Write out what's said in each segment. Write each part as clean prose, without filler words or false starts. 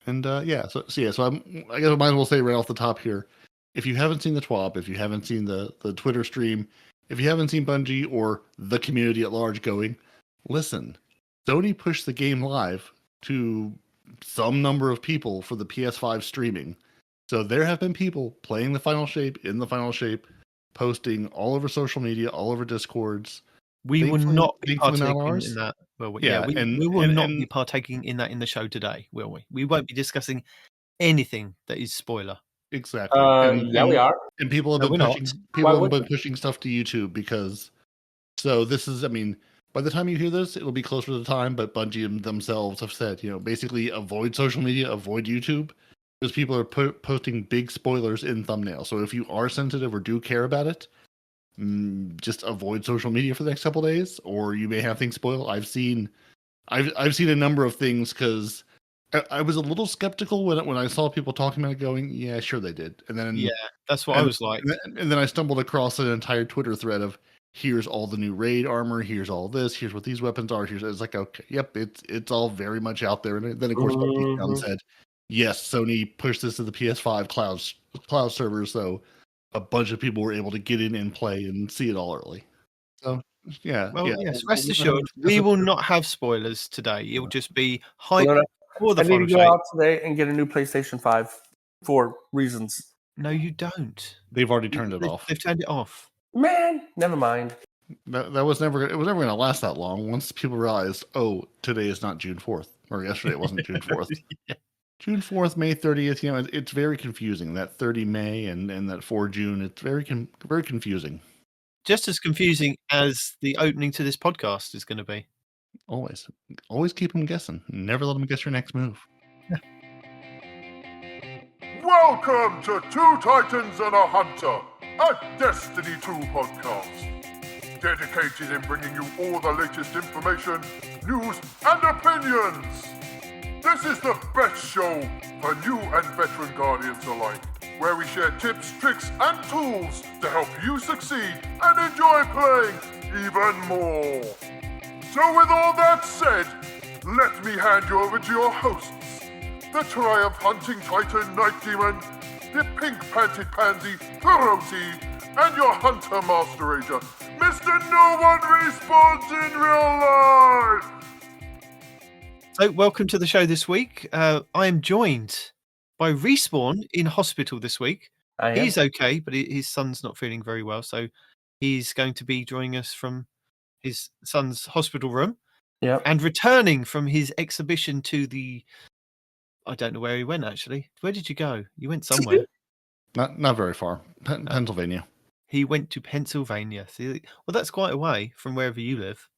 And so I guess I might as well say right off the top here, if you haven't seen the TWAB, if you haven't seen the Twitter stream, if you haven't seen Bungie or the community at large going, listen, Sony pushed the game live to some number of people for the PS5 streaming. So there have been people playing the final shape, in the final shape, posting all over social media, all over Discords. We will not be partaking in that, will we? Yeah, we will not be partaking in that in the show today, will we? We won't be discussing anything that is spoiler. Exactly. We are. And people have been pushing stuff to YouTube because. So this is, by the time you hear this, it'll be closer to the time. But Bungie themselves have said, basically avoid social media, avoid YouTube, because people are posting big spoilers in thumbnails. So if you are sensitive or do care about it, just avoid social media for the next couple of days, or you may have things spoiled. I've seen a number of things because I was a little skeptical when I saw people talking about it, going, "Yeah, sure they did," and then that's what I was like. And then I stumbled across an entire Twitter thread of, "Here's all the new raid armor. Here's all this. Here's what these weapons are." It's like, okay, yep, it's all very much out there. And then of course, Pantheon said, "Yes, Sony pushed this to the PS5 cloud servers, so a bunch of people were able to get in and play and see it all early." So yeah. Yes, rest assured, we will not have spoilers today. It will just be hype for the I need to go out today and get a new PlayStation 5 for reasons. No, you don't. They've already turned it off. They've turned it off. Man, never mind. That was never. It was never going to last that long. Once people realized, oh, today is not June 4th, or yesterday it wasn't June 4th. Yeah. June 4th, May 30th. It's very confusing. That 30 May and that 4 June. It's very confusing. Just as confusing as the opening to this podcast is going to be. Always keep them guessing. Never let them guess your next move. Welcome to Two Titans and a Hunter, a Destiny 2 podcast. Dedicated in bringing you all the latest information, news, and opinions. This is the best show for new and veteran Guardians alike, where we share tips, tricks, and tools to help you succeed and enjoy playing even more. So with all that said, let me hand you over to your hosts, the Triumph Hunting Titan Nitedemon, the pink-panted pansy Peroty, and your Hunter Master Rager, Mr. No One Respawns in Real Life! So welcome to the show this week. I am joined by Respawn in hospital this week. He's okay, but his son's not feeling very well, so he's going to be joining us from his son's hospital room. Yeah. And returning from his exhibition to the... I don't know where he went, actually. Where did you go? You went somewhere. Not very far. Pennsylvania. He went to Pennsylvania. See, well, that's quite a way from wherever you live.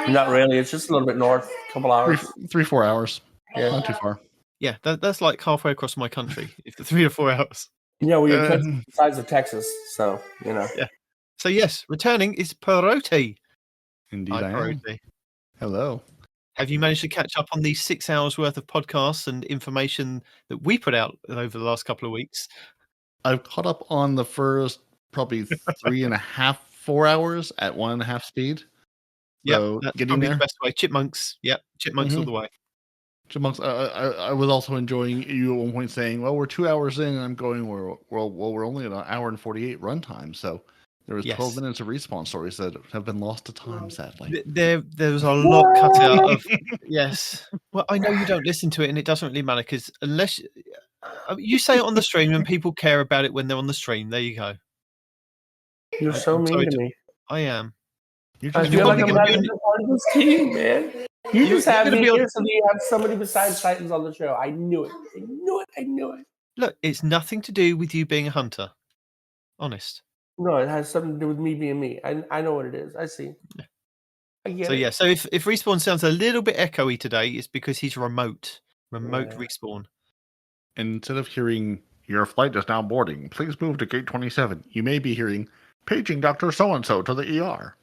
Not really. It's just a little bit north. A couple hours. 3-4 hours. Yeah. Not too far. Yeah, that's like halfway across my country. If 3 or 4 hours. Yeah, we're the size of Texas, so, Yeah. So, yes, returning is Peroty. Indeed, I am. Hello. Have you managed to catch up on the 6 hours worth of podcasts and information that we put out over the last couple of weeks? I've caught up on the first probably 3.5, 4 hours at 1.5 speed. Yeah, so that's getting probably there. the best way. Chipmunks. Yep, chipmunks all the way. Chipmunks. I was also enjoying you at one point saying, "Well, we're 2 hours in," and I'm going, "We're only at an hour and 48 runtime." So there was 12 minutes of respawn stories that have been lost to time, sadly. There was a lot cut out of. Yes. Well, I know you don't listen to it, and it doesn't really matter because unless you say it on the stream and people care about it when they're on the stream, there you go. You're so mean to me. I am. I feel like I'm not even part of this team, man. You just have me here so you have somebody besides Titans on the show. I knew it. I knew it. Look, it's nothing to do with you being a hunter. Honest. No, it has something to do with me being me. I know what it is. I see. Yeah. I get it. So if Respawn sounds a little bit echoey today, it's because he's remote Respawn. Instead of hearing, "Your flight is now boarding, please move to gate 27," you may be hearing, "Paging Dr. So-and-so to the ER."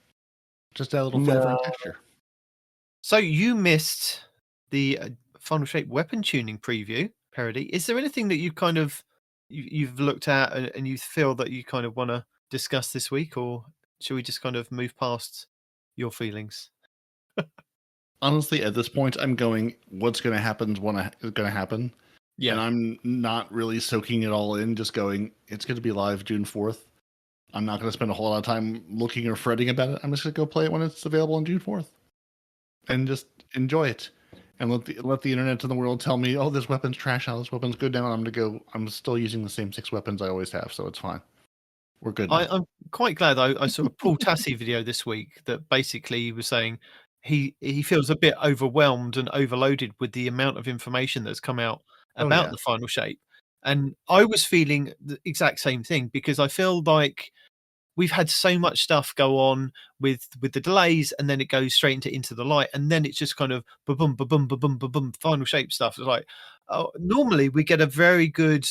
Just that little flavor and texture. So you missed the Final Shape weapon tuning preview, Peroty. Is there anything that you've looked at and you feel that you kind of want to discuss this week, or should we just kind of move past your feelings? honestly, at this point, I'm going, what's going to happen is going to happen. Yeah. And I'm not really soaking it all in, just going, it's going to be live June 4th. I'm not going to spend a whole lot of time looking or fretting about it. I'm just going to go play it when it's available on June 4th. And just enjoy it. And let the internet and the world tell me, oh, this weapon's trash now, this weapon's good now. And I'm going to go, I'm still using the same 6 weapons I always have, so it's fine. We're good now. I'm quite glad I saw a Paul Tassi video this week that basically was saying he feels a bit overwhelmed and overloaded with the amount of information that's come out about the final shape. And I was feeling the exact same thing, because I feel like we've had so much stuff go on with the delays, and then it goes straight into the light, and then it's just kind of ba-boom, ba-boom, ba-boom, ba-boom, final shape stuff. It's like, normally we get a very good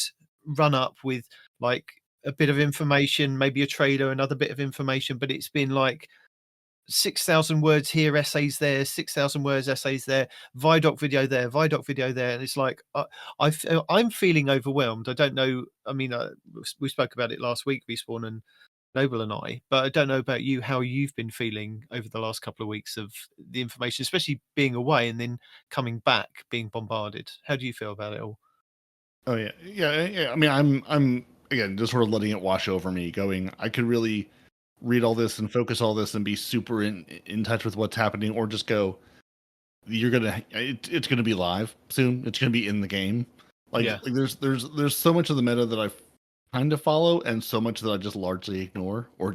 run up with like a bit of information, maybe a trailer, another bit of information, but it's been like 6,000 words here, essays there, 6,000 words, essays there, Vidoc video there, Vidoc video there. And it's like, I'm feeling overwhelmed. I don't know. I mean, we spoke about it last week, Respawn and Noble and I, but I don't know about you, how you've been feeling over the last couple of weeks of the information, especially being away and then coming back, being bombarded. How do you feel about it all? Oh yeah. I mean, I'm again just sort of letting it wash over me. Going, I could really read all this and focus all this and be super in touch with what's happening, or just go, it's gonna be live soon. It's gonna be in the game. Like there's so much of the meta that I kind of follow, and so much that I just largely ignore, or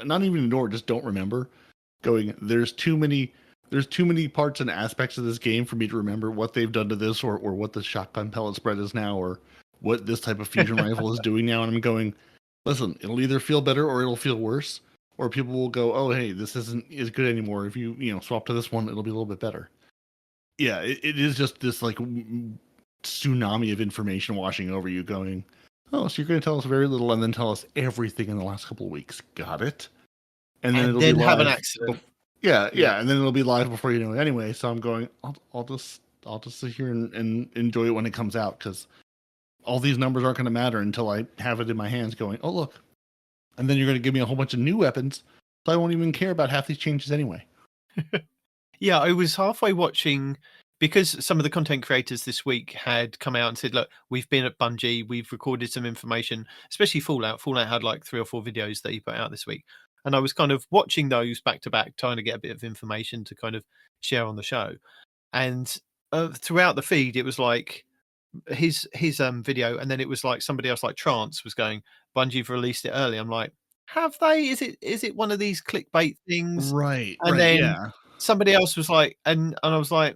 not even ignore, just don't remember. Going, there's too many parts and aspects of this game for me to remember what they've done to this, or what the shotgun pellet spread is now, or what this type of fusion rifle is doing now. And I'm going, listen, it'll either feel better or it'll feel worse, or people will go, oh hey, this isn't as good anymore. If you swap to this one, it'll be a little bit better. Yeah, it is just this like tsunami of information washing over you, going, oh, so you're going to tell us very little and then tell us everything in the last couple of weeks. Got it. And then it'll be live. Have an accident. Yeah, and then it'll be live before you know it anyway. So I'm going, I'll just sit here and enjoy it when it comes out, because all these numbers aren't going to matter until I have it in my hands going, oh look. And then you're going to give me a whole bunch of new weapons, so I won't even care about half these changes anyway. Yeah, I was halfway watching, because some of the content creators this week had come out and said, look, we've been at Bungie, we've recorded some information, especially Fallout. Fallout had like 3 or 4 videos that he put out this week. And I was kind of watching those back to back, trying to get a bit of information to kind of share on the show. And throughout the feed, it was like his video, and then it was like somebody else, like Trance, was going, Bungie have released it early. I'm like, have they? Is it one of these clickbait things? Right. And then somebody else was like, and I was like,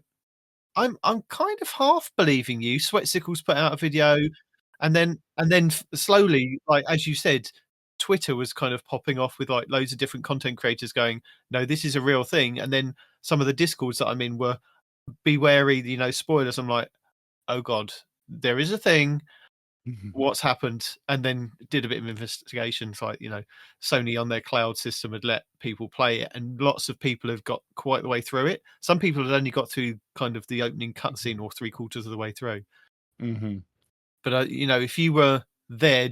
I'm kind of half believing you. Sweatsickles put out a video, and then slowly, like as you said, Twitter was kind of popping off with like loads of different content creators going, no, this is a real thing. And then some of the Discords that I'm in were, be wary, spoilers. I'm like, oh God, there is a thing. What's happened? And then did a bit of investigation. It's like, Sony on their cloud system had let people play it, and lots of people have got quite the way through it. Some people had only got through kind of the opening cutscene or 3/4 of the way through. But if you were there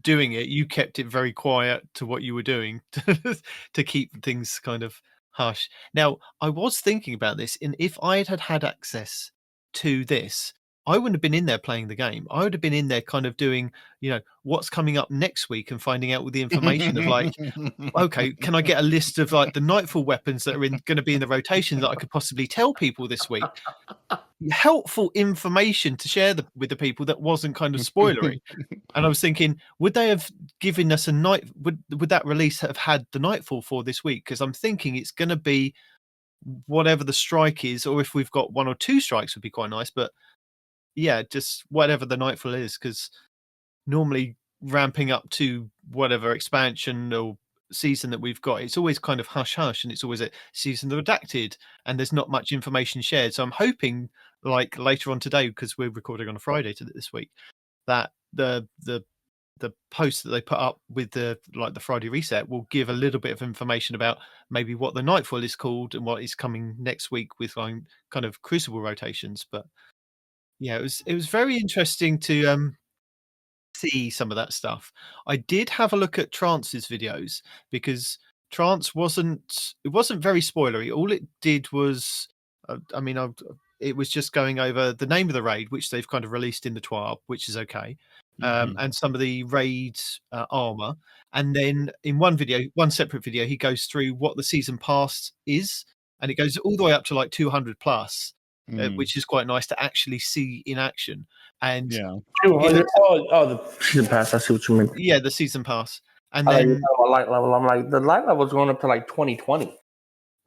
doing it, you kept it very quiet to what you were doing to keep things kind of hush. Now, I was thinking about this, and if I had had access to this, I wouldn't have been in there playing the game. I would have been in there kind of doing, what's coming up next week, and finding out with the information of like, okay, can I get a list of like the Nightfall weapons that are going to be in the rotation that I could possibly tell people this week? Helpful information to share with the people that wasn't kind of spoilery. And I was thinking, would they have given us would that release have had the Nightfall for this week? Because I'm thinking it's going to be whatever the strike is, or if we've got 1 or 2 strikes would be quite nice. But yeah, just whatever the Nightfall is, because normally ramping up to whatever expansion or season that we've got, it's always kind of hush hush, and it's always a season redacted, and there's not much information shared. So I'm hoping, like later on today, because we're recording on a Friday this week, that the post that they put up with the Friday reset will give a little bit of information about maybe what the Nightfall is called and what is coming next week with kind of Crucible rotations. But yeah, it was very interesting to see some of that stuff. I did have a look at Trance's videos, because Trance wasn't very spoilery. All it did was I mean, it was just going over the name of the raid, which they've kind of released in the TWAB, which is okay, and some of the raid armor. And then in one separate video, he goes through what the season pass is, and it goes all the way up to like 200 plus, which is quite nice to actually see in action. And 200. The season pass. I see what you mean. Yeah, the season pass. And then light level. I'm like, the light level is going up to like 2020.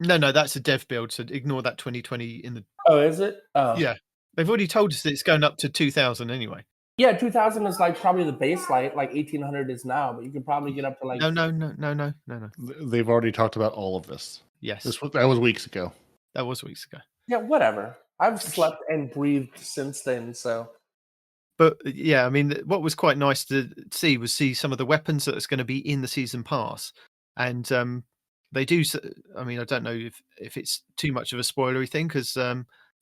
No, that's a dev build, so ignore that 2020 in the. Oh, is it? Oh, yeah. They've already told us that it's going up to 2000 anyway. Yeah, 2000 is like probably the base light, like 1800 is now, but you can probably get up to like. No. They've already talked about all of this. Yes, that was weeks ago. That was weeks ago. Yeah, whatever. I've slept and breathed since then, so. But yeah, I mean, what was quite nice to see some of the weapons that's going to be in the season pass, and they do. I mean, I don't know if it's too much of a spoilery thing, because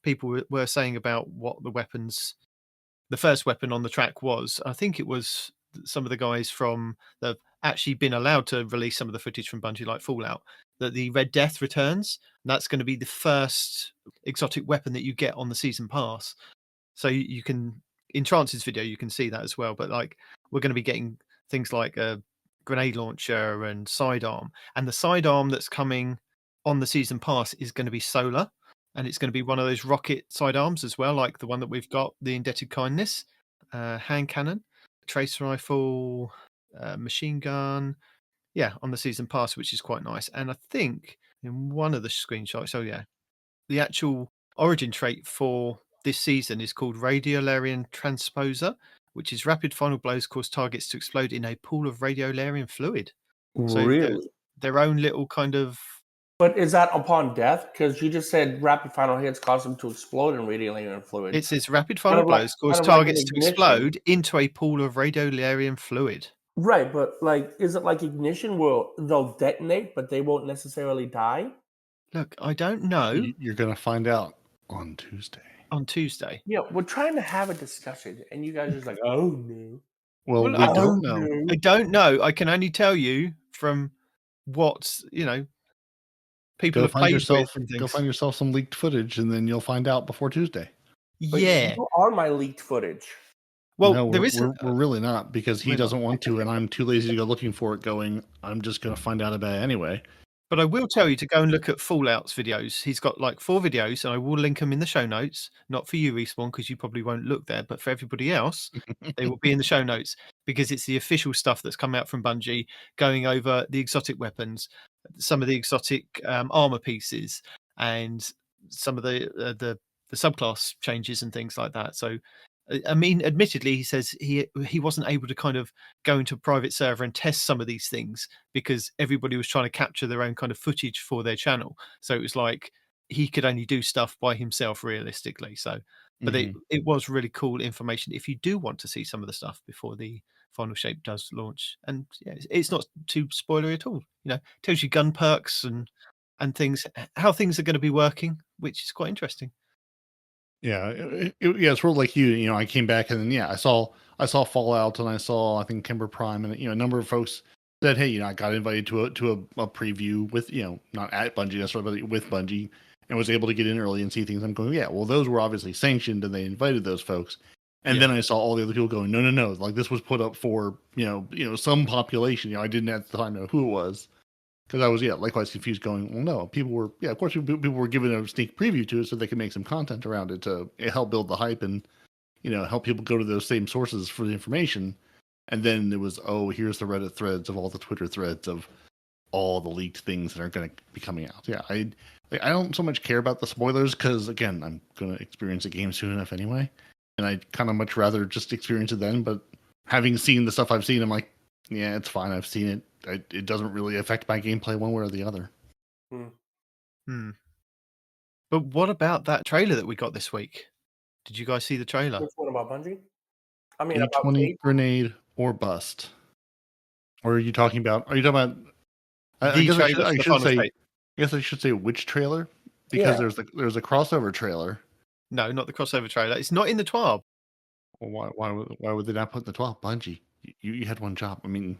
people were saying about what the first weapon on the track was. I think it was some of the guys from the actually been allowed to release some of the footage from Bungie, like Fallout, that the Red Death returns. And that's going to be the first exotic weapon that you get on the season pass. So you can, in Trance's video, you can see that as well. But like, we're going to be getting things like a grenade launcher and sidearm. And the sidearm that's coming on the season pass is going to be solar. And it's going to be one of those rocket sidearms as well, like the one that we've got, the Indebted Kindness, hand cannon, tracer rifle, machine gun. Yeah, on the season pass, which is quite nice. And I think in one of the screenshots, the actual origin trait for this season is called Radiolarian Transposer, which is rapid final blows cause targets to explode in a pool of radiolarian fluid. So really? Their own little kind of. But is that upon death? Because you just said rapid final hits cause them to explode in radiolarian fluid. It says rapid final blows cause targets to explode into a pool of radiolarian fluid. Right, but like, is it like ignition where they'll detonate, but they won't necessarily die? Look, I don't know. You're going to find out on Tuesday. Yeah, we're trying to have a discussion, and you guys are just like, oh, no. Well, we don't know. I don't know. I can only tell you from what, people have played with and things. Go find yourself some leaked footage, and then you'll find out before Tuesday. But you are my leaked footage. Well, no, there isn't. We're really not, because he doesn't want to, and I'm too lazy to go looking for it. I'm just going to find out about it anyway. But I will tell you to go and look at Fallout's videos. He's got like 4 videos, and I will link them in the show notes. Not for you, Respawn, because you probably won't look there, but for everybody else, they will be in the show notes, because it's the official stuff that's come out from Bungie, going over the exotic weapons, some of the exotic armor pieces, and some of the subclass changes and things like that. So, I mean, admittedly, he says he wasn't able to kind of go into a private server and test some of these things because everybody was trying to capture their own kind of footage for their channel. So it was like he could only do stuff by himself realistically. So, but it was really cool information if you do want to see some of the stuff before the final shape does launch. And yeah, it's not too spoilery at all. Tells you gun perks and things, how things are going to be working, which is quite interesting. Yeah, it's sort of like you. I came back and then I saw Fallout, and I saw, I think, Kimber Prime, and a number of folks said, hey, I got invited to a preview with, not at Bungie necessarily, but with Bungie, and was able to get in early and see things. I'm going, yeah, well, those were obviously sanctioned, and they invited those folks. And then I saw all the other people going, no, like this was put up for some population. I didn't at the time know who it was. Because I was, likewise confused, going, well, no, people were, of course, people were given a sneak preview to it so they could make some content around it to help build the hype and, help people go to those same sources for the information. And then it was, here's the Reddit threads of all the Twitter threads of all the leaked things that are going to be coming out. Yeah, I don't so much care about the spoilers because, again, I'm going to experience the game soon enough anyway. And I'd kind of much rather just experience it then. But having seen the stuff I've seen, I'm like, yeah, it's fine. I've seen it. It doesn't really affect my gameplay one way or the other. But what about that trailer that we got this week? Did you guys see the trailer? Which one, about Bungie? I mean, about 20 grenade or bust. Or are you talking about? I guess I should say which trailer, because there's a crossover trailer. No, not the crossover trailer. It's not in the TWAB. Well, why would they not put in the TWAB? Bungie, you had one job. I mean,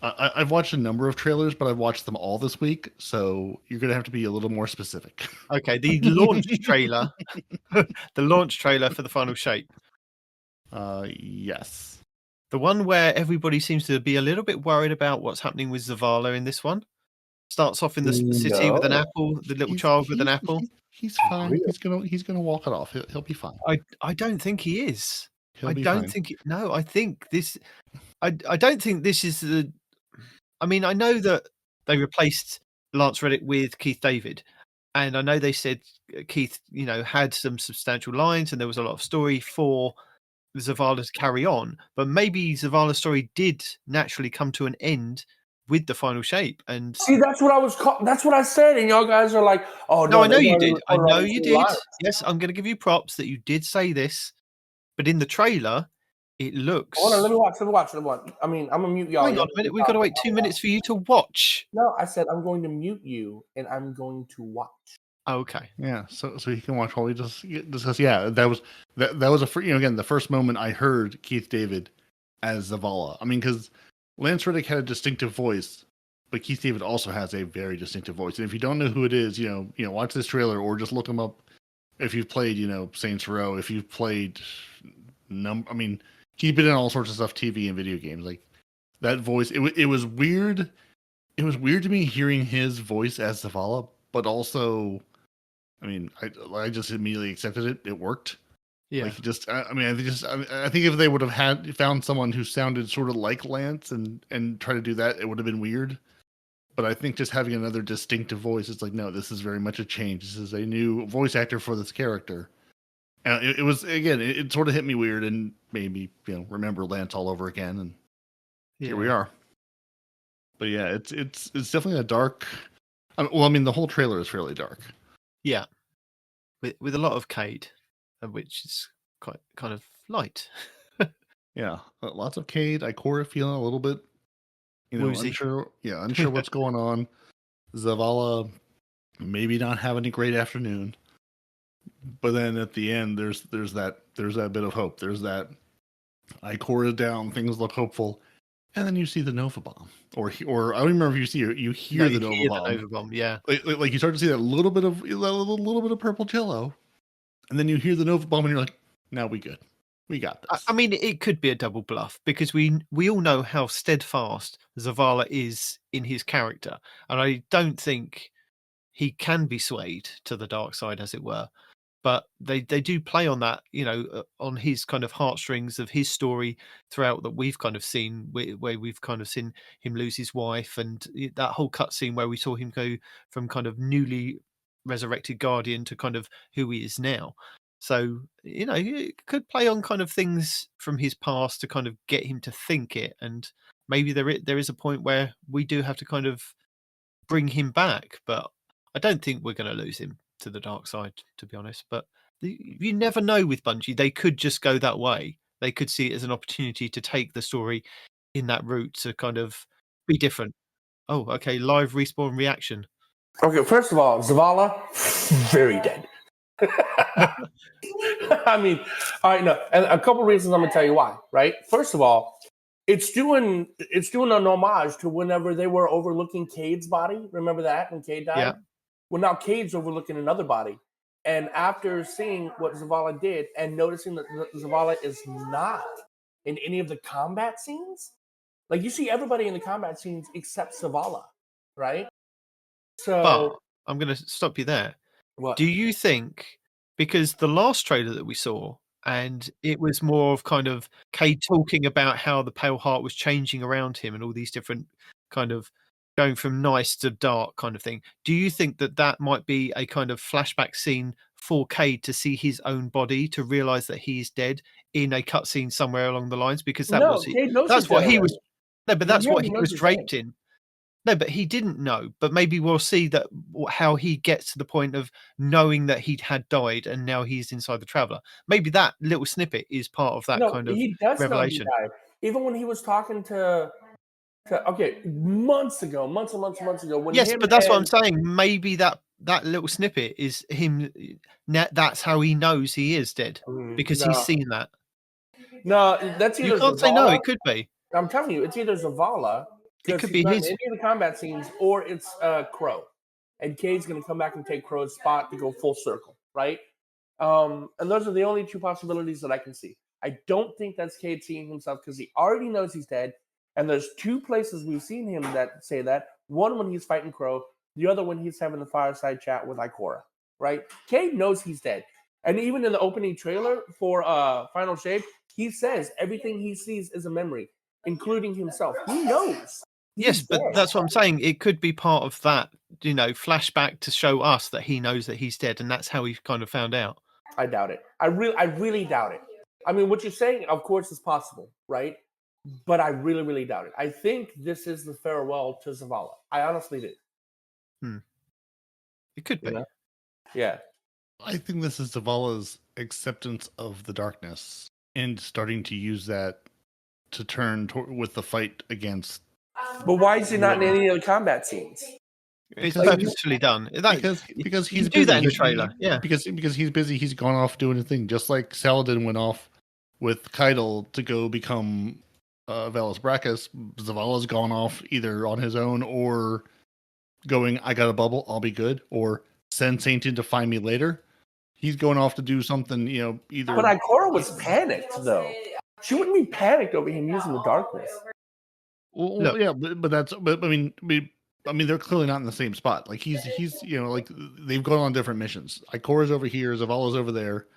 I've watched a number of trailers, but I've watched them all this week, so you're gonna have to be a little more specific. Okay, the launch trailer, the launch trailer for the Final Shape. Yes. The one where everybody seems to be a little bit worried about what's happening with Zavala in this one. Starts off in the city with an apple, the little child with an apple. He's fine. He's gonna walk it off. He'll be fine. I don't think he is. I don't think no. I think this. I don't think this is the. I mean, I know that they replaced Lance Reddick with Keith David, and I know they said Keith, had some substantial lines, and there was a lot of story for Zavala to carry on. But maybe Zavala's story did naturally come to an end with the Final Shape. And see, that's what I was. That's what I said, and y'all guys are like, "Oh no, I know you did. I know you did. Yes, I'm going to give you props that you did say this, but in the trailer. It looks. Hold on, let me watch. I mean, I'm gonna mute y'all. Hang on a minute. We've got to wait 2 minutes for you to watch. No, I said I'm going to mute you and I'm going to watch. Oh, okay. Yeah. So you can watch while we discuss. Yeah, that was again the first moment I heard Keith David as Zavala. I mean, because Lance Reddick had a distinctive voice, but Keith David also has a very distinctive voice. And if you don't know who it is, watch this trailer or just look him up. If you've played, Saints Row, if you've played keep it in all sorts of stuff, TV and video games. Like that voice, it was weird. It was weird to me hearing his voice as Zavala, but also, I just immediately accepted it. It worked. Yeah. Like I think if they would have found someone who sounded sort of like Lance and try to do that, it would have been weird. But I think just having another distinctive voice, it's like, no, this is very much a change. This is a new voice actor for this character. And it was, again, it sort of hit me weird and made me, remember Lance all over again. And here we are. But yeah, it's definitely a dark. The whole trailer is fairly dark. Yeah, with a lot of Cade, which is quite kind of light. Yeah, lots of Cade. Ikora feeling a little bit, unsure. Yeah, unsure what's going on. Zavala maybe not having a great afternoon. But then at the end, there's that bit of hope. There's that Ikora down, things look hopeful, and then you see the Nova Bomb, or I don't remember if you hear the Nova Bomb. Yeah, like you start to see that little bit of purple jello, and then you hear the Nova Bomb, and you're like, now we good, we got this. I mean, it could be a double bluff because we all know how steadfast Zavala is in his character, and I don't think he can be swayed to the dark side, as it were. But they do play on that, on his kind of heartstrings of his story throughout that we've kind of seen, where we've kind of seen him lose his wife, and that whole cutscene where we saw him go from kind of newly resurrected Guardian to kind of who he is now. So, it could play on kind of things from his past to kind of get him to think it. And maybe there is a point where we do have to kind of bring him back, but I don't think we're going to lose him to the dark side, to be honest. But you never know with Bungie. They could just go that way. They could see it as an opportunity to take the story in that route to kind of be different. Oh, okay. Live Respawn reaction. Okay, first of all, Zavala, very dead. I mean, all right, no, and a couple reasons I'm gonna tell you why. Right, first of all, it's doing an homage to whenever they were overlooking Cade's body. Remember that when Cade died? Yeah. Well, now Cade's overlooking another body, and after seeing what Zavala did and noticing that Zavala is not in any of the combat scenes, like you see everybody in the combat scenes except Zavala, right? So, but I'm going to stop you there. What? Do you think, because the last trailer that we saw, and it was more of kind of Cade talking about how the Pale Heart was changing around him and all these different kind of going from nice to dark kind of thing. Do you think that might be a kind of flashback scene for Cade to see his own body, to realize that he's dead in a cutscene somewhere along the lines? Because that's what he was. No, but that's what he was draped in. No, but he didn't know. But maybe we'll see that how he gets to the point of knowing that he had died and now he's inside the Traveler. Maybe that little snippet is part of that kind of revelation. Know he died. Even when he was talking to months and months ago. When yes, but that's what I'm saying. Maybe that little snippet is him. That's how he knows he is dead because he's seen that. No, that's either you can't say no. It could be. I'm telling you, it's either Zavala It could be his. In any of the combat scenes, or it's Crow, and Cade's going to come back and take Crow's spot to go full circle, right? And those are the only two possibilities that I can see. I don't think that's Cade seeing himself because he already knows he's dead. And there's two places we've seen him that say that. One when he's fighting Crow, the other when he's having the fireside chat with Ikora, right? Cade knows he's dead. And even in the opening trailer for Final Shape, he says everything he sees is a memory, including himself. He knows. Yes, but that's what I'm saying. It could be part of that, flashback to show us that he knows that he's dead, and that's how he kind of found out. I doubt it. I really doubt it. I mean, what you're saying, of course, is possible, right? But I really, really doubt it. I think this is the farewell to Zavala. I honestly do. It could be. Yeah. I think this is Zavala's acceptance of the darkness and starting to use that to turn with the fight against. But why is he not in any of the combat scenes? It's purposefully done. Because he's do busy. that in the trailer. Yeah. Because he's busy. He's gone off doing a thing, just like Saladin went off with Keitel to go become Velas Brachus. Zavala's gone off either on his own or going, I got a bubble, I'll be good, or send Sainted to find me later. He's going off to do something, either. But Ikora was panicked, though. She wouldn't be panicked over him using the darkness. Well, yeah, but I mean, they're clearly not in the same spot. Like he's like they've gone on different missions. Ikora's over here, Zavala's over there.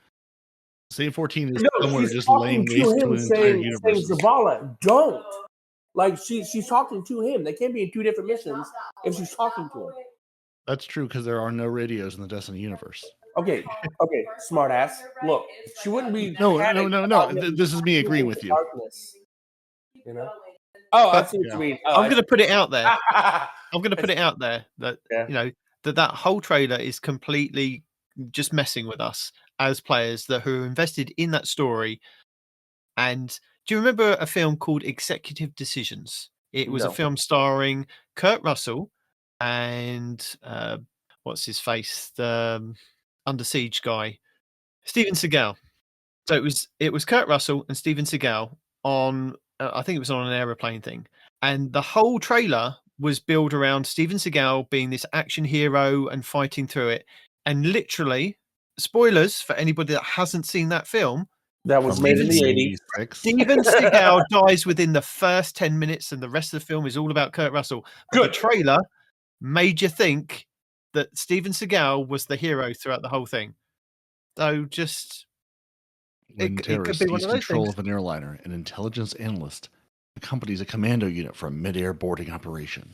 Save 14 is somewhere just laying waste to an entire universe. Saying, Zavala, don't. Like she's talking to him. They can't be in two different missions if she's talking to him. That's true because there are no radios in the Destiny universe. Okay, smart ass. Look, she wouldn't be. No. This is me agreeing with you. Darkness, Oh, I see what you mean. I'm going to put it out there. I'm going to put it out there that that whole trailer is completely just messing with us as players who are invested in that story. And do you remember a film called Executive Decisions? It was a film starring Kurt Russell and what's his face, the Under Siege guy, Steven Seagal. So it was Kurt Russell and Steven Seagal on. I think it was on an aeroplane thing. And the whole trailer was built around Steven Seagal being this action hero and fighting through it. And literally, spoilers for anybody that hasn't seen that film. That was made in the 80s. Steven Seagal dies within the first 10 minutes and the rest of the film is all about Kurt Russell. But the trailer made you think that Steven Seagal was the hero throughout the whole thing. So just... When terrorists seize control of an airliner, an intelligence analyst accompanies a commando unit for a mid-air boarding operation.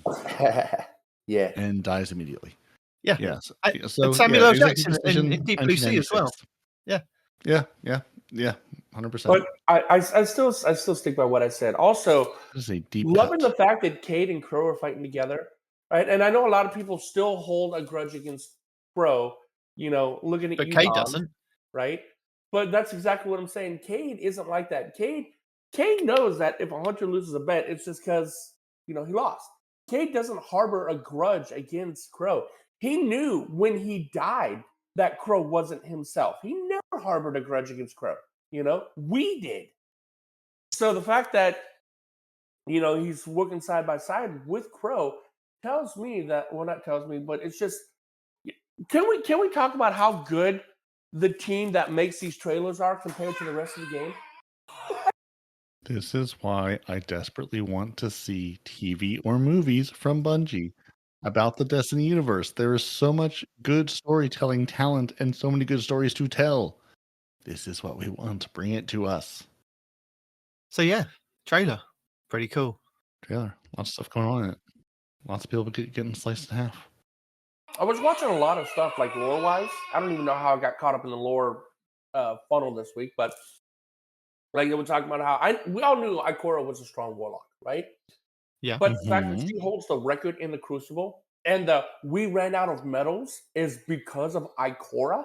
Yeah. And dies immediately. Yeah. Yes. So Samuel L. Jackson in Deep Blue Sea as well. Yeah. 100%. But I still stick by what I said. Also, this is a deep loving cut. the fact that Cade and Crow are fighting together, right? And I know a lot of people still hold a grudge against Crow, looking at but you. Cade doesn't. Right? But that's exactly what I'm saying. Cade isn't like that. Cade knows that if a hunter loses a bet, it's just because, he lost. Cade doesn't harbor a grudge against Crow. He knew when he died that Crow wasn't himself. He never harbored a grudge against Crow. We did. So the fact that, he's working side by side with Crow tells me that, well, not tells me, but it's just, can we talk about how good the team that makes these trailers are compared to the rest of the game? This is why I desperately want to see TV or movies from Bungie about the Destiny universe. There is so much good storytelling talent and so many good stories to tell. This is what we want. Bring it to us. So yeah, trailer. Pretty cool. Trailer. Lots of stuff going on in it. Lots of people getting sliced in half. I was watching a lot of stuff like lore-wise. I don't even know how I got caught up in the lore funnel this week, but like they were talking about how we all knew Ikora was a strong warlock, right? Yeah. But the fact that she holds the record in the Crucible and we ran out of medals is because of Ikora.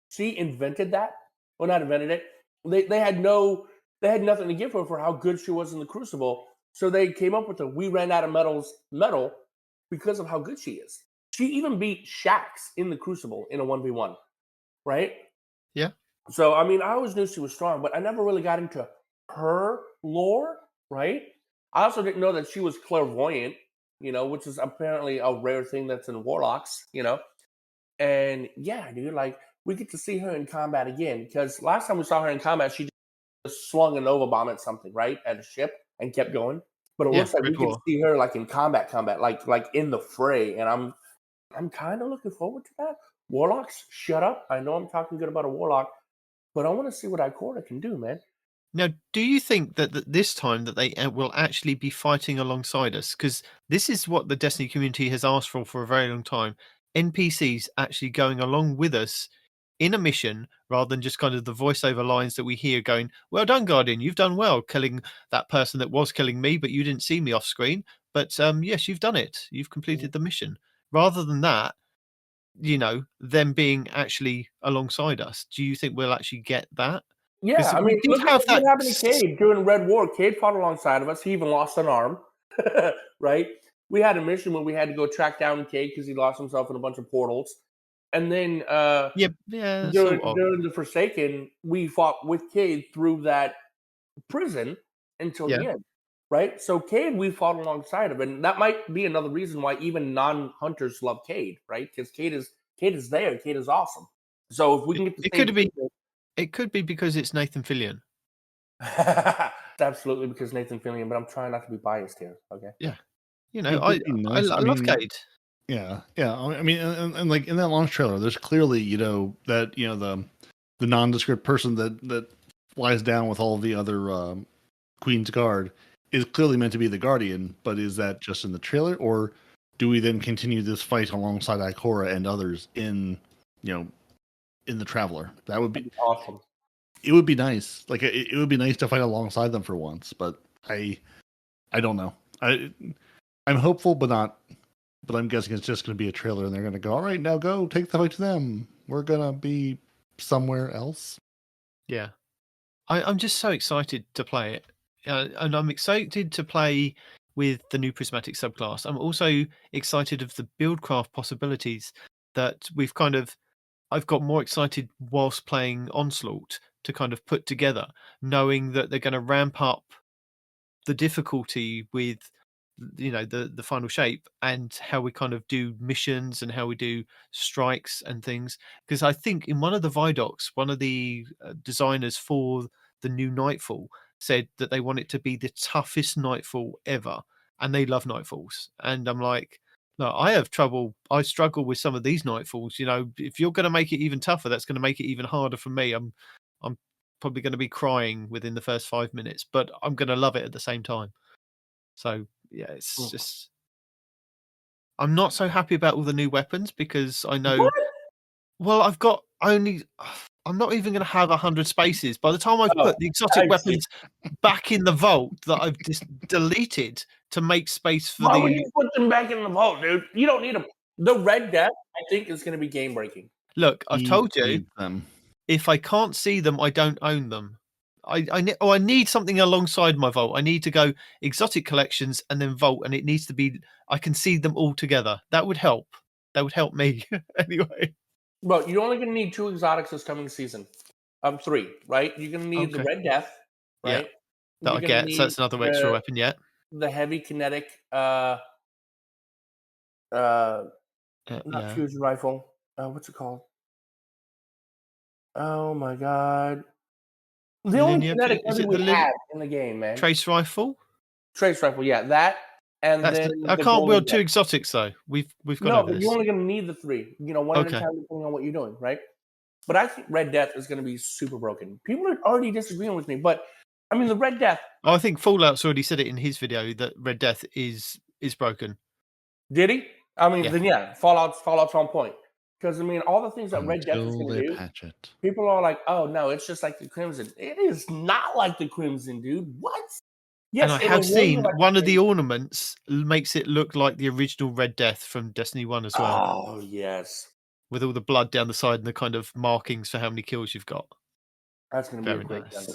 She invented that. Well, not invented it. They had nothing to give her for how good she was in the Crucible. So they came up with the we ran out of medal because of how good she is. She even beat Shax in the Crucible in a 1v1, right? Yeah. So, I always knew she was strong, but I never really got into her lore, right? I also didn't know that she was clairvoyant, which is apparently a rare thing that's in warlocks, And yeah, dude, like we get to see her in combat again because last time we saw her in combat, she just swung a Nova Bomb at something, right, at a ship and kept going. But it looks like we get to see her like in combat, like in the fray, and I'm kind of looking forward to that. Warlocks, shut up! I know I'm talking good about a warlock, but I want to see what Ikora can do, man. Now, do you think that this time that they will actually be fighting alongside us? Because this is what the Destiny community has asked for a very long time. NPCs actually going along with us in a mission rather than just kind of the voiceover lines that we hear going, well done, Guardian, you've done well killing that person that was killing me, but you didn't see me off screen. But yes, you've done it. You've completed the mission. Rather than that, them being actually alongside us. Do you think we'll actually get that? Yeah, I mean, look at what happened to Cade during Red War. Cade fought alongside of us. He even lost an arm, right? We had a mission where we had to go track down Cade because he lost himself in a bunch of portals. And then during the Forsaken, we fought with Cade through that prison until the end, right? So Cade, we fought alongside of, and that might be another reason why even non-hunters love Cade, right? Because Cade is there. Cade is awesome. So if we can get the it could be because it's Nathan Fillion. Absolutely because Nathan Fillion, but I'm trying not to be biased here. Okay. Yeah. I love Cade. Yeah. I mean, and like in that launch trailer, there's clearly, that the nondescript person that flies down with all the other Queen's Guard is clearly meant to be the Guardian, but is that just in the trailer, or do we then continue this fight alongside Ikora and others in the Traveler? That would be awesome. It would be nice. Like it would be nice to fight alongside them for once, but I don't know. I'm hopeful, but not. But I'm guessing it's just going to be a trailer, and they're going to go, all right, now go take the fight to them. We're going to be somewhere else. Yeah, I'm just so excited to play it, and I'm excited to play with the new Prismatic subclass. I'm also excited of the buildcraft possibilities that I've got more excited whilst playing Onslaught to kind of put together, knowing that they're going to ramp up the difficulty with the final shape and how we kind of do missions and how we do strikes and things. Because I think in one of the Vidocs, one of the designers for the new Nightfall said that they want it to be the toughest Nightfall ever, and they love Nightfalls. And I'm like, no, I struggle with some of these Nightfalls. If you're going to make it even tougher, that's going to make it even harder for me. I'm probably going to be crying within the first 5 minutes, but I'm going to love it at the same time. So yeah, it's just, I'm not so happy about all the new weapons because I know, well, I'm not even going to have 100 spaces. By the time I've put the exotic weapons back in the vault that I've just deleted to make space for Why would you put them back in the vault, dude? You don't need them. The Red Death, I think, is going to be game breaking. Look, I've told you, if I can't see them, I don't own them. I need something alongside my vault. I need to go exotic collections and then vault, and it needs to be, I can see them all together. That would help. That would help me anyway. Well, you're only going to need 2 exotics this coming season. 3, right? You're going to need the Red Death, right? Yeah, that I get. So that's another extra weapon, yeah. The heavy kinetic, not fusion rifle. What's it called? Oh my god. The only kinetic weapon we have in the game, man. Trace rifle? Trace rifle, yeah. That, and then I can't wield 2 exotics, though. We've got no, but you're only going to need the 3. One at a time, depending on what you're doing, right? But I think Red Death is going to be super broken. People are already disagreeing with me, but I mean, the Red Death. Oh, I think Fallout's already said it in his video that Red Death is broken. Did he? I mean, then yeah, Fallout's on point. Because I mean, all the things that Red Death is going to do, people are like, "Oh no, it's just like the Crimson." It is not like the Crimson, dude. What? Yes, and I have seen one of the ornaments makes it look like the original Red Death from Destiny 1 as well. Oh yes, with all the blood down the side and the kind of markings for how many kills you've got. That's going to be a great gun.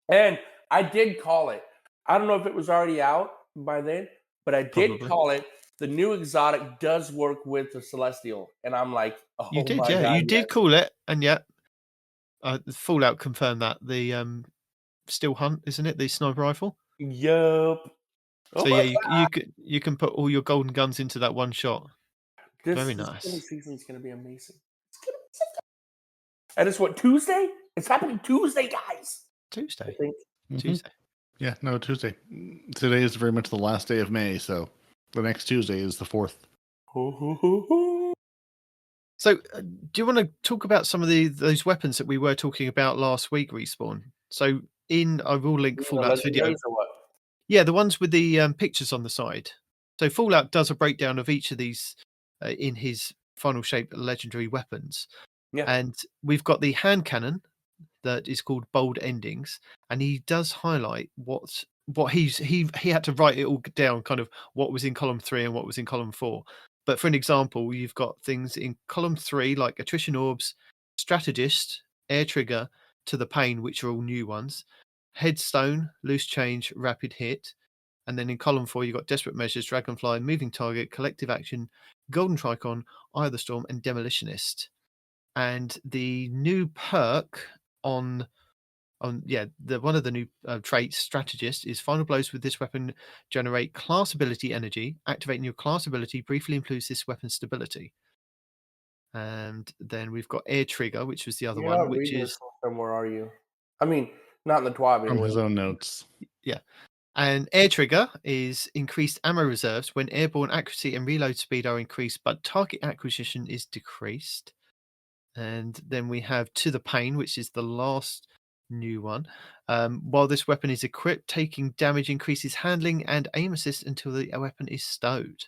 And I did call it. I don't know if it was already out by then, but I did call it. The new exotic does work with the Celestial, and I'm like, oh, you did, my yeah, God, you did call it, and yet Fallout confirmed that the Still Hunt, isn't it, the sniper rifle? Yup. Oh So my yeah, you can put all your golden guns into that one shot. Very This nice. silly season is going to be amazing. It's gonna be so good. And it's what, Tuesday? It's happening Tuesday, guys. I Tuesday. think. Tuesday. Yeah, no, Tuesday. Today is very much the last day of May, so the next Tuesday is the 4th. So, do you want to talk about some of those weapons that we were talking about last week, Respawn? So, I will link Fallout's video. Legendaries or what? Yeah, the ones with the pictures on the side. So, Fallout does a breakdown of each of these in his final shape legendary weapons. Yeah. And we've got the hand cannon that is called Bold Endings, and he does highlight what he had to write it all down, kind of what was in column 3 and what was in column 4. But for an example, you've got things in column 3 like Attrition Orbs, Strategist, Air Trigger, To the Pain, which are all new ones, Headstone, Loose Change, Rapid Hit. And then in column 4, you've got Desperate Measures, Dragonfly, Moving Target, Collective Action, Golden Tricon, Eye of the Storm, and Demolitionist. And the new perk on one of the new traits, Strategist, is Final Blows with this weapon generate class ability energy. Activating your class ability briefly improves this weapon's stability. And then we've got Air Trigger, which was the other You're one, not which reading is this from where are you? I mean, not in the TWAB From anyway. his own notes. yeah. And Air Trigger is increased ammo reserves when airborne accuracy and reload speed are increased, but target acquisition is decreased. And then we have To the Pain, which is the last new one. While this weapon is equipped, taking damage increases handling and aim assist until the weapon is stowed.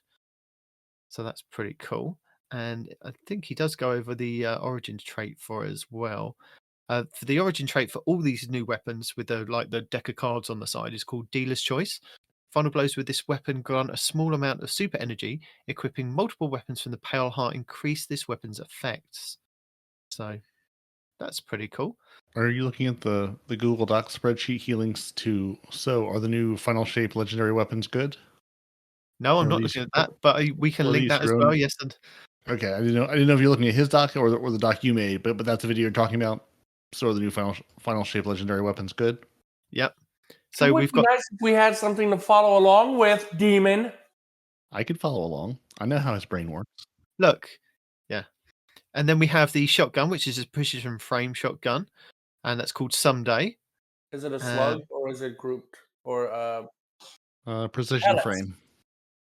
So that's pretty cool. And I think he does go over the origin trait for as well. For the origin trait for all these new weapons with the deck of cards on the side is called Dealer's Choice. Final blows with this weapon grant a small amount of super energy. Equipping multiple weapons from the Pale Heart increase this weapon's effects. So that's pretty cool. Are you looking at the Google Doc spreadsheet healings too? So are the new Final Shape legendary weapons good? No, I'm Or not these- looking at that, but we can or link these that as your well. own- Yes, and Okay, I didn't know if you're looking at his doc or the doc you made, but that's the video you're talking about. So are the new Final Shape legendary weapons good? yep. So So would we've be got nice if we had something to follow along with, Demon. I could follow along. I know how his brain works. look, yeah, and then we have the shotgun, which is a precision frame shotgun, and that's called Someday. Is it a slug or is it grouped or Precision pellets? frame.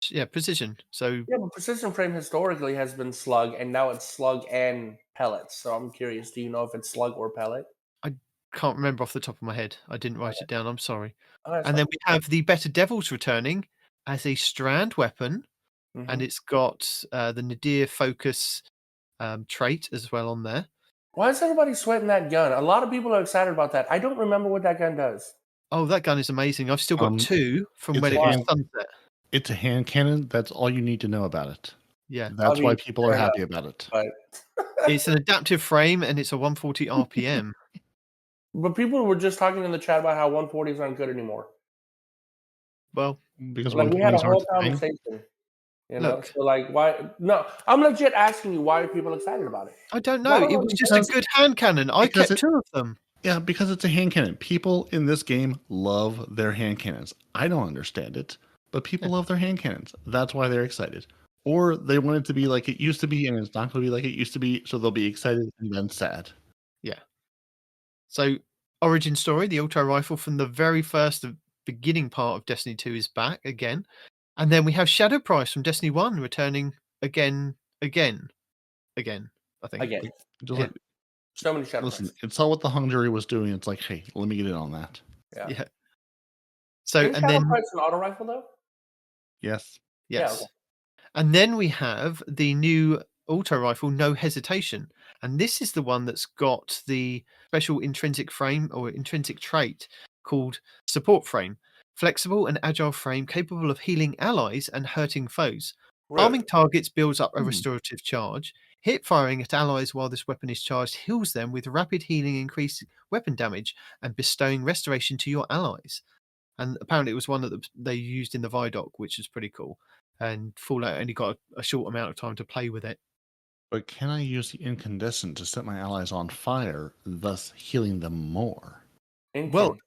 Yeah, precision. So Yeah, but precision frame historically has been slug, and now it's slug and pellets. So I'm curious, do you know if it's slug or pellet? I can't remember off the top of my head. I didn't write it down. I'm sorry. Oh, that's And then fine. we have the Better Devils returning as a strand weapon, and Mhm. it's got the Nadir Focus trait as well on there. Why is everybody sweating that gun? A lot of people are excited about that. I don't remember what that gun does. Oh, that gun is amazing. I've still got 2 from it's when a it was hand- sunset. It's a hand cannon. That's all you need to know about it. Yeah. That's why mean, people are fair happy about it. But It's an adaptive frame and it's a 140 RPM. but people were just talking in the chat about how 140s aren't good anymore. Well, Because Like we had a 120s whole aren't the thing. conversation. You know, Look. so like why? No, I'm legit asking you why are people excited about it? I don't Why know. don't It we was just a because- good hand cannon. I because kept 2 of them. Yeah, because it's a hand cannon. People in this game love their hand cannons. I don't understand it, but people love their hand cannons. That's why they're excited. Or they want it to be like it used to be, and it's not going to be like it used to be, so they'll be excited and then sad. Yeah. So, origin story, the auto rifle from the very first beginning part of Destiny 2 is back again. And then we have Shadow Price from Destiny 1 returning again, I think. Again, Just Yeah. like, so many shadow listen, prices. it saw what the hung jury was doing. It's like, hey, let me get in on that. Yeah. Yeah. So, Isn't and shadow then, price an auto rifle though? Yes. yes. okay. And then we have the new auto rifle, No Hesitation. And this is the one that's got the special intrinsic frame or intrinsic trait called Support Frame. Flexible and agile frame capable of healing allies and hurting foes. Harming targets builds up a restorative charge. Hip firing at allies while this weapon is charged heals them with rapid healing, increased weapon damage, and bestowing restoration to your allies. And apparently it was one that they used in the Vidoc, which is pretty cool. And Fallout only got a short amount of time to play with it. But can I use the incandescent to set my allies on fire, thus healing them more? Well,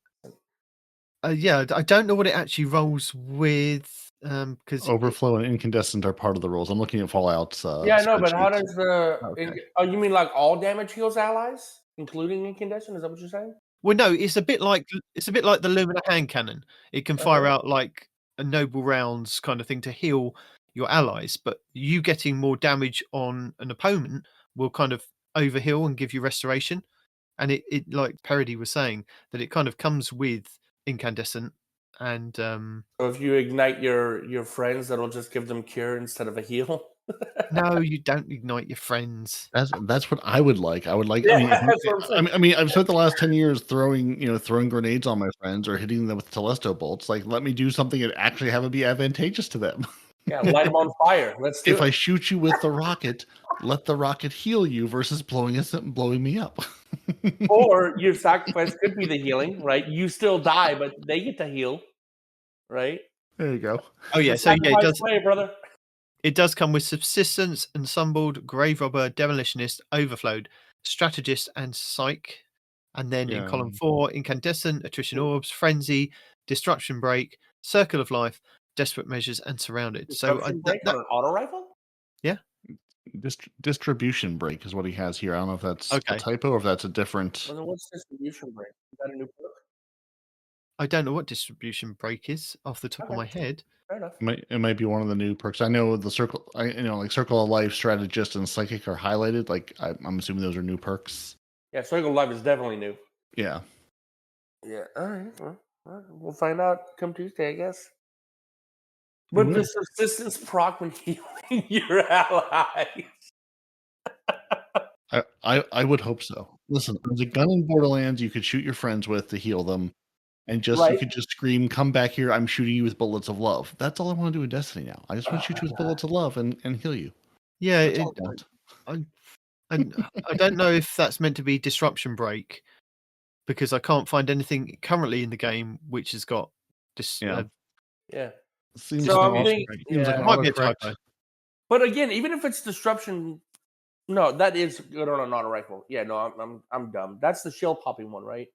Yeah, I don't know what it actually rolls with, because Overflow and incandescent are part of the rules. I'm looking at Fallout's Yeah, I know, but how spreadsheet. does the? Okay. Oh, you mean like all damage heals allies, including incandescent? Is that what you're saying? Well, no, it's a bit like the Lumina hand cannon. It can fire out like a noble rounds kind of thing to heal your allies, but you getting more damage on an opponent will kind of overheal and give you restoration. And it like Peroty was saying, that it kind of comes with incandescent and So if you ignite your friends, that'll just give them cure instead of a heal. no, you don't ignite your friends. That's what I would like. I would like. Yeah, I mean, that's what I'm saying. I mean, I've spent the last 10 years throwing grenades on my friends or hitting them with telesto bolts. Like, let me do something and actually have it be advantageous to them. Yeah, light them on fire. Let's do If it. I shoot you with the rocket, let the rocket heal you versus blowing me up. Or your sacrifice could be the healing, right? You still die, but they get to heal, right? There you go. Oh yeah, so yeah, it does. Play, brother. It does come with subsistence, ensembled, grave robber, demolitionist, overflowed, strategist, and psych. And then in column 4, incandescent, attrition orbs, frenzy, disruption break, circle of life, desperate measures, and surrounded. Disruption break on an auto rifle? Yeah. Distribution break is what he has here. I don't know if that's Okay. a typo or if that's a different. Well, then what's distribution break? Is that a new book? I don't know what distribution break is off the top of my head. Fair enough. It might be one of the new perks. I know the circle. Like Circle of Life, Strategist, and Psychic are highlighted. Like I'm assuming those are new perks. Yeah, Circle of Life is definitely new. Yeah. Yeah. All right. Well, we'll find out come Tuesday, I guess. But the subsistence proc when healing your allies. I would hope so. Listen, there's a gun in Borderlands you could shoot your friends with to heal them, and you could just scream, "Come back here! I'm shooting you with bullets of love." That's all I want to do in Destiny now. I just want to shoot you with bullets of love and heal you. Yeah, I don't know if that's meant to be disruption break, because I can't find anything currently in the game which has got this. Yeah. Seems So like I'm thinking, an might be a autocorrect. typo. But again, even if it's disruption, no, that is good on an auto rifle. Yeah, no, I'm dumb. That's the shield popping one, right?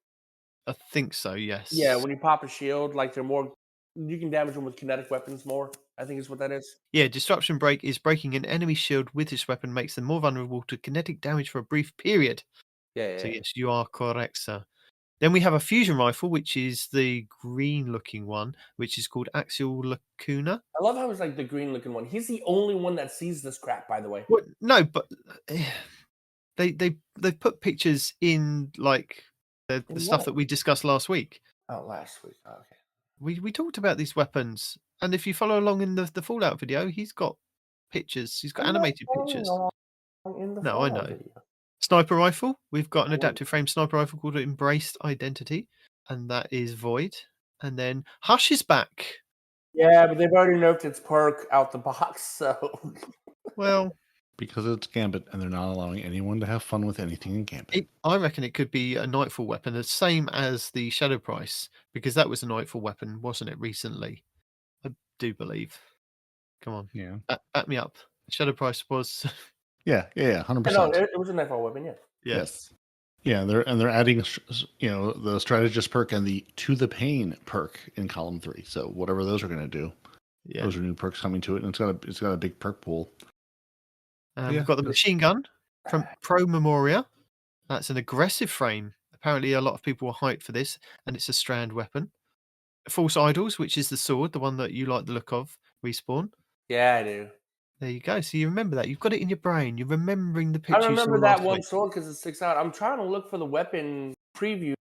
I think so. Yes. Yeah, when you pop a shield, like they're more, you can damage them with kinetic weapons more. I think is what that is. Yeah, disruption break is breaking an enemy shield with this weapon makes them more vulnerable to kinetic damage for a brief period. Yeah. So yes, you are correct, sir. Then we have a fusion rifle, which is the green-looking one, which is called Axial Lacuna. I love how it's like the green-looking one. He's the only one that sees this crap, by the way. Well, no, but they put pictures in like the stuff that we discussed last week. Oh, last week. Oh, okay. We talked about these weapons, and if you follow along in the Fallout video, he's got pictures. He's got animated pictures. No, I know. Video. Sniper rifle. We've got an adaptive frame sniper rifle called Embraced Identity, and that is Void. And then Hush is back. Yeah, but they've already nerfed its perk out the box, so. Well, because it's Gambit, and they're not allowing anyone to have fun with anything in Gambit. I reckon it could be a Nightfall weapon, the same as the Shadow Price, because that was a Nightfall weapon, wasn't it, recently? I do believe. Come on. Yeah. Back me up. Shadow Price was... Yeah, 100%. No, it was a Nightfall weapon, yeah. Yes. Yeah, they're adding, the Strategist perk and the To the Pain perk in column 3. So whatever those are going to do, those are new perks coming to it, and it's got a big perk pool. We've got the machine gun from Pro Memoria. That's an aggressive frame. Apparently, a lot of people are hyped for this, and it's a strand weapon. False Idols, which is the sword, the one that you like the look of, Respawn. Yeah, I do. There you go. So you remember that. You've got it in your brain. You're remembering the pictures. I remember that one sword because it sticks out. I'm trying to look for the weapon preview,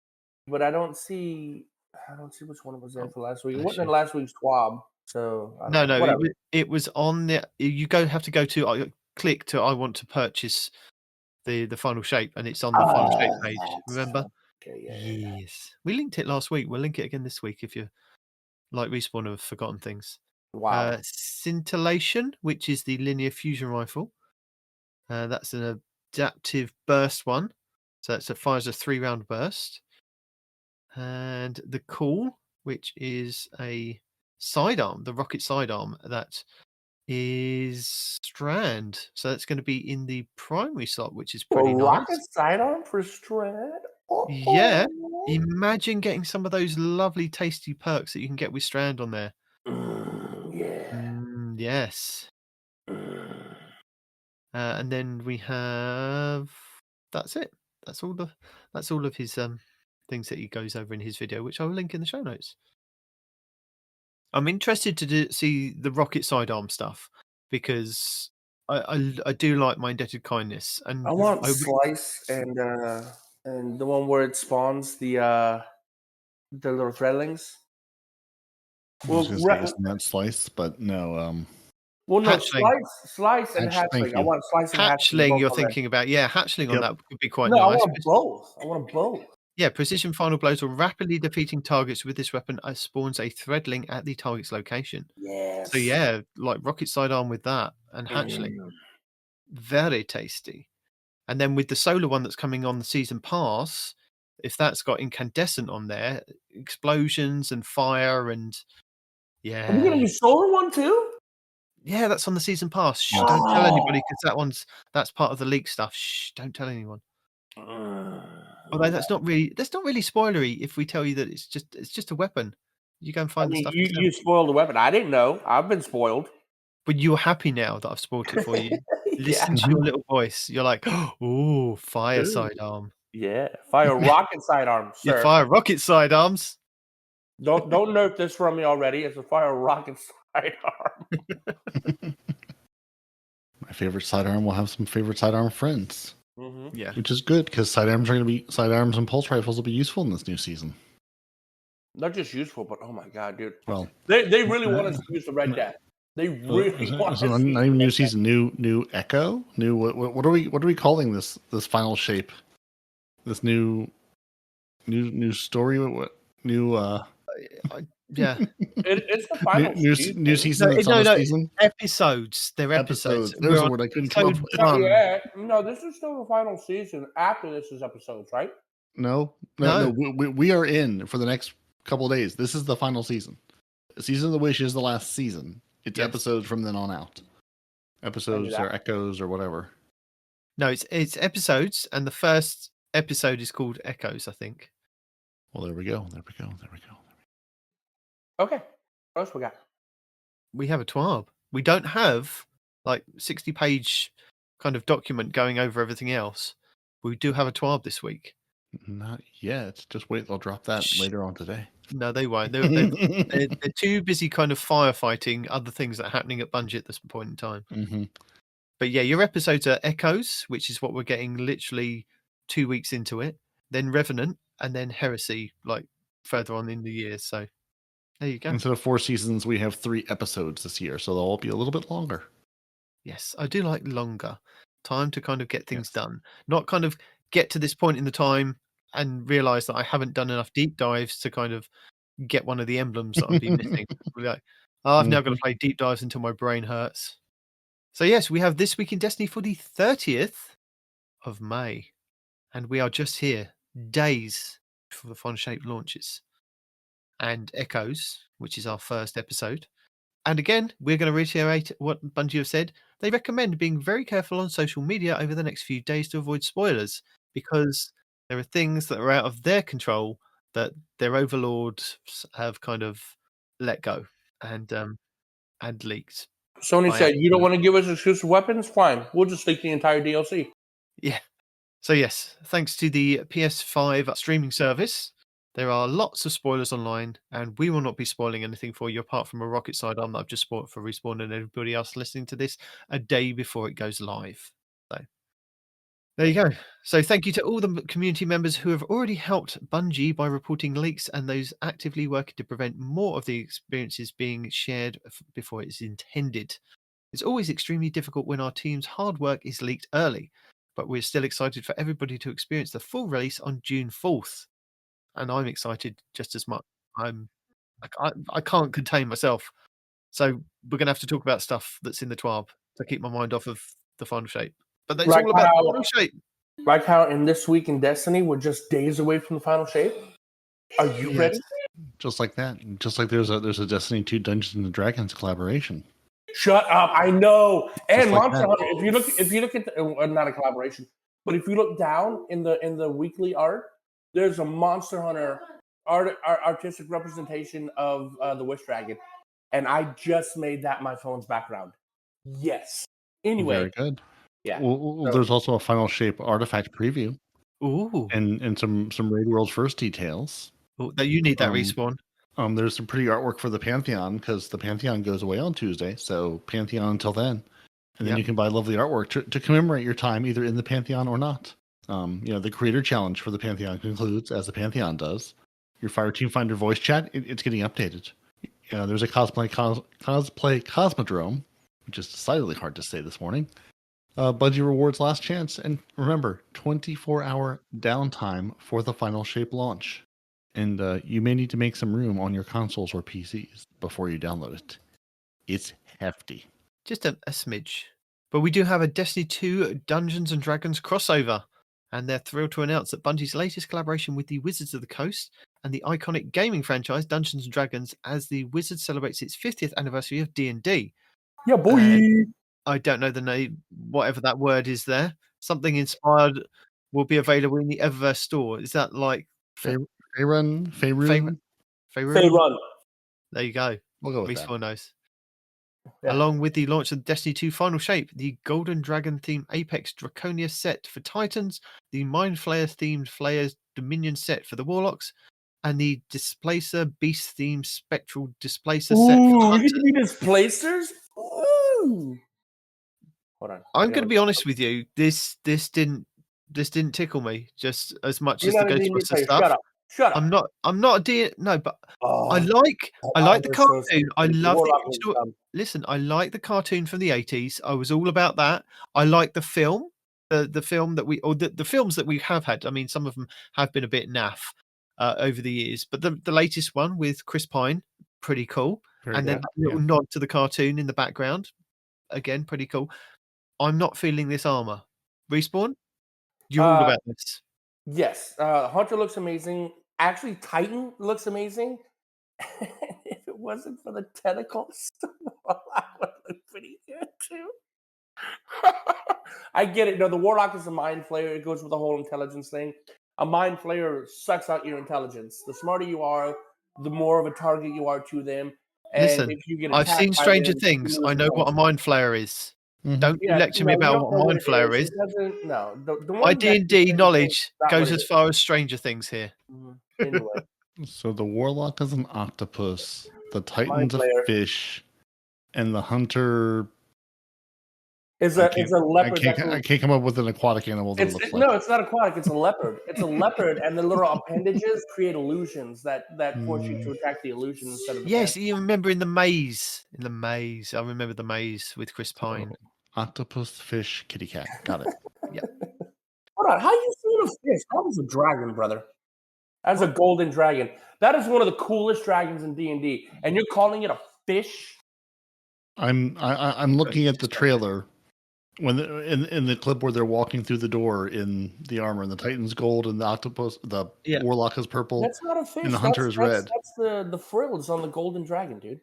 but I don't see which one it was in for last week. It wasn't in last week's TWAB. So no, it was on the. You have to go to click to I want to purchase the final shape, and it's on the final shape page. Remember? Okay, yes, we linked it last week. We'll link it again this week if you like Respawn have forgotten things. Wow. Scintillation, which is the linear fusion rifle. That's an adaptive burst one. So it fires a 3-round burst. And the Call, which is a sidearm, the rocket sidearm that is strand. So that's going to be in the primary slot, which is pretty nice. Rocket sidearm for strand? Yeah. Imagine getting some of those lovely, tasty perks that you can get with Strand on there. Yeah. Yes. And then we have. That's it. That's all of his things that he goes over in his video, which I will link in the show notes. I'm interested to see the rocket sidearm stuff because I do like my indebted kindness, and I want Slice and the one where it spawns the little threadlings. I was going to say isn't that Slice, but no. Well, no, Hatchling. Slice and Hatchling. I want Slice and Hatchling. Hatchling, you're thinking about, yeah, Hatchling on that could be quite no, nice. I want them both. Yeah, precision final blows or rapidly defeating targets with this weapon spawns a threadling at the target's location. Yes. So yeah, like rocket sidearm with that and Hatchling. Very tasty. And then with the solar one that's coming on the season pass, if that's got incandescent on there, explosions and fire and yeah. Are you gonna use solar one too? Yeah, that's on the season pass. Shh, don't tell anybody because that's part of the leak stuff. Shh, don't tell anyone. Although that's not really spoilery if we tell you that it's just a weapon. You go and find the stuff. You spoiled the weapon. I didn't know. I've been spoiled. But you're happy now that I've spoiled it for you. Listen to your little voice. You're like, oh, fire sidearm. Yeah, fire rocket sidearm, sir. Yeah, fire rocket sidearms. Don't nerf this from me already. It's a fire rocket sidearm. My favorite sidearm will have some favorite sidearm friends. Mm-hmm. Yeah, which is good because sidearms and pulse rifles will be useful in this new season. Not just useful, but oh my god, dude! Well, they really want us to use the Red Death. They really want us. Not even new season, new Echo, new what are we calling this final shape? This new story? What new? Yeah, it's the final new season. No, season? Episodes. They're episodes. There's a word I couldn't come up with. Yeah, no, this is still the final season. After this is episodes, right? No. We are in for the next couple of days. This is the final season. Season of the Wish is the last season. It's episodes from then on out. Episodes or echoes or whatever. No, it's episodes, and the first episode is called Echoes, I think. Well, there we go. Okay. What else we got? We have a TWAB. We don't have like 60-page kind of document going over everything else. We do have a TWAB this week. Not yet. Just wait. They'll drop that later on today. No, they won't. They're too busy kind of firefighting other things that are happening at Bungie at this point in time. Mm-hmm. But yeah, your episodes are Echoes, which is what we're getting literally 2 weeks into it. Then Revenant, and then Heresy, like further on in the year. So there you go. Instead of 4 seasons, we have 3 episodes this year, so they'll all be a little bit longer. Yes, I do like longer time to kind of get things done, not kind of get to this point in the time and realize that I haven't done enough deep dives to kind of get one of the emblems that I've been missing. Like, I've now got to play deep dives until my brain hurts. So yes, we have This Week in Destiny for the 30th of May, and we are just here days before the Final Shape launches. And Echoes, which is our first episode. And again, we're going to reiterate what Bungie have said. They recommend being very careful on social media over the next few days to avoid spoilers, because there are things that are out of their control that their overlords have kind of let go and leaked. Sony said, you don't want to give us exclusive weapons? Fine. We'll just leak the entire DLC. Yeah. So yes, thanks to the PS5 streaming service, there are lots of spoilers online, and we will not be spoiling anything for you apart from a rocket sidearm that I've just bought for Respawn and everybody else listening to this a day before it goes live. So there you go. So thank you to all the community members who have already helped Bungie by reporting leaks and those actively working to prevent more of the experiences being shared before it's intended. It's always extremely difficult when our team's hard work is leaked early, but we're still excited for everybody to experience the full release on June 4th. And I'm excited just as much. I can't contain myself. So we're going to have to talk about stuff that's in the TWAB to keep my mind off of the Final Shape. But that's all about the Final Shape. Like how in This Week in Destiny, we're just days away from the Final Shape. Are you ready? Just like that. Just like there's a Destiny 2 Dungeons and Dragons collaboration. Shut up! I know. And like Monster Hunter. If you look at not a collaboration, but if you look down in the weekly art, there's a Monster Hunter artistic representation of the Wish Dragon, and I just made that my phone's background. Yes. Anyway. Very good. Yeah. Well, there's also a Final Shape artifact preview. Ooh. And some Raid World First details. Oh, you need that Respawn. There's some pretty artwork for the Pantheon, because the Pantheon goes away on Tuesday, so Pantheon until then. And then you can buy lovely artwork to commemorate your time either in the Pantheon or not. The creator challenge for the Pantheon concludes, as the Pantheon does. Your Fire Team Finder voice chat, it's getting updated. There's a cosplay Cosmodrome, which is decidedly hard to say this morning. Bungie Rewards Last Chance, and remember, 24-hour downtime for the Final Shape launch. And you may need to make some room on your consoles or PCs before you download it. It's hefty. Just a smidge. But we do have a Destiny 2 Dungeons & Dragons crossover, and they're thrilled to announce that Bungie's latest collaboration with the Wizards of the Coast and the iconic gaming franchise Dungeons & Dragons, as the Wizards celebrates its 50th anniversary of D&D. Yeah, boy! I don't know the name, whatever that word is there. Something inspired will be available in the Eververse store. Is that like Faerun? Faerun. There you go. We'll go with Respawn knows. Yeah. Along with the launch of Destiny 2 Final Shape, the Golden Dragon themed Apex Draconia set for Titans, the Mind Flayer themed Flayers Dominion set for the Warlocks, and the Displacer Beast themed Spectral Displacer set for the Hunters. You can be Displacers? Ooh. Hold on. I'm going to be honest with you. This didn't tickle me just as much as the Ghostbusters stuff. Shut up. I'm not a D. No, but I like the cartoon. I love the listen. I like the cartoon from the 80s. I was all about that. I like the film, the film that the films that we have had. I mean, some of them have been a bit naff over the years, but the latest one with Chris Pine, pretty cool. Then that little nod to the cartoon in the background, again, pretty cool. I'm not feeling this armor. Respawn, you're all about this. Yes, Hunter looks amazing. Actually, Titan looks amazing. If it wasn't for the tentacles, I would look pretty good too. I get it. No, the Warlock is a mind flayer. It goes with the whole intelligence thing. A mind flayer sucks out your intelligence. The smarter you are, the more of a target you are to them. And listen, if you get I've seen Stranger Things. I know what a mind flayer is. Mm-hmm. Don't you lecture me about what a mind flayer is. No, my D&D knowledge goes as far as Stranger Things here. Anyway. So the Warlock is an octopus, the Titan's a fish, and the Hunter is a leopard. I can't come up with an aquatic animal that looks like. No, it's not aquatic. It's a leopard. It's a leopard, and the little appendages create illusions that force you to attack the illusion instead of the yes, you remember in the maze. I remember the maze with Chris Pine. Octopus, fish, kitty cat. Got it. Yeah. Hold on. How you seeing a fish? That was a dragon, brother. That's a golden dragon. That is one of the coolest dragons in D&D, and you're calling it a fish? I'm looking at the trailer when in the clip where they're walking through the door in the armor, and the Titan's gold, and the octopus, the Warlock is purple. That's not a fish. And the Hunter is red. That's the frills on the golden dragon, dude.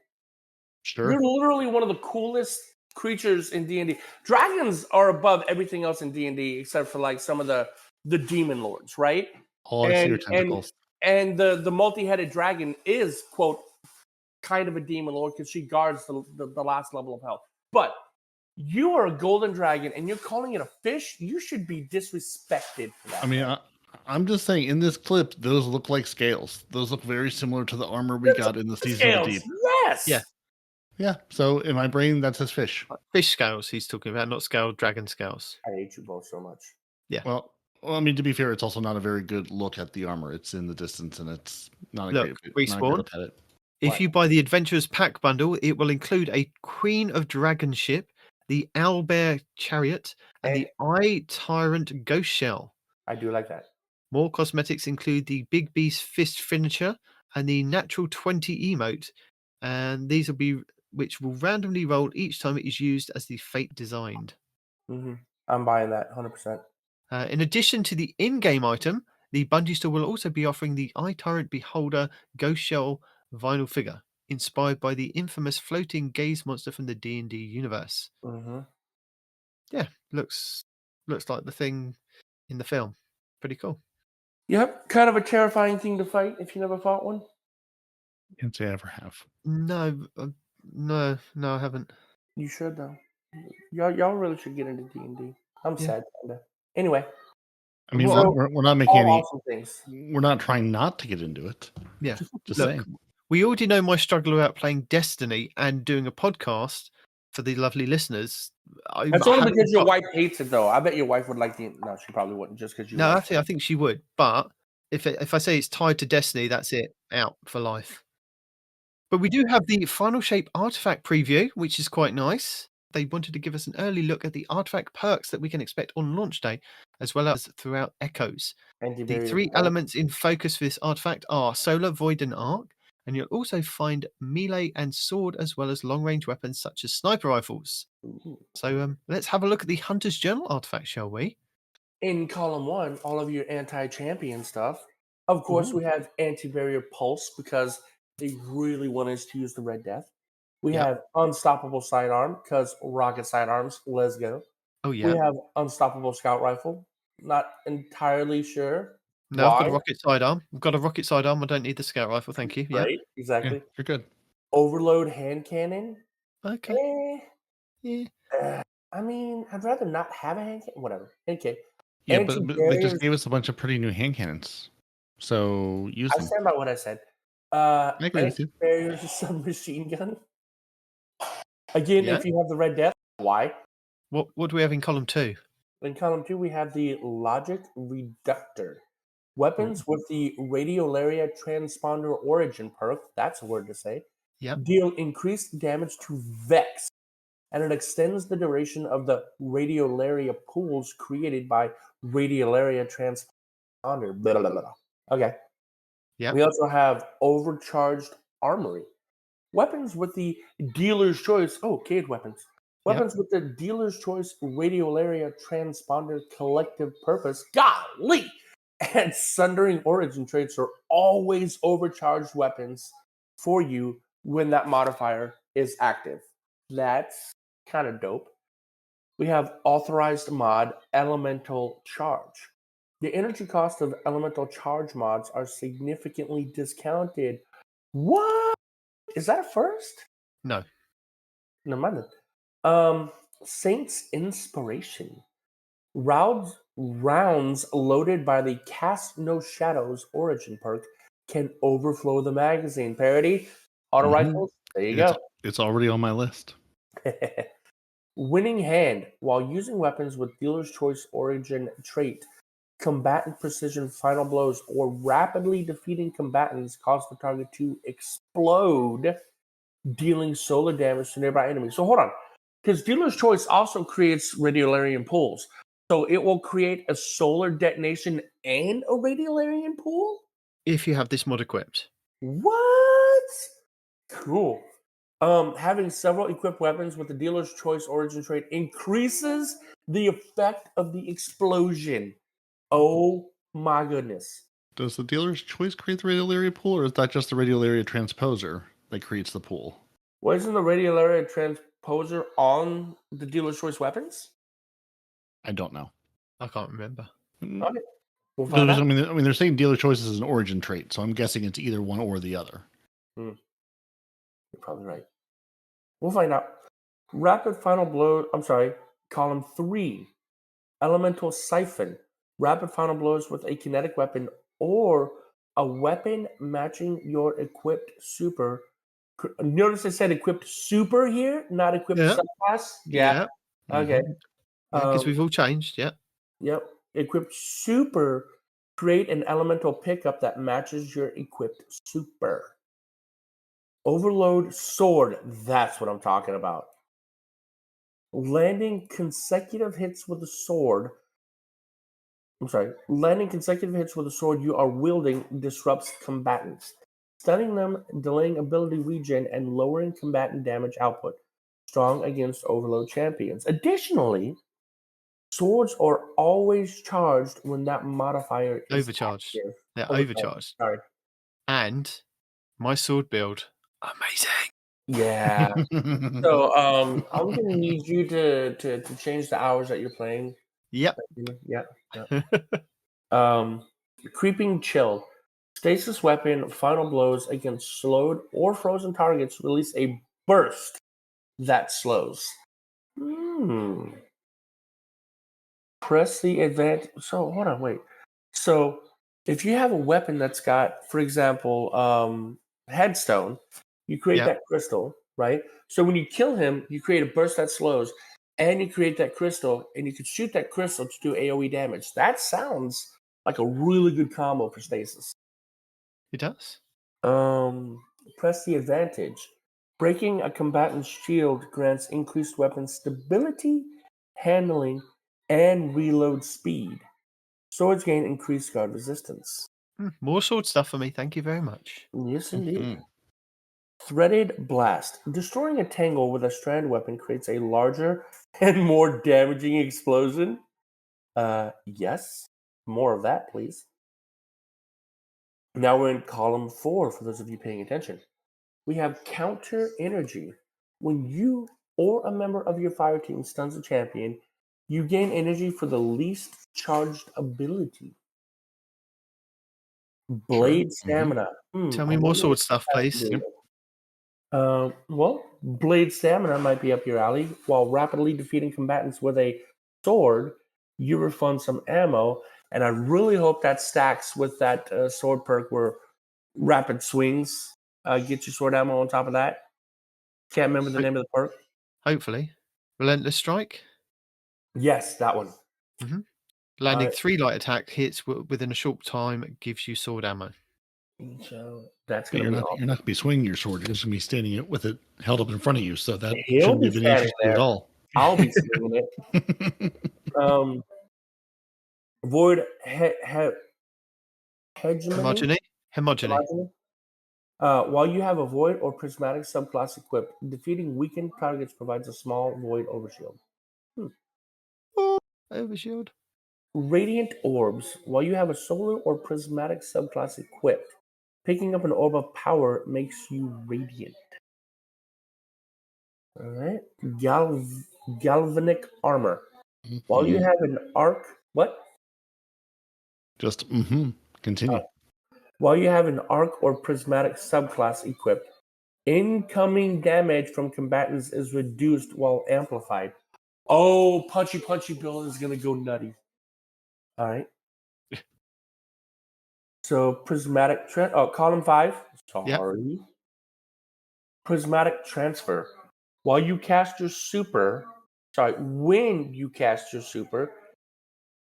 Sure. You're literally one of the coolest creatures in D&D. Dragons are above everything else in D&D except for like some of the demon lords, right? Oh, I see your tentacles. And the multi-headed dragon is, quote, kind of a demon lord because she guards the last level of hell. But you are a golden dragon and you're calling it a fish? You should be disrespected for that. I mean, I'm just saying, in this clip, those look like scales. Those look very similar to the armor we got in the Season of Deep. Yes! Yeah. Yeah, so in my brain, that says fish. Fish scales he's talking about, not scale dragon scales. I hate you both so much. Yeah. Well, I mean, to be fair, it's also not a very good look at the armor. It's in the distance, and it's not a great look at it. If you buy the Adventurers Pack bundle, it will include a Queen of Dragon ship, the Owlbear Chariot, and the Eye Tyrant Ghost Shell. I do like that. More cosmetics include the Big Beast Fist Finisher and the Natural 20 emote, and these which will randomly roll each time it is used as the fate designed. Mm-hmm. I'm buying that 100%. In addition to the in-game item, the Bungie store will also be offering the Eye Tyrant Beholder Ghost Shell vinyl figure, inspired by the infamous floating gaze monster from the D&D universe. Mm-hmm. Yeah, looks like the thing in the film. Pretty cool. Yep, kind of a terrifying thing to fight if you never fought one. Can't say I ever have. No, no, I haven't. You should though. Y'all really should get into D&D. I'm sad, kinda. Anyway, I mean, Well, we're not making all any. awesome things. We're not trying not to get into it. Yeah. Just Look, saying. we already know my struggle about playing Destiny and doing a podcast for the lovely listeners. That's only because your wife hates it, though. I bet your wife would like the. No, she probably wouldn't, just because you. No, I think she would. But if I say it's tied to Destiny, that's it, out for life. But we do have the Final Shape artifact preview, which is quite nice. They wanted to give us an early look at the artifact perks that we can expect on launch day, as well as throughout Echoes. The 3 elements in focus for this artifact are Solar, Void, and Arc, and you'll also find melee and sword, as well as long-range weapons such as sniper rifles. So let's have a look at the Hunter's Journal artifact, shall we? In column 1, all of your anti-champion stuff. Of course, we have anti-barrier pulse because they really want us to use the Red Death. We have unstoppable sidearm because rocket sidearms. Let's go. Oh yeah. We have unstoppable scout rifle. Not entirely sure. No, I've got a rocket sidearm. I've got a rocket sidearm. I don't need the scout rifle. Thank you. Yeah. Right. Exactly. Yeah, you're good. Overload hand cannon. Okay. I mean, I'd rather not have a hand cannon. Whatever. Okay. Yeah, but they just gave us a bunch of pretty new hand cannons. So use them. I stand by what I said. I agree with you. Barriers submachine gun. Again, if you have the Red Death, why? What do we have in column 2? In column 2, we have the Logic Reductor. Weapons with the Radiolaria Transponder Origin perk, that's a word to say, deal increased damage to Vex, and it extends the duration of the Radiolaria pools created by Radiolaria Transponder. Blah, blah, blah. Okay. Yeah. We also have Overcharged Armory. Weapons with the Dealer's Choice. Oh, cage weapons. Weapons with the Dealer's Choice Radiolaria Transponder Collective Purpose. Golly! And Sundering Origin traits are always overcharged weapons for you when that modifier is active. That's kind of dope. We have Authorized Mod Elemental Charge. The energy cost of elemental charge mods are significantly discounted. What? Is that a first? No. No mind. Saint's Inspiration. Rounds loaded by the Cast No Shadows origin perk can overflow the magazine. Peroty, auto rifles. There you go. It's already on my list. Winning Hand. While using weapons with Dealer's Choice origin trait, combatant precision final blows or rapidly defeating combatants cause the target to explode, dealing solar damage to nearby enemies. So hold on, because Dealer's Choice also creates Radiolarian pools. So it will create a solar detonation and a Radiolarian pool? If you have this mod equipped. What? Cool. Having several equipped weapons with the Dealer's Choice origin trait increases the effect of the explosion. Oh my goodness. Does the Dealer's Choice create the Radiolaria pool, or is that just the Radiolaria transposer that creates the pool? Well, isn't the Radiolaria transposer on the Dealer's Choice weapons? I don't know. I can't remember. Okay. We'll find out. I mean, they're saying Dealer's Choice is an origin trait, so I'm guessing it's either one or the other. You're probably right. We'll find out. Rapid final blow. I'm sorry. Column 3. Elemental Siphon. Rapid final blows with a kinetic weapon or a weapon matching your equipped super. Notice I said equipped super here, not equipped subclass. Yeah. Okay. Because we've all changed. Yeah. Yep. Equipped super. Create an elemental pickup that matches your equipped super. Overload Sword. That's what I'm talking about. Landing consecutive hits with a sword. Landing consecutive hits with a sword you are wielding disrupts combatants, stunning them, delaying ability regen, and lowering combatant damage output. Strong against overload champions. Additionally, swords are always charged when that modifier is overcharged. Active. They're overcharged. Sorry. And my sword build, amazing. Yeah. So I'm gonna need you to change the hours that you're playing. Yep. Yep. Creeping Chill. Stasis weapon final blows against slowed or frozen targets release a burst that slows. Press the advantage. So hold on, wait. So if you have a weapon that's got, for example, headstone, you create that crystal, right? So when you kill him, you create a burst that slows, and you create that crystal, and you can shoot that crystal to do AoE damage. That sounds like a really good combo for stasis. It does. Press the advantage. Breaking a combatant's shield grants increased weapon stability, handling, and reload speed. Swords gain increased guard resistance. More sword stuff for me. Thank you very much. Yes, indeed. Threaded Blast. Destroying a tangle with a strand weapon creates a larger and more damaging explosion. Yes. More of that, please. Now we're in column 4 for those of you paying attention. We have Counter Energy. When you or a member of your fire team stuns a champion, you gain energy for the least charged ability. Blade Stamina. Tell me more sword stuff, please. Well, Blade Stamina might be up your alley. While rapidly defeating combatants with a sword, you refund some ammo, and I really hope that stacks with that sword perk where rapid swings get you sword ammo on top of that. Can't remember the name of the perk. Hopefully. Relentless Strike? Yes, that one. Landing 3 light attack hits within a short time gives you sword ammo. So that's But going to be you're not going to be swinging your sword. You're just going to be standing it with it held up in front of you. So that He'll shouldn't be be of any interest to you at standing all. I'll be swinging it. Void hegemony. Homogeny. While you have a Void or Prismatic subclass equipped, defeating weakened targets provides a small Void overshield. Overshield. Radiant Orbs. While you have a Solar or Prismatic subclass equipped, picking up an Orb of Power makes you radiant. All right. Galvanic Armor. While you have an arc... What? Just, continue. While you have an arc or prismatic subclass equipped, incoming damage from combatants is reduced while amplified. Oh, Punchy Bill is going to go nutty. All right. So, Prismatic... column 5. Sorry. Yep. Prismatic Transfer. When you cast your super,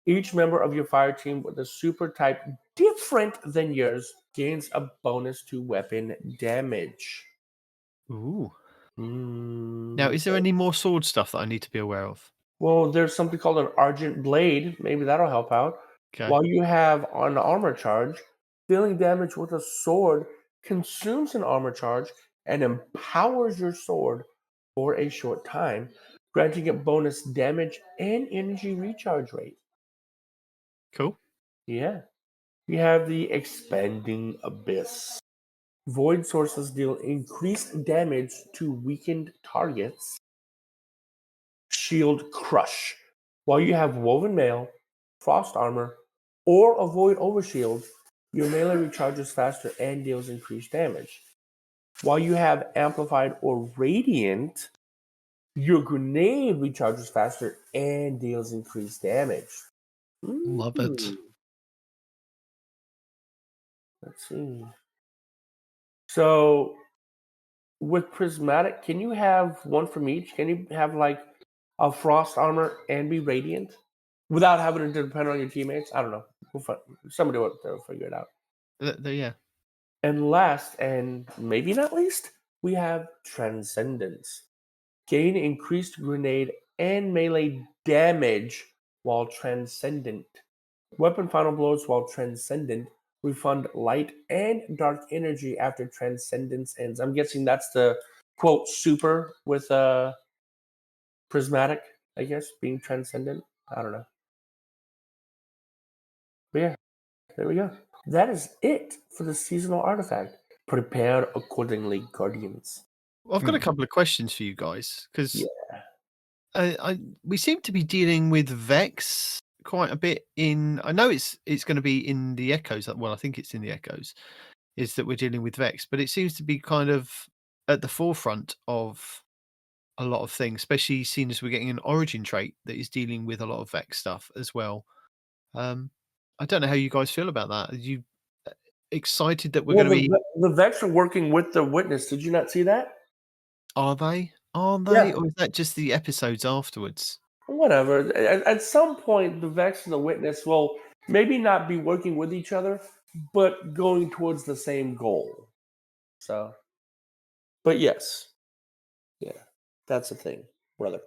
each member of your fire team with a super type different than yours gains a bonus to weapon damage. Ooh. Now, is there any more sword stuff that I need to be aware of? Well, there's something called an Argent Blade. Maybe that'll help out. Okay. While you have an armor charge, dealing damage with a sword consumes an armor charge and empowers your sword for a short time, granting it bonus damage and energy recharge rate. Cool. Yeah. We have the Expanding Abyss. Void sources deal increased damage to weakened targets. Shield Crush. While you have Woven Mail, Frost Armor, or a Void Overshield, your melee recharges faster and deals increased damage. While you have Amplified or Radiant, your grenade recharges faster and deals increased damage. Love it. Let's see. So, with Prismatic, can you have one from each? Can you have like a Frost Armor and be Radiant without having to depend on your teammates? I don't know. Somebody will figure it out. Yeah. And last, and maybe not least, we have Transcendence. Gain increased grenade and melee damage while Transcendent. Weapon final blows while Transcendent. Refund light and dark energy after Transcendence ends. I'm guessing that's the quote super with Prismatic, I guess, being Transcendent. I don't know. But yeah, there we go. That is it for the seasonal artifact. Prepare accordingly, Guardians. Well, I've got a couple of questions for you guys because we seem to be dealing with Vex quite a bit in. I know it's going to be in the Echoes. Well, I think it's in the Echoes. Is that we're dealing with Vex, but it seems to be kind of at the forefront of a lot of things, especially seeing as we're getting an origin trait that is dealing with a lot of Vex stuff as well. I don't know how you guys feel about that. Are you excited that we're going to be? The Vex are working with the Witness. Did you not see that? Are they? Are they? Yeah. Or is that just the episodes afterwards? Whatever. At some point, the Vex and the Witness will maybe not be working with each other, but going towards the same goal. So, but yes. Yeah, that's the thing, brother.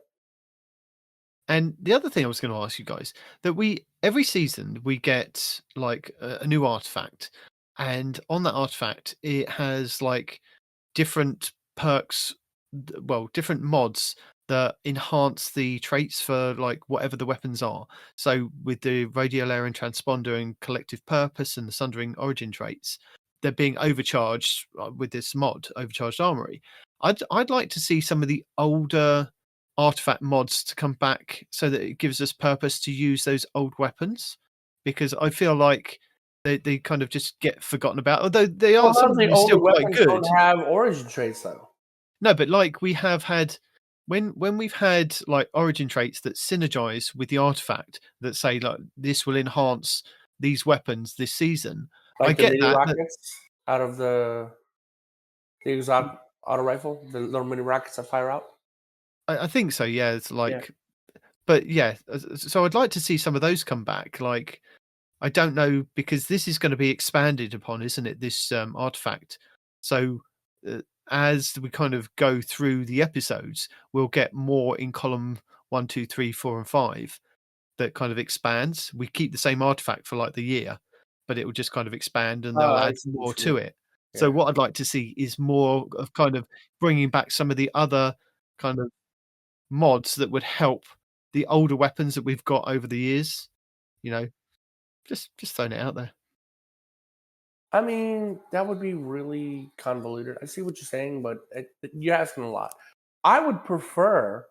And the other thing I was going to ask you guys, that every season we get like a new artifact, and on that artifact it has like different perks, well, different mods that enhance the traits for like whatever the weapons are. So with the radial layer and transponder and collective purpose and the sundering origin traits, they're being overcharged with this mod, overcharged armory. I'd like to see some of the older artifact mods to come back so that it gives us purpose to use those old weapons, because I feel like they kind of just get forgotten about, although they are some of them still quite good. Don't have origin traits though. No, but like we have had when we've had like origin traits that synergize with the artifact that say like this will enhance these weapons this season. Like I get mini that. Rockets out of the exotic auto rifle, the little mini rockets that fire out. I think so. Yeah, it's like, but yeah. So I'd like to see some of those come back. Like, I don't know, because this is going to be expanded upon, isn't it? This artifact. So as we kind of go through the episodes, we'll get more in column 1, 2, 3, 4, and 5 that kind of expands. We keep the same artifact for like the year, but it will just kind of expand and they'll add more to it. Yeah. So what I'd like to see is more of kind of bringing back some of the other kind of mods that would help the older weapons that we've got over the years. You know, just throwing it out there. I mean, that would be really convoluted. I see what you're saying, but you're asking a lot. I would prefer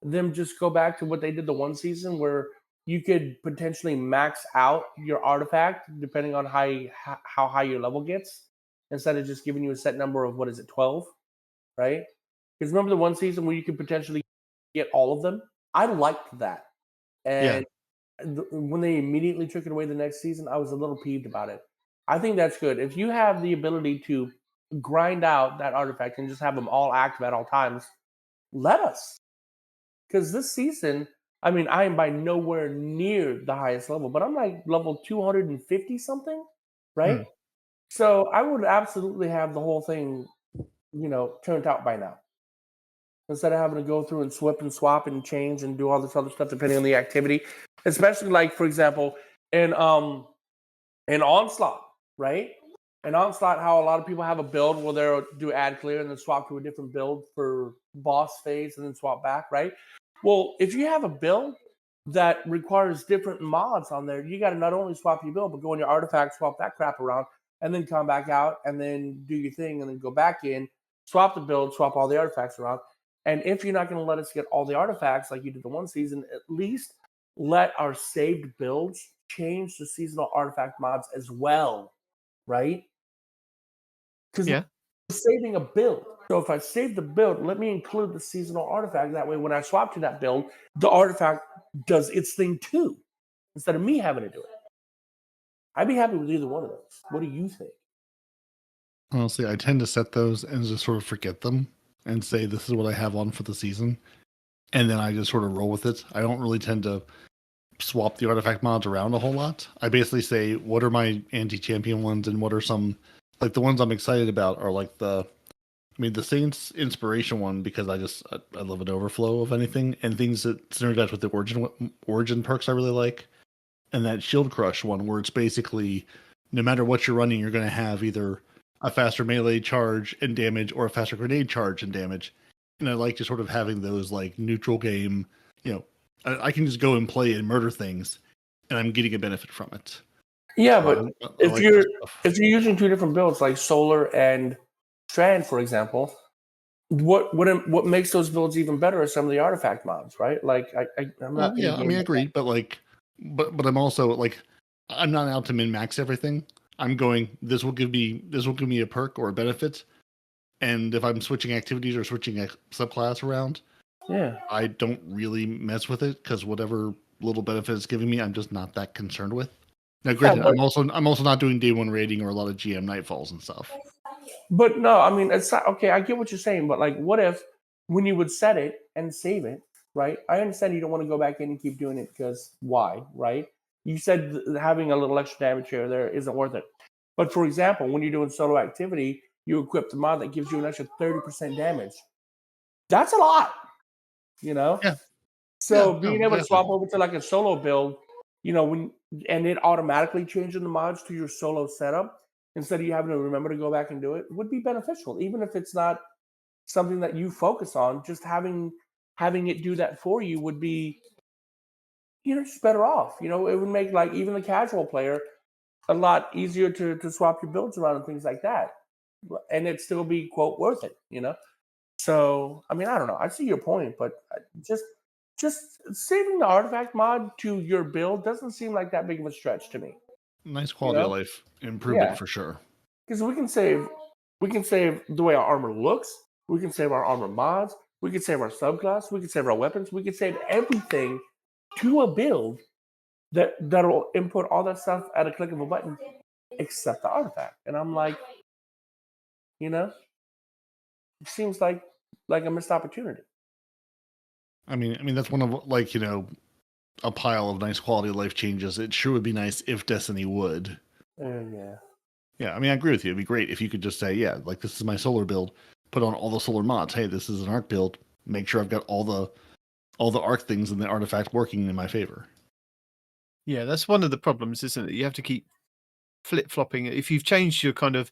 them just go back to what they did the one season, where you could potentially max out your artifact depending on how high your level gets, instead of just giving you a set number of, 12, right? Because remember the one season where you could potentially get all of them? I liked that. And when they immediately took it away the next season, I was a little peeved about it. I think that's good. If you have the ability to grind out that artifact and just have them all active at all times, let us. Because this season, I mean, I am by nowhere near the highest level, but I'm like level 250 something, right? So I would absolutely have the whole thing, turned out by now. Instead of having to go through and swip and swap and change and do all this other stuff depending on the activity. Especially like, for example, in Onslaught, right? In Onslaught, how a lot of people have a build where they'll do add clear and then swap to a different build for boss phase and then swap back, right? Well, if you have a build that requires different mods on there, you got to not only swap your build, but go in your artifact, swap that crap around, and then come back out and then do your thing and then go back in, swap the build, swap all the artifacts around. And if you're not going to let us get all the artifacts like you did the one season, at least let our saved builds change the seasonal artifact mods as well, right? Because we're saving a build. So if I save the build, let me include the seasonal artifact. That way, when I swap to that build, the artifact does its thing too, instead of me having to do it. I'd be happy with either one of those. What do you think? Honestly, I tend to set those and just sort of forget them and say, this is what I have on for the season. And then I just sort of roll with it. I don't really tend to swap the artifact mods around a whole lot. I basically say, what are my anti-champion ones and what are some, like the ones I'm excited about are like the Saints Inspiration one, because I love an overflow of anything, and things that synergize with the origin perks I really like. And that Shield Crush one, where it's basically, no matter what you're running, you're going to have either a faster melee charge and damage or a faster grenade charge and damage. And I like just sort of having those like neutral game, I can just go and play and murder things and I'm getting a benefit from it. Yeah, but if you're using two different builds like Solar and Strand, for example, what makes those builds even better are some of the artifact mods, right? Like I'm not. I agreed, but like But I'm also like, I'm not out to min max everything. I'm going. This will give me a perk or a benefit, and if I'm switching activities or switching a subclass around, Yeah. I don't really mess with it because whatever little benefit it's giving me, I'm just not that concerned with. Now, granted, but- I'm also not doing day one raiding or a lot of GM nightfalls and stuff. But no, I mean, it's not, okay. I get what you're saying, but like, what if when you would set it and save it, right? I understand you don't want to go back in and keep doing it because why, right? You said having a little extra damage here or there isn't worth it. But for example, when you're doing solo activity, you equip the mod that gives you an extra 30% damage. That's a lot, you know? Yeah. So Yeah, being no, able to swap definitely. over to like a solo build, you know, and it automatically changing the mods to your solo setup instead of you having to remember to go back and do it would be beneficial, even if it's not something that you focus on. Just having it do that for you would be, you know, just better off. You know, it would make like even the casual player a lot easier to swap your builds around and things like that, and it'd still be quote worth it. You know. So I mean, I don't know. I see your point, but just saving the artifact mod to your build doesn't seem like that big of a stretch to me. Nice quality of life improvement for sure. Because we can save the way our armor looks. We can save our armor mods. We can save our subclass. We can save our weapons. We can save everything to a build that'll input all that stuff at a click of a button, except the artifact. And I'm like, you know, it seems like a missed opportunity. I mean that's one of like, you know, a pile of nice quality of life changes. It sure would be nice if Destiny would. Yeah. Yeah, I mean, I agree with you. It'd be great if you could just say, yeah, like this is my solar build. Put on all the solar mods. Hey, this is an arc build. Make sure I've got all the arc things and the artifact working in my favor. Yeah, that's one of the problems, isn't it? You have to keep flip-flopping. If you've changed your kind of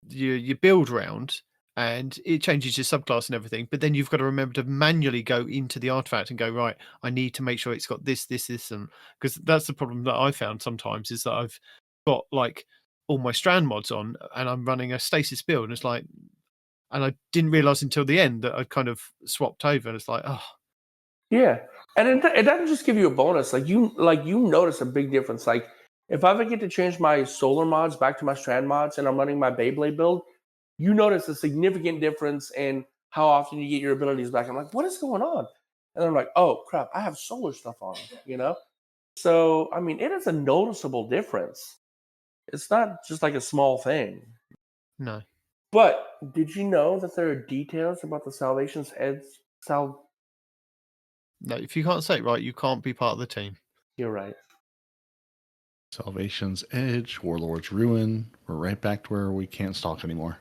your build round and it changes your subclass and everything, but then you've got to remember to manually go into the artifact and go, right, I need to make sure it's got this, and because that's the problem that I found sometimes is that I've got like all my strand mods on and I'm running a stasis build and it's like, and I didn't realize until the end that I'd kind of swapped over and it's like, oh. Yeah. And it doesn't just give you a bonus. Like you notice a big difference. Like if I ever get to change my solar mods back to my strand mods and I'm running my Beyblade build, you notice a significant difference in how often you get your abilities back. I'm like, what is going on? And I'm like, oh crap, I have solar stuff on, you know? So I mean, it is a noticeable difference. It's not just like a small thing. No. But did you know that there are details about the Salvation's Edge No, if you can't say it right, you can't be part of the team. You're right. Salvation's Edge, Warlord's Ruin. We're right back to where we can't stalk anymore.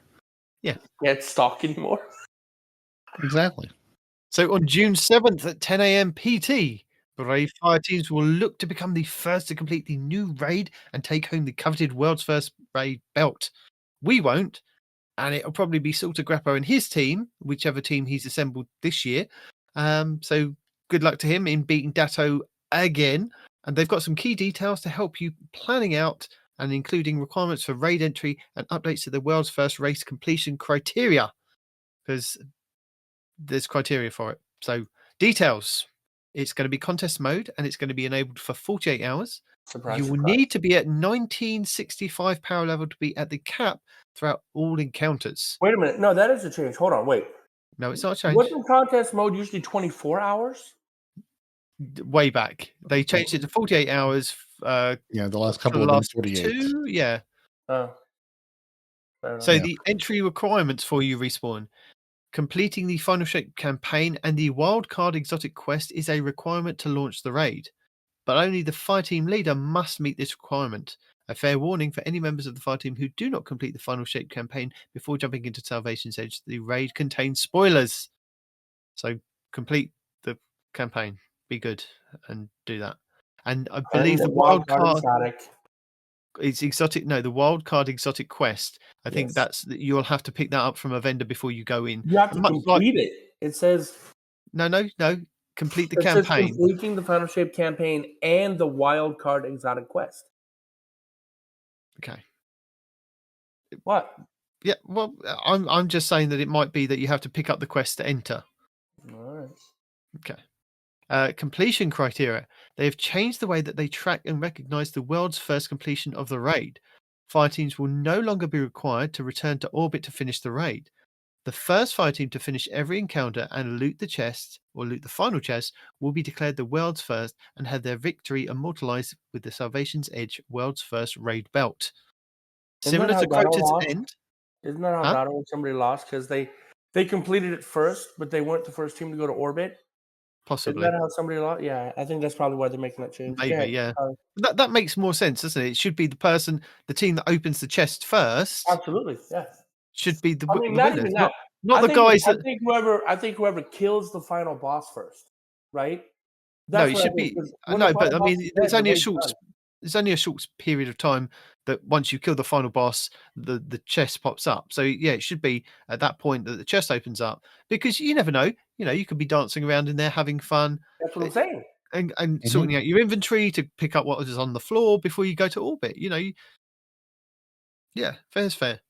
Yeah. Can't stalk anymore. Exactly. So on June 7th at 10 a.m. PT, Brave Fire teams will look to become the first to complete the new raid and take home the coveted world's first raid belt. We won't, and it'll probably be Salter Grappo and his team, whichever team he's assembled this year. So good luck to him in beating Datto again. And they've got some key details to help you planning out and including requirements for raid entry and updates to the world's first race completion criteria, because there's criteria for it. So details. It's going to be contest mode and it's going to be enabled for 48 hours. Surprise, You will need to be at 1965 power level to be at the cap throughout all encounters. Wait a minute. No, that is a change. Hold on. Wait. No, it's not a change. Wasn't contest mode usually 24 hours? Way back. They changed it to 48 hours. The last couple of them 48. Yeah. Oh. So the entry requirements for you, Respawn. Completing the Final Shape campaign and the Wildcard Exotic quest is a requirement to launch the raid, but only the fire team leader must meet this requirement. A fair warning for any members of the fire team who do not complete the Final Shape campaign before jumping into Salvation's Edge. The raid contains spoilers. So complete the campaign. Be good and do that. And I believe the Wildcard... It's exotic. No, the Wildcard Exotic quest. I think you'll have to pick that up from a vendor before you go in. You have to complete it. It says no. Complete the campaign. Says completing the Final Shape campaign and the Wildcard Exotic quest. Okay. What? Yeah. Well, I'm just saying that it might be that you have to pick up the quest to enter. All right. Okay. Completion criteria. They have changed the way that they track and recognize the world's first completion of the raid. Fire teams will no longer be required to return to orbit to finish the raid. The first fire team to finish every encounter and loot the chest, or loot the final chest, will be declared the world's first and have their victory immortalized with the Salvation's Edge world's first raid belt. Similar to Crota's End. Isn't that how Dotto when somebody lost? Because they completed it first, but they weren't the first team to go to orbit. Possibly. Isn't that how somebody lost? Yeah, I think that's probably why they're making that change. Maybe, yeah. That makes more sense, doesn't it? It should be the team that opens the chest first. Absolutely, yeah. Should be the not even that. Not the guys. I think whoever kills the final boss first, right? That's no, it should be. No, but I mean, it's only a short period of time that once you kill the final boss, the chest pops up. So yeah, it should be at that point that the chest opens up, because you never know. You could be dancing around in there having fun. That's what I'm saying. And sorting out your inventory to pick up what is on the floor before you go to orbit. Yeah, fair's fair.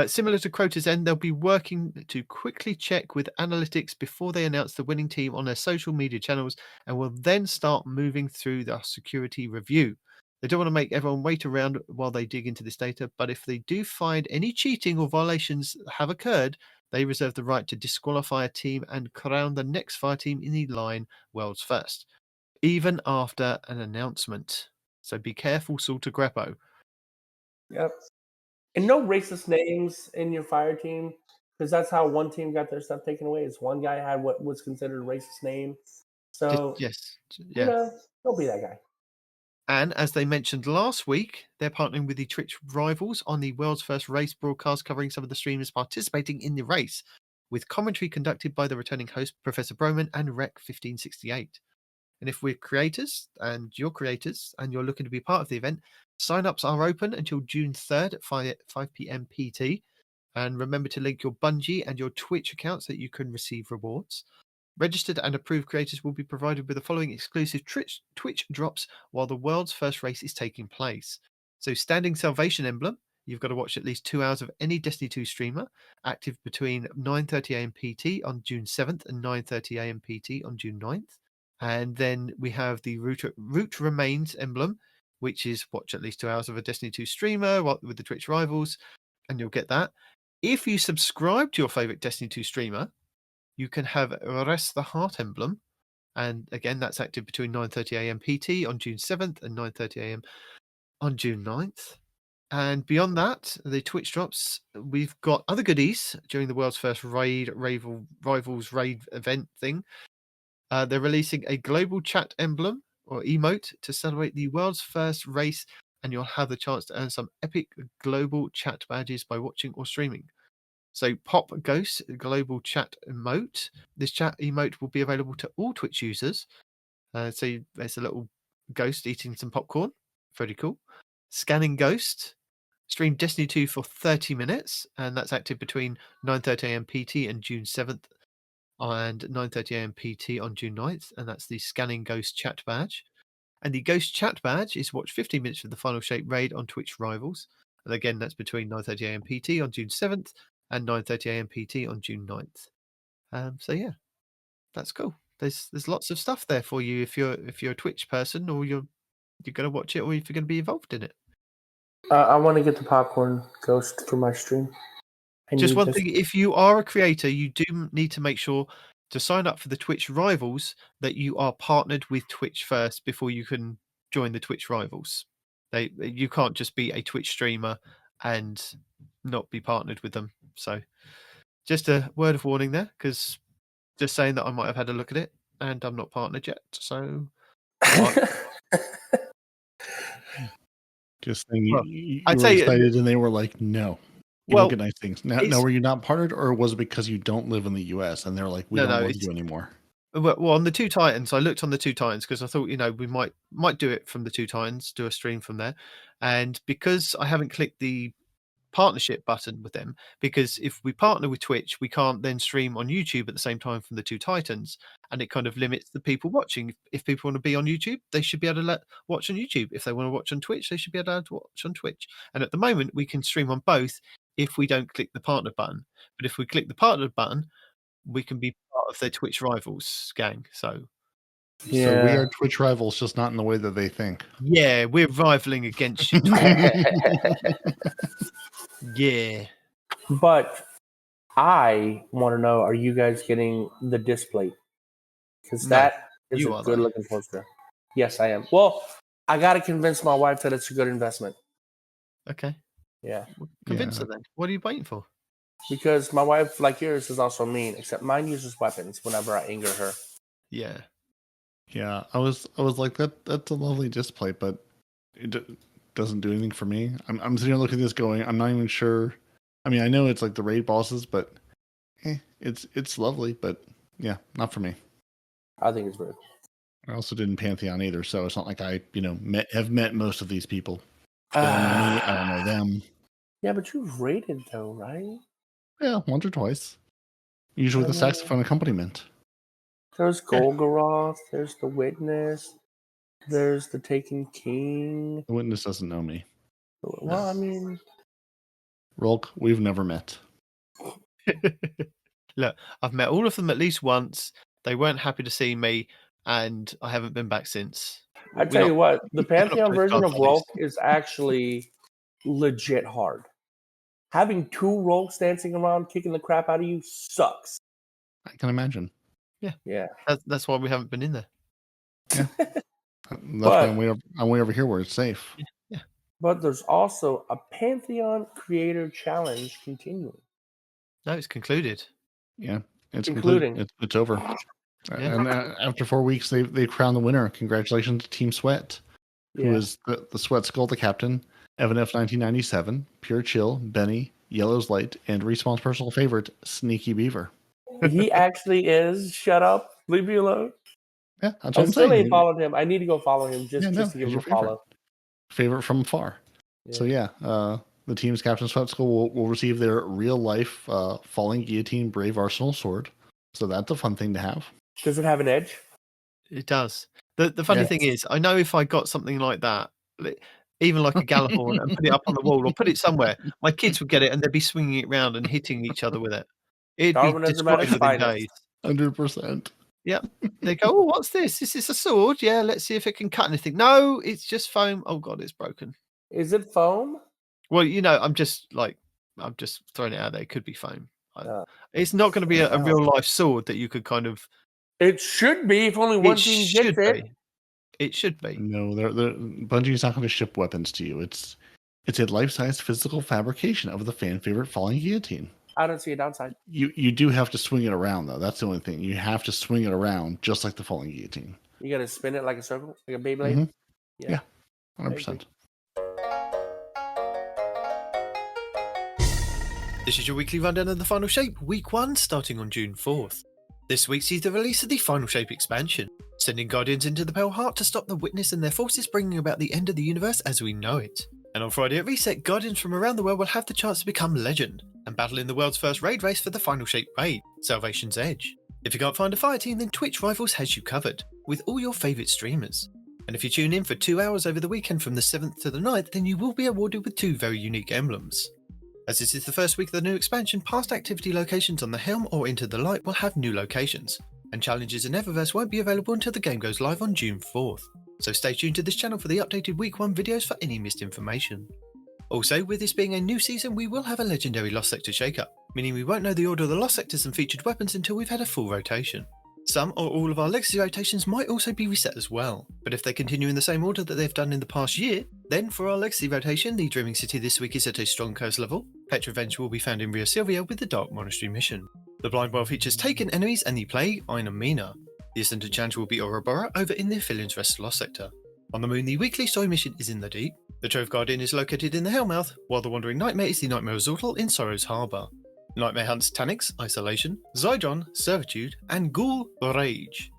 Similar to Crota's End, they'll be working to quickly check with analytics before they announce the winning team on their social media channels, and will then start moving through the security review. They don't want to make everyone wait around while they dig into this data, but if they do find any cheating or violations have occurred, they reserve the right to disqualify a team and crown the next fire team in the line world's first, even after an announcement. So be careful, Salter Greppo. Yep. And no racist names in your fire team, because that's how one team got their stuff taken away. Is one guy had what was considered a racist name. So don't be that guy. And as they mentioned last week, they're partnering with the Twitch rivals on the world's first race broadcast, covering some of the streamers participating in the race, with commentary conducted by the returning host, Professor Broman and Rec1568. And if we're creators and you're creators and you're looking to be part of the event, sign-ups are open until June 3rd at 5 p.m. PT. And remember to link your Bungie and your Twitch accounts so that you can receive rewards. Registered and approved creators will be provided with the following exclusive Twitch drops while the world's first race is taking place. So Standing Salvation Emblem, you've got to watch at least 2 hours of any Destiny 2 streamer, active between 9:30am PT on June 7th and 9:30am PT on June 9th. And then we have the Root Remains emblem, which is watch at least 2 hours of a Destiny 2 streamer with the Twitch rivals, and you'll get that. If you subscribe to your favorite Destiny 2 streamer, you can have Rest the Heart emblem. And again, that's active between 9:30am PT on June 7th and 9:30am on June 9th. And beyond that, the Twitch drops, we've got other goodies during the world's first rivals raid event thing. They're releasing a global chat emblem or emote to celebrate the world's first race, and you'll have the chance to earn some epic global chat badges by watching or streaming. So Pop Ghost global chat emote. This chat emote will be available to all Twitch users. So there's a little ghost eating some popcorn. Pretty cool. Scanning Ghost. Stream Destiny 2 for 30 minutes, and that's active between 9:30am PT and June 7th. And 9:30am PT on June 9th, and that's the Scanning Ghost chat badge. And the Ghost chat badge is watch 15 minutes of the Final Shape raid on Twitch rivals. And again, that's between 9:30am PT on June 7th and 9:30am PT on June 9th. So yeah, that's cool. There's lots of stuff there for you if you're a Twitch person, or you're going to watch it, or if you're going to be involved in it. I want to get the Popcorn Ghost for my stream. Just one thing, if you are a creator, you do need to make sure to sign up for the Twitch rivals that you are partnered with Twitch first before you can join the Twitch rivals. You can't just be a Twitch streamer and not be partnered with them. So just a word of warning there, because just saying that I might have had a look at it and I'm not partnered yet. So just saying you were excited and they were like, no. You don't get nice things. Now, were you not partnered, or was it because you don't live in the US and they're like, we don't want you anymore? Well, on the Two Titans, I looked on the Two Titans because I thought, we might do it from the Two Titans, do a stream from there. And because I haven't clicked the partnership button with them, because if we partner with Twitch, we can't then stream on YouTube at the same time from the Two Titans, and it kind of limits the people watching. If people want to be on YouTube, they should be able to watch on YouTube. If they want to watch on Twitch, they should be able to watch on Twitch. And at the moment, we can stream on both if we don't click the partner button. But if we click the partner button, we can be part of their Twitch rivals gang. So So we are Twitch rivals, just not in the way that they think. Yeah, we're rivaling against you. Yeah. But I want to know: are you guys getting the display? Because that is a good looking poster. Yes, I am. Well, I got to convince my wife that it's a good investment. Okay. Yeah. Convince her then. What are you waiting for? Because my wife, like yours, is also mean, except mine uses weapons whenever I anger her. Yeah. Yeah, I was like that's a lovely display, but it doesn't do anything for me. I'm sitting here looking at this going, I'm not even sure. I mean, I know it's like the raid bosses, but it's lovely, but yeah, not for me. I think it's weird. I also didn't Pantheon either, so it's not like I, have met most of these people. They don't know me, I don't know them. Yeah, but you've raided though, right? Yeah, once or twice. Usually with the saxophone accompaniment. There's Golgoroth, there's the Witness, there's the Taken King. The Witness doesn't know me. Well, I mean... Rolk, we've never met. Look, I've met all of them at least once. They weren't happy to see me, and I haven't been back since. I tell you what, the Pantheon version of Rolk is actually legit hard. Having two Rolks dancing around kicking the crap out of you sucks. I can imagine. Yeah. That's why we haven't been in there. Yeah. That's why I'm way over here where it's safe. Yeah. But there's also a Pantheon Creator Challenge continuing. No, it's concluded. Yeah, it's concluding. It's over. Yeah. And after 4 weeks, they crowned the winner. Congratulations to Team Sweat, who is the Sweat Skull, the captain, Evan F 1997, Pure Chill, Benny, Yellow's Light, and Respawn's personal favorite, Sneaky Beaver. He actually is. Shut up. Leave me alone. Yeah, that's what I I'm still saying. ain't followed him. I need to go follow him just to give him a follow. Favorite from afar. Yeah. So the team's captain Sweat Skull will receive their real life Falling Guillotine Brave Arsenal sword. So that's a fun thing to have. Does it have an edge? It does. The funny thing is, I know if I got something like that, even like a Gallahorn, and put it up on the wall or put it somewhere, my kids would get it and they'd be swinging it around and hitting each other with it. It'd be destroyed within days. 100%. Yeah. They go, oh, what's this? Is this a sword? Yeah, let's see if it can cut anything. No, it's just foam. Oh, God, it's broken. Is it foam? Well, I'm just throwing it out there. It could be foam. It's not going to be a real life sword that you could kind of... It should be if only one team gets it. It should be. No, Bungie's not going to ship weapons to you. It's a life-size physical fabrication of the fan favorite Falling Guillotine. I don't see a downside. You do have to swing it around, though. That's the only thing. You have to swing it around just like the Falling Guillotine. You got to spin it like a circle, like a Beyblade? Mm-hmm. Yeah, 100%. This is your weekly rundown of the Final Shape, Week 1, starting on June 4th. This week sees the release of the Final Shape expansion, sending Guardians into the Pale Heart to stop the Witness and their forces, bringing about the end of the universe as we know it. And on Friday at Reset, Guardians from around the world will have the chance to become legend, and battle in the world's first raid race for the Final Shape raid, Salvation's Edge. If you can't find a fire team, then Twitch Rivals has you covered, with all your favourite streamers. And if you tune in for 2 hours over the weekend from the 7th to the 9th, then you will be awarded with 2 very unique emblems. As this is the first week of the new expansion, past activity locations on the Helm or Into the Light will have new locations, and challenges in Eververse won't be available until the game goes live on June 4th. So stay tuned to this channel for the updated Week 1 videos for any missed information. Also, with this being a new season, we will have a legendary Lost Sector shakeup, meaning we won't know the order of the Lost Sectors and featured weapons until we've had a full rotation. Some or all of our legacy rotations might also be reset as well, but if they continue in the same order that they've done in the past year, then for our legacy rotation, the Dreaming City this week is at a strong curse level. Petrovenge will be found in Rio Silvia with the Dark Monastery mission. The Blind Well features Taken enemies and the Plague Inamina. The Ascendant Challenge will be Ouroboros over in the Aphelions Rest Lost Sector. On the Moon, the weekly story mission is in the Deep. The Trove Guardian is located in the Hellmouth, while the Wandering Nightmare is the Nightmare Resortal in Sorrow's Harbour. Nightmare hunts Tanix, Isolation, Zydron, Servitude, and Ghoul Rage.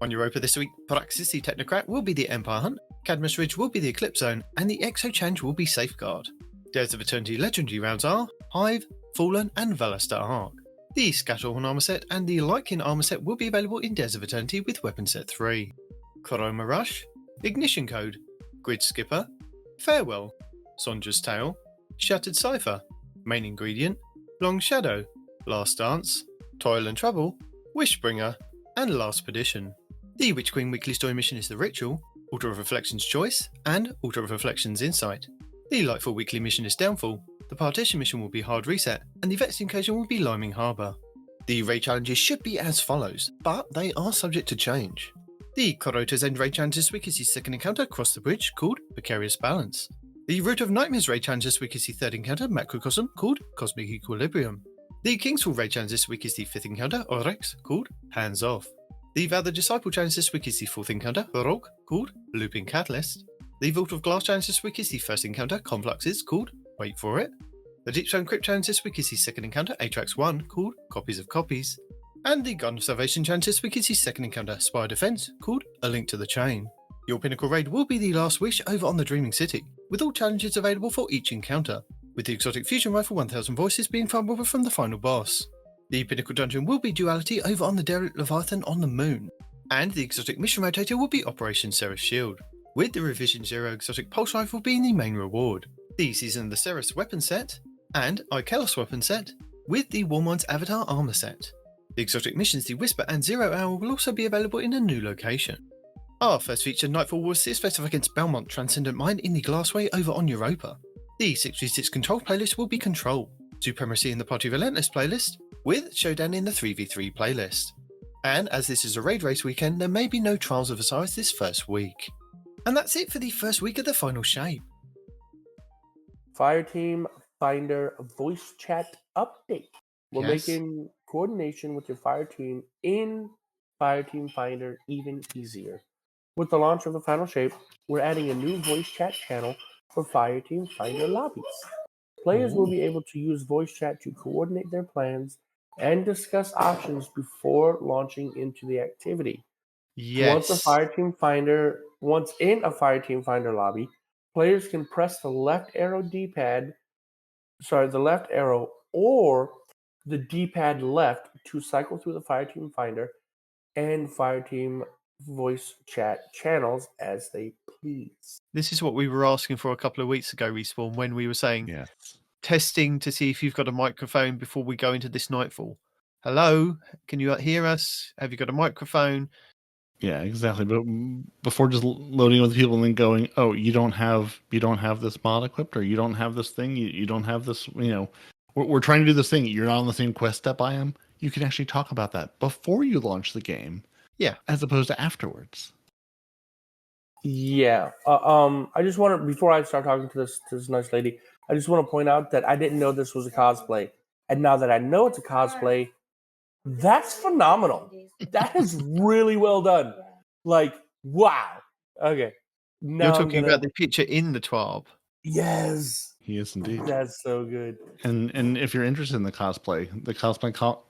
On Europa this week, Praxis the Technocrat will be the Empire Hunt, Cadmus Ridge will be the Eclipse Zone, and the Exo Challenge will be Safeguard. Dares of Eternity legendary rounds are Hive, Fallen, and Velastar Arc. The Scatterhorn armor set and the Lycan armor set will be available in Dares of Eternity with Weapon Set 3. Chroma Rush, Ignition Code, Grid Skipper, Farewell, Sondra's Tale, Shattered Cipher, Main Ingredient, Long Shadow, Last Dance, Toil and Trouble, Wishbringer, and Last Perdition. The Witch Queen Weekly Story Mission is The Ritual, Altar of Reflection's Choice, and Altar of Reflection's Insight. The Lightfall Weekly Mission is Downfall, the Partition Mission will be Hard Reset, and the Vexed Incursion will be Liming Harbour. The raid challenges should be as follows, but they are subject to change. The Korota's End raid challenge this week is his second encounter, Cross the Bridge, called Precarious Balance. The Root of Nightmares raid challenge this week is the third encounter, Macrocosm, called Cosmic Equilibrium. The Kingsfall raid challenge this week is the fifth encounter, Oryx, called Hands Off. The Vow the Disciple challenge this week is the fourth encounter, Rogue, called Looping Catalyst. The Vault of Glass challenge this week is the first encounter, Confluxes, called Wait For It. The Deep Stone Crypt challenge this week is the second encounter, Atrax 1, called Copies of Copies. And the Garden of Salvation challenge this week is the second encounter, Spire Defense, called A Link to the Chain. Your pinnacle raid will be the Last Wish over on the Dreaming City, with all challenges available for each encounter, with the Exotic Fusion Rifle 1000 Voices being farmable from the final boss. The pinnacle dungeon will be Duality over on the Derelict Leviathan on the Moon, and the Exotic Mission Rotator will be Operation Seraph Shield, with the Revision Zero Exotic Pulse Rifle being the main reward. The Season of the Ceres weapon set, and Ikelos weapon set, with the Warmind's Avatar armor set. The exotic missions, the Whisper and Zero Hour, will also be available in a new location. Our first feature, Nightfall Wars, is face off against Belmont Transcendent Mind in the Glassway over on Europa. The 6v6 Control playlist will be Control, Supremacy in the Party Relentless playlist, with Showdown in the 3v3 playlist. And as this is a raid race weekend, there may be no Trials of Osiris this first week. And that's it for the first week of the final shape. Fireteam Finder voice chat update. We're making coordination with your fire team in Fireteam Finder even easier. With the launch of the final shape, we're adding a new voice chat channel for Fireteam Finder lobbies. Players will be able to use voice chat to coordinate their plans and discuss options before launching into the activity. Yes. Once in a Fireteam Finder lobby, players can press the left arrow or the D-pad left to cycle through the Fireteam Finder and Fireteam voice chat channels as they please. This is what we were asking for a couple of weeks ago, Respawn, when we were saying testing to see if you've got a microphone before we go into this Nightfall. Hello, can you hear us? Have you got a microphone? Yeah, exactly. But before just loading with people and then going, oh, you don't have this mod equipped, or you don't have this thing, you don't have this, we're trying to do this thing. You're not on the same quest step I am. You can actually talk about that before you launch the game. Yeah. As opposed to afterwards. Yeah. I just want to, before I start talking to this nice lady, I just want to point out that I didn't know this was a cosplay. And now that I know it's a cosplay, that's phenomenal. That is really well done. Like, wow. Okay. Now You're talking about the picture in the TWAB. Yes. He is indeed. That's so good. And if you're interested in the cosplay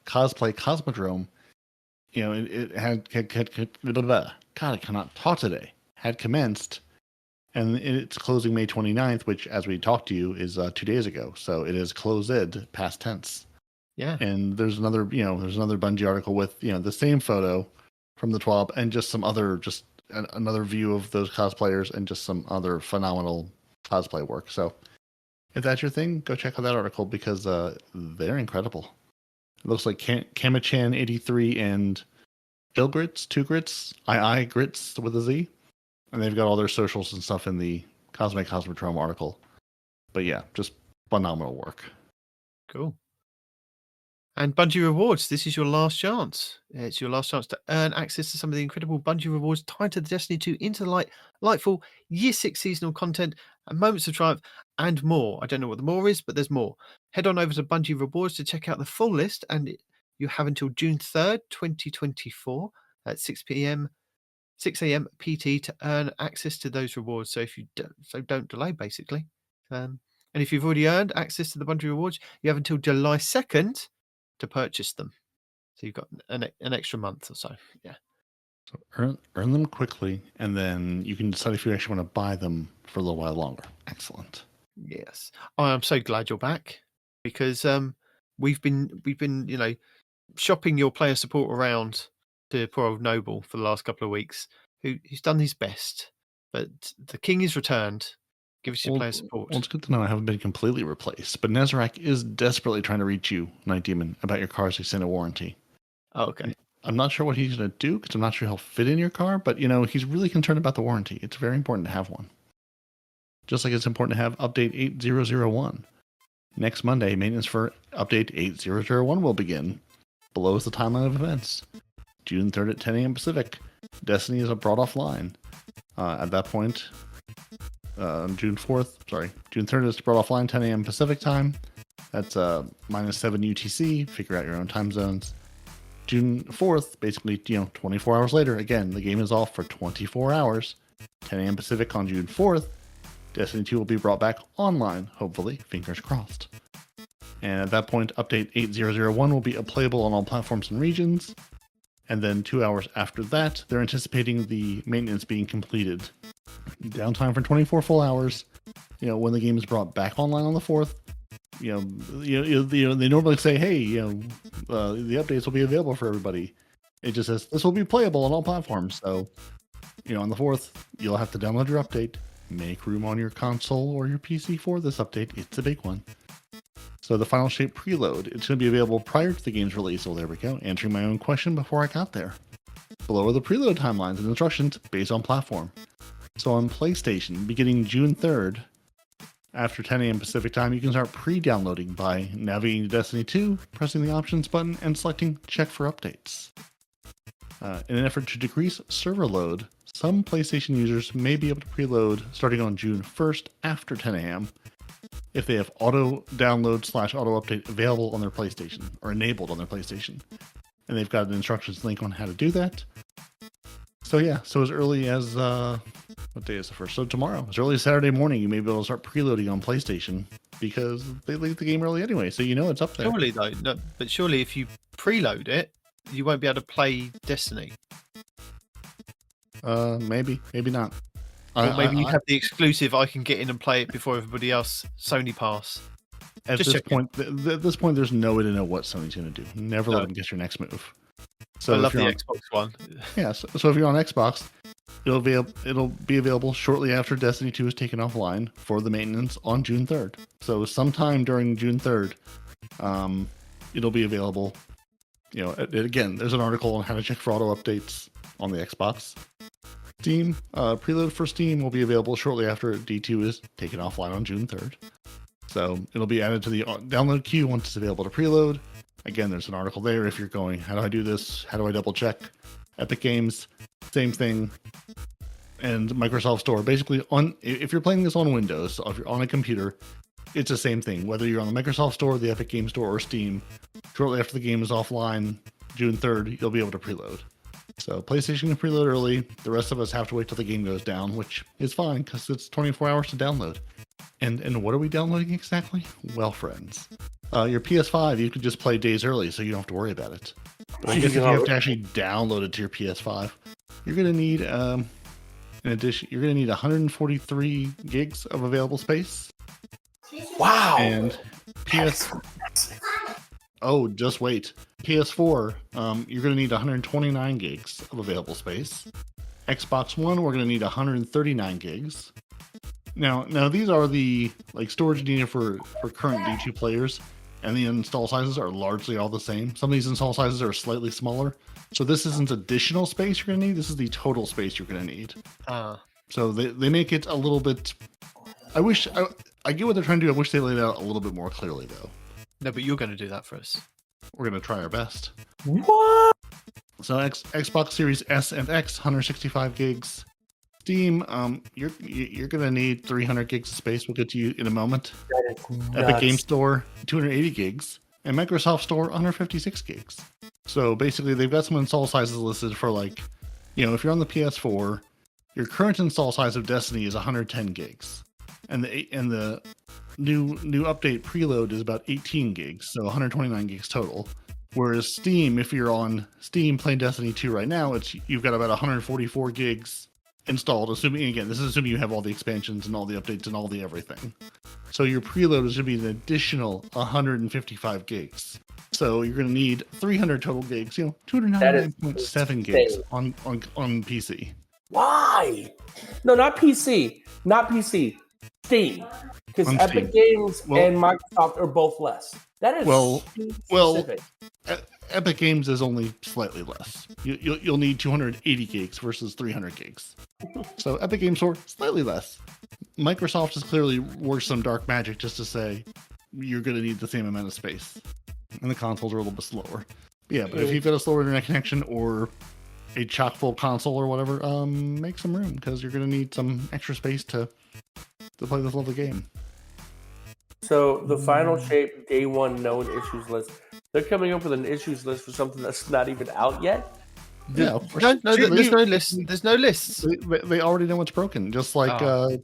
Cosmodrome, it had God, I cannot talk today. Had commenced, and it's closing May 29th, which, as we talked to you, is 2 days ago. So it is closed, past tense. Yeah. And there's another Bungie article with, the same photo from the TWAB and just some other, another view of those cosplayers and just some other phenomenal cosplay work. So if that's your thing, go check out that article because they're incredible. It looks like Kamachan 83 and Ilgrits, 2 Grits, II Grits with a Z. And they've got all their socials and stuff in the Cosmodrome article. But yeah, just phenomenal work. Cool. And Bungie Rewards, this is your last chance. It's your last chance to earn access to some of the incredible Bungie Rewards tied to the Destiny 2 Into the Light, Lightfall, Year 6 seasonal content, and Moments of Triumph, and more. I don't know what the more is, but there's more. Head on over to Bungie Rewards to check out the full list, and you have until June 3rd, 2024 at 6 a.m. PT to earn access to those rewards. So don't delay, basically. And if you've already earned access to the Bungie Rewards, you have until July 2nd to purchase them. So you've got an extra month or so. Yeah. So earn them quickly, and then you can decide if you actually want to buy them for a little while longer. Excellent. Yes. I am so glad you're back because we've been shopping your player support around to poor old Noble for the last couple of weeks, who's done his best. But the king is returned. Give us your player support. Well, it's good to know I haven't been completely replaced, but Nezarec is desperately trying to reach you, Nitedemon, about your car's extended warranty. Oh, okay. I'm not sure what he's going to do because I'm not sure he'll fit in your car, but he's really concerned about the warranty. It's very important to have one. Just like it's important to have update 8001. Next Monday, maintenance for update 8001 will begin. Below is the timeline of events. June 3rd at 10 a.m. Pacific. Destiny is brought offline. At that point, June 3rd is brought offline 10 a.m. Pacific time. That's -7 UTC. Figure out your own time zones. June 4th, basically, 24 hours later. Again, the game is off for 24 hours. 10 a.m. Pacific on June 4th. Destiny 2 will be brought back online, hopefully, fingers crossed. And at that point, update 8001 will be playable on all platforms and regions. And then 2 hours after that, they're anticipating the maintenance being completed. Downtime for 24 full hours. When the game is brought back online on the 4th, they normally say, hey, the updates will be available for everybody. It just says this will be playable on all platforms. So, on the 4th, you'll have to download your update, make room on your console or your PC for this update. It's a big one. So the Final Shape preload, it's going to be available prior to the game's release. Oh, there we go. Answering my own question before I got there. Below are the preload timelines and instructions based on platform. So on PlayStation, beginning June 3rd, after 10 a.m. Pacific time, you can start pre-downloading by navigating to Destiny 2, pressing the options button, and selecting check for updates. In an effort to decrease server load, some PlayStation users may be able to preload starting on June 1st after 10 a.m. if they have auto download / auto update available on their PlayStation or enabled on their PlayStation. And they've got an instructions link on how to do that. So as early as, what day is the first? So tomorrow, as early as Saturday morning, you may be able to start preloading on PlayStation because they leave the game early anyway. So it's up there. Surely though, but surely if you preload it, you won't be able to play Destiny. Maybe not. Or maybe you have the exclusive. I can get in and play it before everybody else. Sony Pass. At this point, there's no way to know what Sony's going to do. Never let them guess your next move. So I love the Xbox One. Yeah. So if you're on Xbox, it'll be available shortly after Destiny 2 is taken offline for the maintenance on June 3rd. So sometime during June 3rd, it'll be available. Again, there's an article on how to check for auto updates on the Xbox. Steam preload for Steam will be available shortly after D2 is taken offline on June 3rd. So it'll be added to the download queue once it's available to preload. Again, there's an article there if you're going, how do I do this? How do I double check? Epic Games, same thing. And Microsoft Store, basically, if you're playing this on Windows, so if you're on a computer, it's the same thing. Whether you're on the Microsoft Store, the Epic Games Store, or Steam, shortly after the game is offline, June 3rd, you'll be able to preload. So PlayStation can preload early. The rest of us have to wait till the game goes down, which is fine because it's 24 hours to download. And what are we downloading exactly? Well, friends, your PS5, you could just play days early, so you don't have to worry about it. But I guess if you have to actually download it to your PS5, you're going to need, in addition, you're going to need 143 gigs of available space. Wow. And just wait. PS4, you're going to need 129 gigs of available space. Xbox One, we're going to need 139 gigs. Now these are the storage needed for current D2 players, and the install sizes are largely all the same. Some of these install sizes are slightly smaller. So this isn't additional space you're going to need. This is the total space you're going to need. So they make it a little bit... I get what they're trying to do. I wish they laid it out a little bit more clearly, though. No, but you're going to do that for us. We're going to try our best. What? So Xbox Series S and X, 165 gigs. Steam, you're going to need 300 gigs of space. We'll get to you in a moment. Epic Game Store, 280 gigs. And Microsoft Store, 156 gigs. So basically, they've got some install sizes listed for if you're on the PS4, your current install size of Destiny is 110 gigs. And the new update preload is about 18 gigs, so 129 gigs total. Whereas Steam, if you're on Steam playing Destiny 2 right now, you've got about 144 gigs installed, assuming you have all the expansions and all the updates and all the everything. So your preload is going to be an additional 155 gigs. So you're going to need 300 total gigs, 299.7 gigs on PC. Why? No, not PC. Not PC. Steam. Because Epic Games and Microsoft are both less. That is specific. Epic Games is only slightly less. You'll need 280 gigs versus 300 gigs. So Epic Games Store, slightly less. Microsoft has clearly worked some dark magic just to say you're going to need the same amount of space. And the consoles are a little bit slower. Yeah, but if you've got a slower internet connection or a chock full console or whatever, make some room because you're going to need some extra space to play this lovely game. So the final shape day one known issues list. They're coming up with an issues list for something that's not even out yet. No, there's no list. There's no lists. They already know what's broken. Just like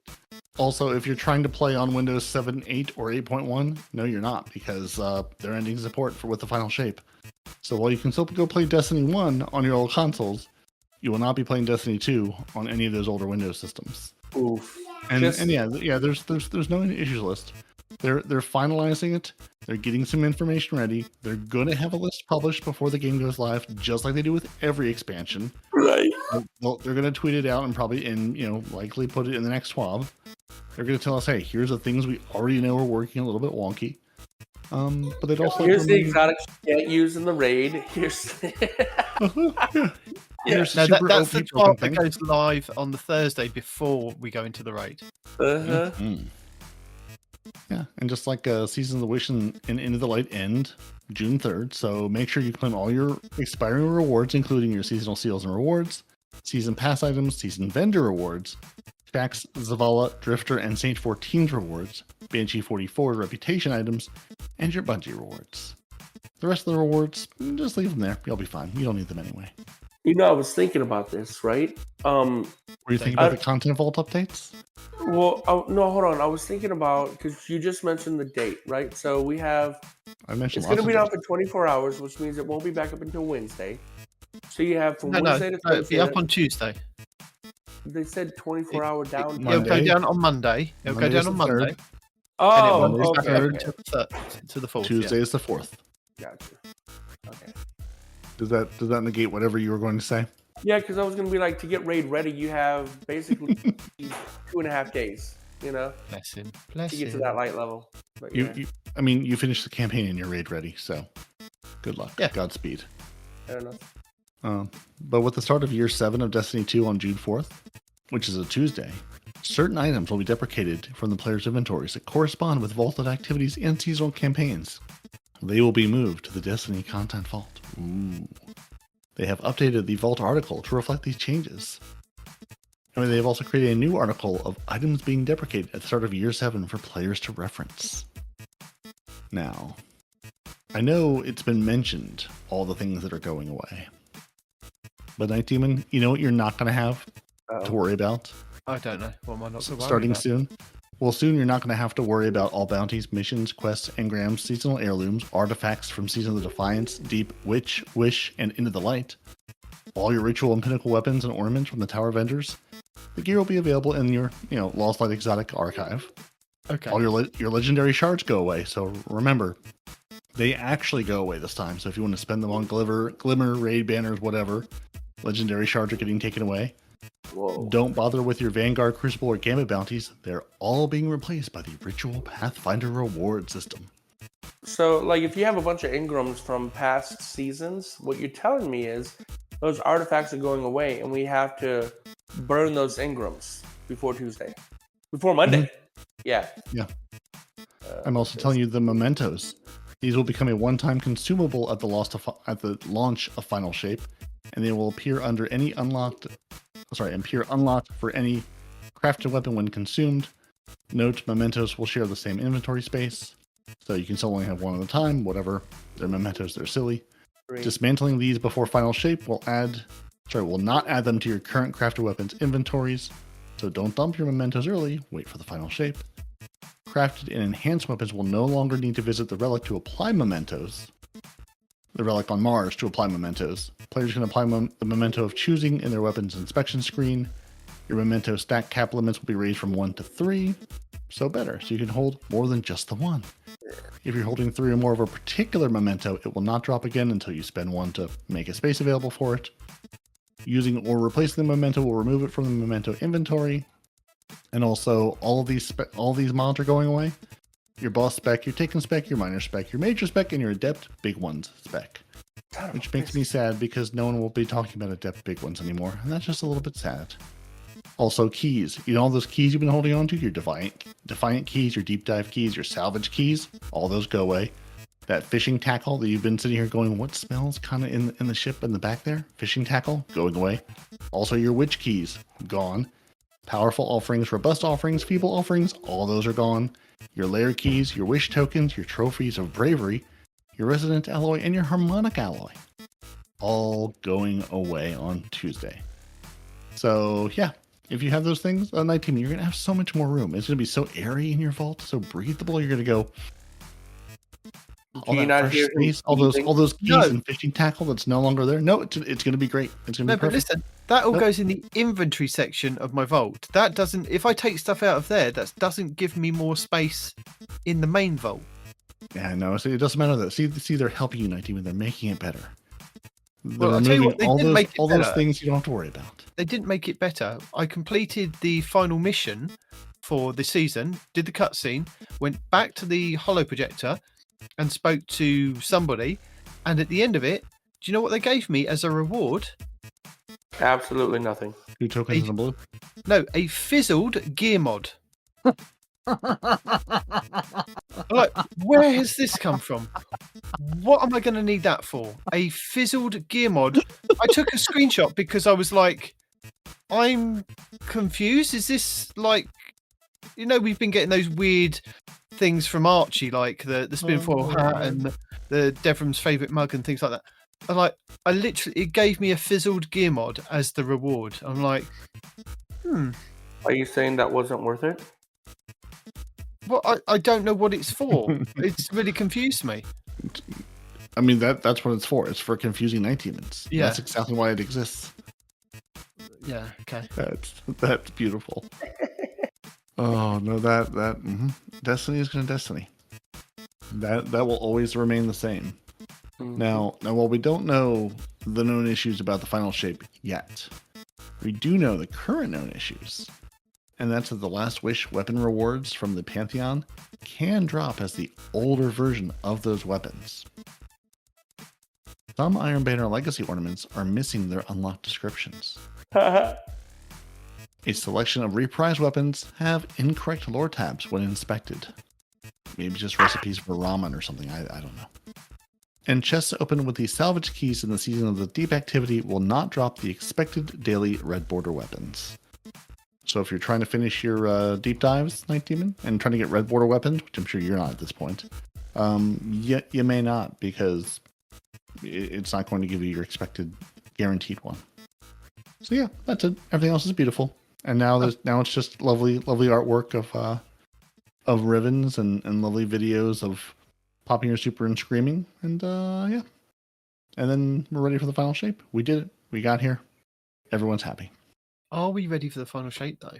also, if you're trying to play on Windows 7, 8, or 8.1, no, you're not because they're ending support with the final shape. So while you can still go play Destiny 1 on your old consoles, you will not be playing Destiny 2 on any of those older Windows systems. Oof. And yeah, there's no issues list. They're finalizing it. They're getting some information ready. They're going to have a list published before the game goes live, just like they do with every expansion. Right. Well, they're going to tweet it out and probably likely put it in the next TWAB. They're going to tell us, hey, here's the things we already know are working a little bit wonky. But they'd also here's the exotics you can't use in the raid. Here's that's the TWAB that goes live on the Thursday before we go into the raid. Yeah, and just like Seasons of the Wish and Into the Light end June 3rd, so make sure you claim all your expiring rewards, including your seasonal seals and rewards, season pass items, season vendor rewards, Shaxx, Zavala, Drifter, and Saint 14's rewards, Banshee 44 reputation items, and your Bungie rewards. The rest of the rewards, just leave them there. You'll be fine. You don't need them anyway. I was thinking about this, right? Were you thinking about the content vault updates? Well, no, hold on. I was thinking about, because you just mentioned the date, right? So we have, it's going to be down for 24 hours, which means it won't be back up until Wednesday. So you have from Wednesday to Thursday. It'll be up on Tuesday. They said 24-hour down. It'll go down on Monday. It'll go down on Monday. Oh, and it okay. To the 4th. Tuesday is the 4th. Gotcha. Okay. Does that negate whatever you were going to say? Yeah, because I was going to be like, to get raid ready, you have basically 2.5 days, Bless him. To get to that light level. But, you finished the campaign and you're raid ready, so good luck. Yeah. Godspeed. Fair enough. But with the start of Year 7 of Destiny 2 on June 4th, which is a Tuesday, certain items will be deprecated from the player's inventories that correspond with vaulted activities and seasonal campaigns. They will be moved to the Destiny Content Vault. Ooh. They have updated the Vault article to reflect these changes. They have also created a new article of items being deprecated at the start of Year 7 for players to reference. Now, I know it's been mentioned, all the things that are going away. But Nitedemon, you know what you're not going to have to worry about? I don't know. What am I not to worry Starting about? soon? Well, soon you're not going to have to worry about all bounties, missions, quests, engrams, seasonal heirlooms, artifacts from Season of the Defiance, Deep, Witch, Wish, and Into the Light. All your ritual and pinnacle weapons and ornaments from the tower vendors. The gear will be available in your, Lost Light Exotic archive. Okay. All your legendary shards go away. So remember, they actually go away this time. So if you want to spend them on glimmer, raid banners, whatever, legendary shards are getting taken away. Whoa. Don't bother with your Vanguard, Crucible, or Gambit bounties. They're all being replaced by the Ritual Pathfinder reward system. So, like, if you have a bunch of engrams from past seasons, what you're telling me is those artifacts are going away, and we have to burn those engrams before Monday. Mm-hmm. Yeah. I'm also telling you the mementos. These will become a one-time consumable at the launch of Final Shape, and they will appear under any unlocked for any crafted weapon when consumed. Note, mementos will share the same inventory space, so you can still only have one at a time. Whatever, they're mementos, they're silly. Great. Dismantling these before Final Shape will not add them to your current crafted weapons inventories. So don't dump your mementos early. Wait for the Final Shape. Crafted and enhanced weapons will no longer need to visit the relic to apply mementos. The relic on Mars to apply mementos. Players can apply the memento of choosing in their weapons inspection screen. Your memento stack cap limits will be raised from 1 to 3. So better, so you can hold more than just the one. If you're holding 3 or more of a particular memento, it will not drop again until you spend 1 to make a space available for it. Using or replacing the memento will remove it from the memento inventory. And also, all these mods are going away. Your boss spec, your Taken spec, your minor spec, your major spec, and your adept big ones spec. which makes me sad because no one will be talking about adept big ones anymore, and that's just a little bit sad. Also, keys. You know all those keys you've been holding on to? Your Defiant keys, your Deep Dive keys, your Salvage keys, all those go away. That fishing tackle that you've been sitting here going, what smells kind of in the ship in the back there? Fishing tackle, going away. Also, your Witch keys, gone. Powerful offerings, robust offerings, feeble offerings, all those are gone. Your layer keys, your wish tokens, your trophies of bravery, your resident alloy, and your harmonic alloy. All going away on Tuesday. So, yeah. If you have those things on Night Team, you're going to have so much more room. It's going to be so airy in your vault, so breathable. You're going to go. All that fresh space, all those keys and fishing tackle that's no longer there. No, it's going to be great. It's going to be perfect. But listen, that all goes in the inventory section of my vault. That doesn't. If I take stuff out of there, that doesn't give me more space in the main vault. Yeah, no. So it doesn't matter that. See, they're helping you, Night Team, and they're making it better. Well, I'll tell you what, they didn't make it all those things you don't have to worry about. They didn't make it better. I completed the final mission for the season, did the cutscene, went back to the holo projector and spoke to somebody, and at the end of it, do you know what they gave me as a reward? Absolutely nothing. 2 tokens in blue? No, a fizzled gear mod. I'm like, where has this come from? What am I going to need that for? A fizzled gear mod. I took a screenshot because I was like, I'm confused. Is this like, we've been getting those weird things from Archie, like the spinfoil hat and the Devram's favourite mug and things like that. And like, it gave me a fizzled gear mod as the reward. I'm like, Are you saying that wasn't worth it? Well, I don't know what it's for. It's really confused me. I mean, that's what it's for. It's for confusing night demons. Yeah. That's exactly why it exists. Yeah, okay. That's beautiful. Oh, no, Destiny is going to Destiny. That will always remain the same. Mm-hmm. Now, while we don't know the known issues about the final shape yet, we do know the current known issues. And that's that the Last Wish weapon rewards from the Pantheon can drop as the older version of those weapons. Some Iron Banner Legacy ornaments are missing their unlocked descriptions. A selection of reprised weapons have incorrect lore tabs when inspected. Maybe just recipes for ramen or something, I don't know. And chests open with the salvage keys in the Season of the Deep activity will not drop the expected daily red border weapons. So if you're trying to finish your deep dives, Night Demon, and trying to get red border weapons, which I'm sure you're not at this point, you may not, because it's not going to give you your expected guaranteed one. So yeah, that's it. Everything else is beautiful. And now it's just lovely artwork of Rivens and lovely videos of popping your super and screaming. And yeah. And then we're ready for the final shape. We did it. We got here. Everyone's happy. Are we ready for the final shape, though?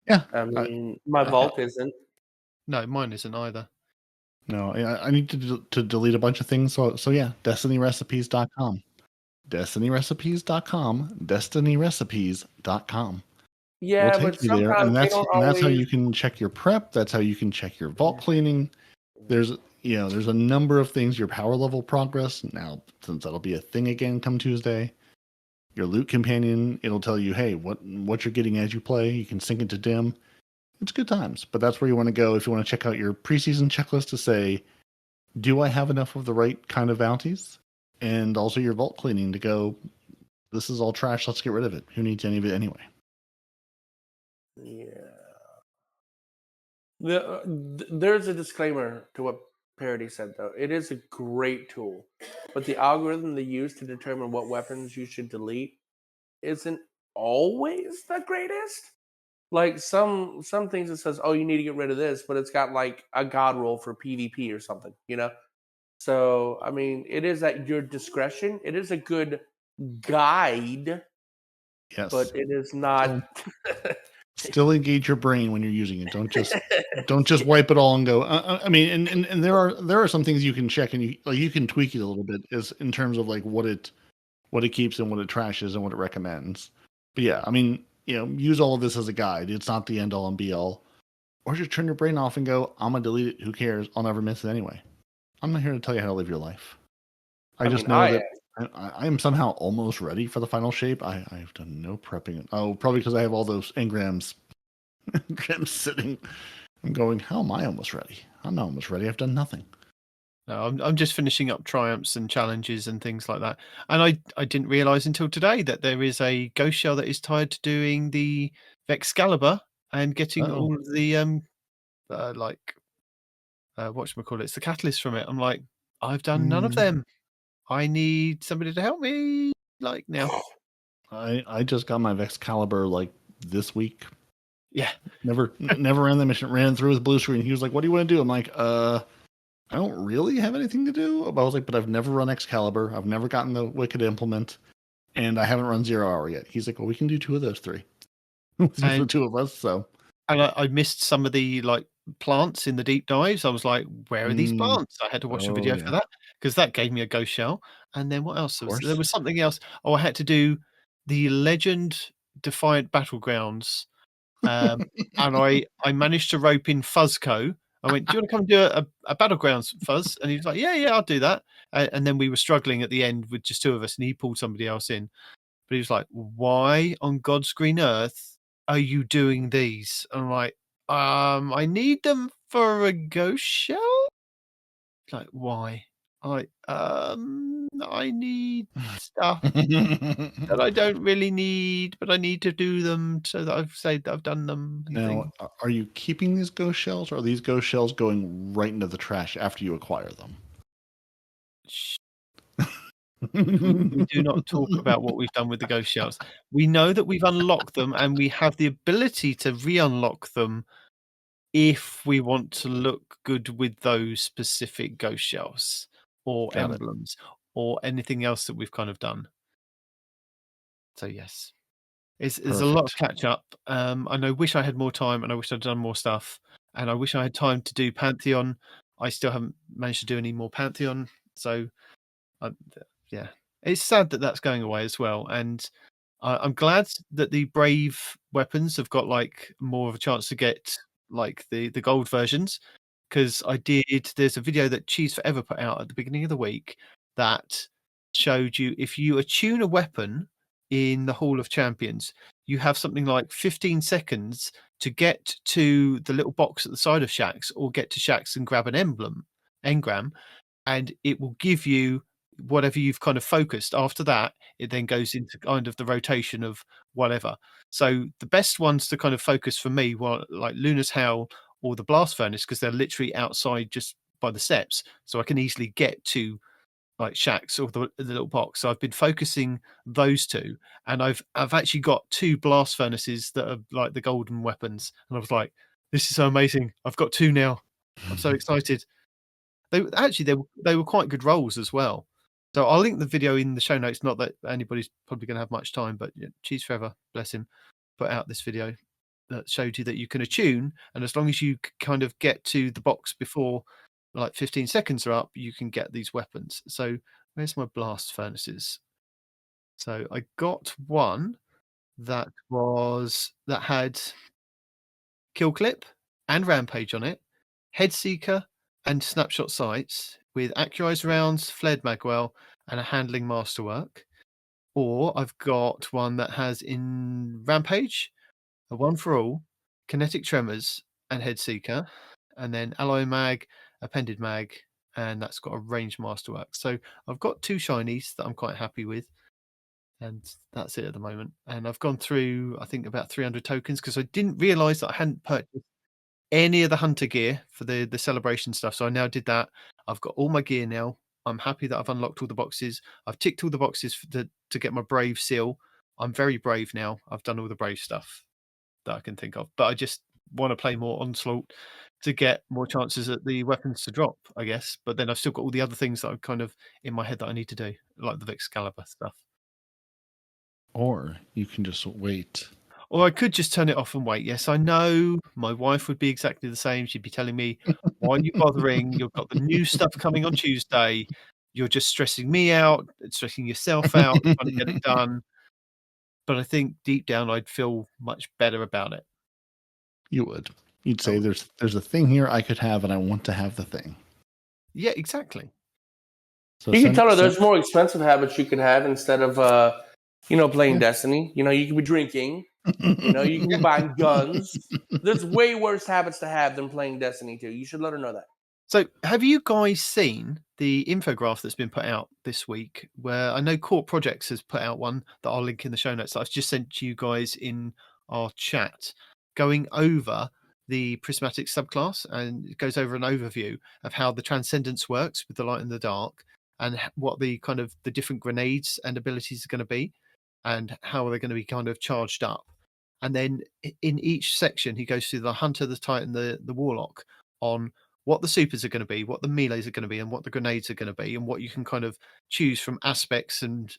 Yeah. I mean, my vault isn't. No, mine isn't either. No, I need to delete a bunch of things. So yeah, DestinyRecipes.com. DestinyRecipes.com. Yeah, we'll but sometimes and that's how you can check your prep. That's how you can check your vault cleaning. There's a number of things. Your power level progress. Now, since that'll be a thing again come Tuesday. Your loot companion, it'll tell you, hey, what you're getting as you play. You can sync it to dim. It's good times, but that's where you want to go if you want to check out your preseason checklist to say, do I have enough of the right kind of bounties? And also your vault cleaning to go, this is all trash, let's get rid of it. Who needs any of it anyway? Yeah. There's a disclaimer to what Peroty said, though. It is a great tool, but the algorithm they use to determine what weapons you should delete isn't always the greatest. Like some things it says, oh, you need to get rid of this, but it's got like a god roll for PvP or something, So, I mean, it is at your discretion. It is a good guide, yes, but it is not. Still engage your brain when you're using it. Don't just wipe it all and go. I mean, and there are some things you can check and you can tweak it a little bit as in terms of like what it keeps and what it trashes and what it recommends. But yeah, I mean, use all of this as a guide. It's not the end all and be all. Or just turn your brain off and go, I'm gonna delete it. Who cares? I'll never miss it anyway. I'm not here to tell you how to live your life. I just know that I am somehow almost ready for the final shape. I've done no prepping. Oh, probably because I have all those engrams sitting. I'm going, how am I almost ready? I'm not almost ready. I've done nothing. No, I'm just finishing up triumphs and challenges and things like that. And I didn't realize until today that there is a ghost shell that is tied to doing the Excalibur and getting all of the whatchamacallit, it's the catalyst from it. I'm like, I've done none of them. I need somebody to help me like now. I just got my Excalibur like this week. Yeah. Never ran the mission, ran through with blue screen. He was like, what do you want to do? I'm like, I don't really have anything to do. But I was like, but I've never run Excalibur. I've never gotten the Wicked Implement. And I haven't run 0 Hour yet. He's like, well, we can do 2 of those 3. The 2 of us, so. And I missed some of the like plants in the deep dives. I was like, where are these plants? I had to watch a video for that because that gave me a ghost shell. And then what else? There was something else. Oh, I had to do the Legend Defiant Battlegrounds. And I managed to rope in Fuzzco. I went, do you want to come do a Battlegrounds, Fuzz? And he was like, yeah, I'll do that. And then we were struggling at the end with just 2 of us, and he pulled somebody else in. But he was like, why on God's green earth are you doing these? And I'm like, I need them for a ghost shell. Like, why? I need stuff that I don't really need, but I need to do them so that I've said that I've done them. Now, are you keeping these ghost shells, or are these ghost shells going right into the trash after you acquire them? We do not talk about what we've done with the ghost shells. We know that we've unlocked them, and we have the ability to re-unlock them if we want to look good with those specific ghost shells or emblems or anything else that we've kind of done. So yes, there's a lot of catch up. I wish I had more time, and I wish I'd done more stuff, and I wish I had time to do Pantheon. I still haven't managed to do any more Pantheon, so yeah, it's sad that that's going away as well. And I'm glad that the Brave weapons have got like more of a chance to get like the gold versions, because there's a video that Cheese Forever put out at the beginning of the week that showed you if you attune a weapon in the Hall of Champions, you have something like 15 seconds to get to the little box at the side of Shaxx or get to Shaxx and grab an engram, and it will give you whatever you've kind of focused. After that, it then goes into kind of the rotation of whatever. So the best ones to kind of focus for me were like Luna's Howl or the Blast Furnace, because they're literally outside just by the steps, so I can easily get to like Shaxx or the little box. So I've been focusing those 2, and I've actually got 2 Blast Furnaces that are like the golden weapons, and I was like, this is so amazing. I've got 2 now. I'm so excited. They were quite good rolls as well. So I'll link the video in the show notes. Not that anybody's probably going to have much time, but Cheese Forever, bless him, put out this video that showed you that you can attune, and as long as you kind of get to the box before like 15 seconds are up, you can get these weapons. So where's my Blast Furnaces? So I got one that had Kill Clip and Rampage on it, Head Seeker and Snapshot Sights with Accurized Rounds, Flared Magwell, and a Handling Masterwork. Or I've got one that has in Rampage, a One for All, Kinetic Tremors, and Head Seeker, and then Alloy Mag, Appended Mag, and that's got a Range Masterwork. So I've got 2 shinies that I'm quite happy with, and that's it at the moment. And I've gone through, I think, about 300 tokens because I didn't realise that I hadn't purchased any of the hunter gear for the celebration stuff. So I now did that. I've got all my gear now. I'm happy that I've unlocked all the boxes. I've ticked all the boxes to get my Brave seal. I'm very brave now. I've done all the Brave stuff that I can think of, but I just want to play more Onslaught to get more chances at the weapons to drop, I guess. But then I've still got all the other things that I'm kind of in my head that I need to do, like the Excalibur stuff. Or you can just wait. Or I could just turn it off and wait. Yes, I know my wife would be exactly the same. She'd be telling me, why are you bothering? You've got the new stuff coming on Tuesday. You're just stressing me out, stressing yourself out, trying to get it done. But I think deep down, I'd feel much better about it. You would. You'd say, there's a thing here I could have, and I want to have the thing. Yeah, exactly. So you can tell her there's more expensive habits you could have instead of, playing Destiny. You could be drinking. You can be buying guns. There's way worse habits to have than playing Destiny 2. You should let her know that. So, have you guys seen the infograph that's been put out this week? Where I know Court Projects has put out one that I'll link in the show notes that I've just sent to you guys in our chat, going over the prismatic subclass, and it goes over an overview of how the transcendence works with the light and the dark, and what the kind of the different grenades and abilities are going to be, and how they're going to be kind of charged up. And then in each section, he goes through the hunter, the titan, the warlock on what the supers are going to be, what the melees are going to be, and what the grenades are going to be, and what you can kind of choose from aspects and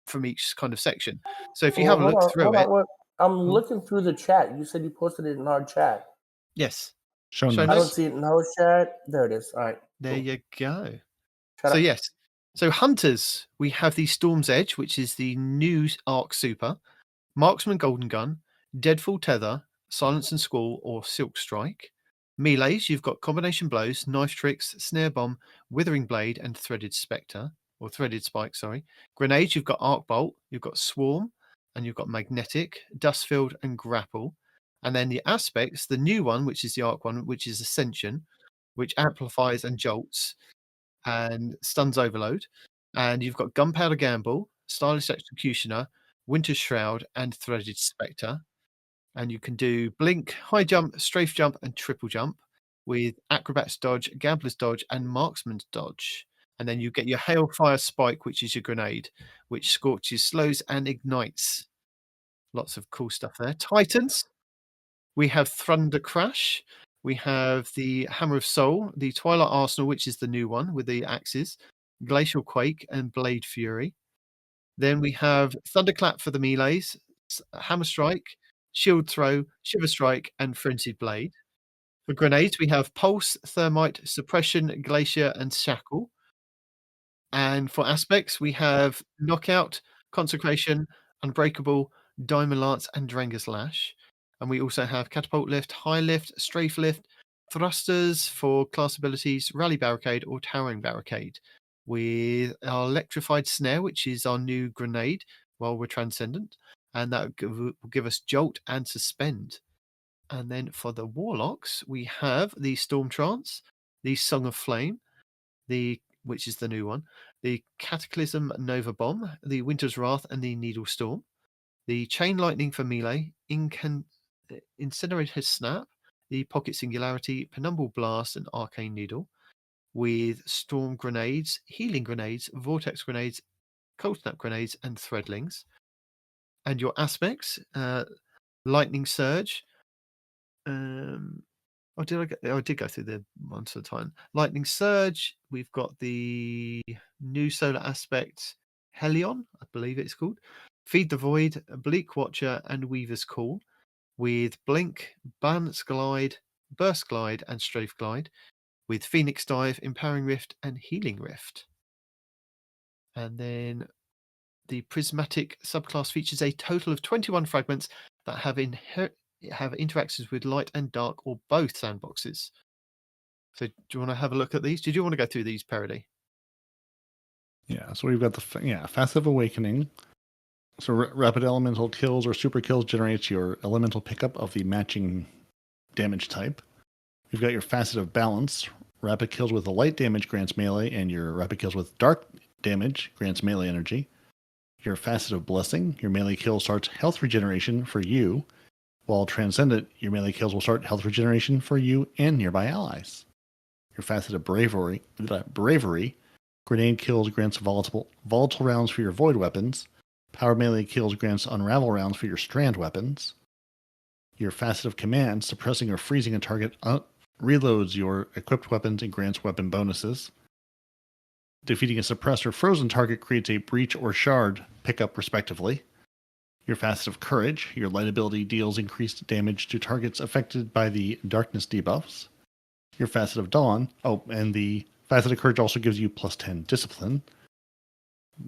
from each kind of section. So if you have a look through it. I'm looking through the chat. You said you posted it in our chat. Yes. Show I don't see it in our chat. There it is. All right. There you go. Shut up. Yes. So hunters, we have the Storm's Edge, which is the new Arc Super, Marksman Golden Gun, Deadfall Tether, Silence and Squall, or Silk Strike. Melees, you've got Combination Blows, Knife Tricks, Snare Bomb, Withering Blade, and Threaded Spectre, or Threaded Spike, sorry. Grenades, you've got Arc Bolt, you've got Swarm, and you've got Magnetic, Dustfield, and Grapple. And then the aspects, the new one, which is the Arc one, which is Ascension, which amplifies and jolts and stuns overload. And you've got Gunpowder Gamble, Stylish Executioner, Winter's Shroud, and Threaded Spectre. And you can do Blink, High Jump, Strafe Jump, and Triple Jump with Acrobat's Dodge, Gambler's Dodge, and Marksman's Dodge. And then you get your Hailfire Spike, which is your grenade, which scorches, slows, and ignites. Lots of cool stuff there. Titans, we have Thunder Crash. We have the Hammer of Soul, the Twilight Arsenal, which is the new one with the axes, Glacial Quake, and Blade Fury. Then we have Thunderclap for the melees, Hammer Strike, Shield Throw, Shiver Strike, and Frenzied Blade. For grenades, we have Pulse, Thermite, Suppression, Glacier, and Shackle. And for aspects, we have Knockout, Consecration, Unbreakable, Diamond Lance, and Dranga's Lash. And we also have Catapult Lift, High Lift, Strafe Lift, Thrusters for class abilities, Rally Barricade, or Towering Barricade. With our Electrified Snare, which is our new grenade while we're Transcendent. And that will give us Jolt and Suspend. And then for the Warlocks, we have the Storm Trance, the Song of Flame, which is the new one, the Cataclysm Nova Bomb, the Winter's Wrath, and the Needle Storm, the Chain Lightning for melee, Incinerator Snap, the Pocket Singularity, Penumbral Blast, and Arcane Needle, with Storm Grenades, Healing Grenades, Vortex Grenades, Cold Snap Grenades, and Threadlings. And your aspects, Lightning Surge. I did go through the ones at a time. Lightning Surge. We've got the new solar aspect, Helion, I believe it's called. Feed the Void, Bleak Watcher, and Weaver's Call. With Blink, Balance Glide, Burst Glide, and Strafe Glide. With Phoenix Dive, Empowering Rift, and Healing Rift. And then the Prismatic subclass features a total of 21 fragments that have interactions with light and dark or both sandboxes. So do you want to have a look at these? Did you want to go through these, Peroty? Yeah, so we've got the Facet Awakening. So rapid elemental kills or super kills generates your elemental pickup of the matching damage type. We've got your Facet of Balance. Rapid kills with a light damage grants melee, and your rapid kills with dark damage grants melee energy. Your Facet of Blessing. Your melee kill starts health regeneration for you, while Transcendent, your melee kills will start health regeneration for you and nearby allies. Your Facet of Bravery. Grenade kills grants volatile rounds for your void weapons. Power melee kills grants unravel rounds for your strand weapons. Your Facet of Command, suppressing or freezing a target reloads your equipped weapons and grants weapon bonuses. Defeating a suppressed or frozen target creates a breach or shard pickup respectively. Your Facet of Courage, your light ability deals increased damage to targets affected by the darkness debuffs. Your Facet of Dawn, and the Facet of Courage also gives you plus 10 discipline.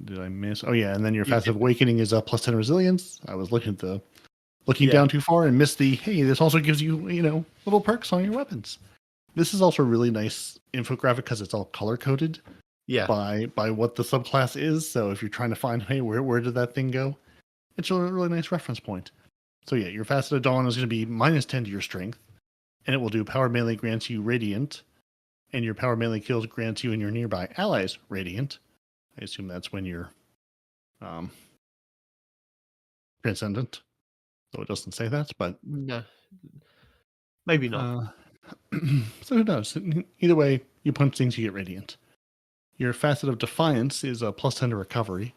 Did I miss? Oh yeah, and then your Facet of Awakening is a plus 10 resilience. I was looking down too far and missed this also gives you, little perks on your weapons. This is also a really nice infographic because it's all color coded. by what the subclass is. So if you're trying to find, hey, where did that thing go? It's a really nice reference point. So yeah, your Facet of Dawn is going to be -10 to your strength, and it will do power melee grants you radiant, and your power melee kills grants you and your nearby allies radiant. I assume that's when you're transcendent. So it doesn't say that, but no, maybe not. So who knows? Either way, you punch things, you get radiant. Your Facet of Defiance is a +10 to recovery.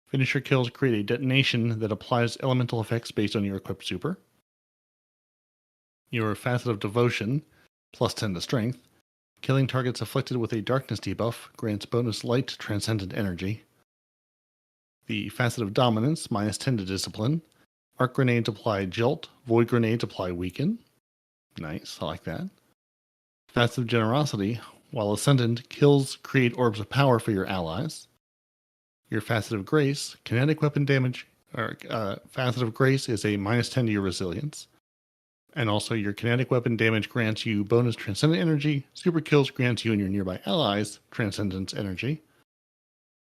Finisher kills create a detonation that applies elemental effects based on your equipped super. Your Facet of Devotion, +10 to strength. Killing targets afflicted with a darkness debuff grants bonus light transcendent energy. The Facet of Dominance, -10 to discipline. Arc grenades apply jolt, void grenades apply weaken. Nice, I like that. Facet of Generosity, while ascendant, kills create orbs of power for your allies. Your Facet of Grace, kinetic weapon damage, or Facet of Grace is a -10 to your resilience. And also your kinetic weapon damage grants you bonus transcendent energy. Super kills grants you and your nearby allies transcendence energy.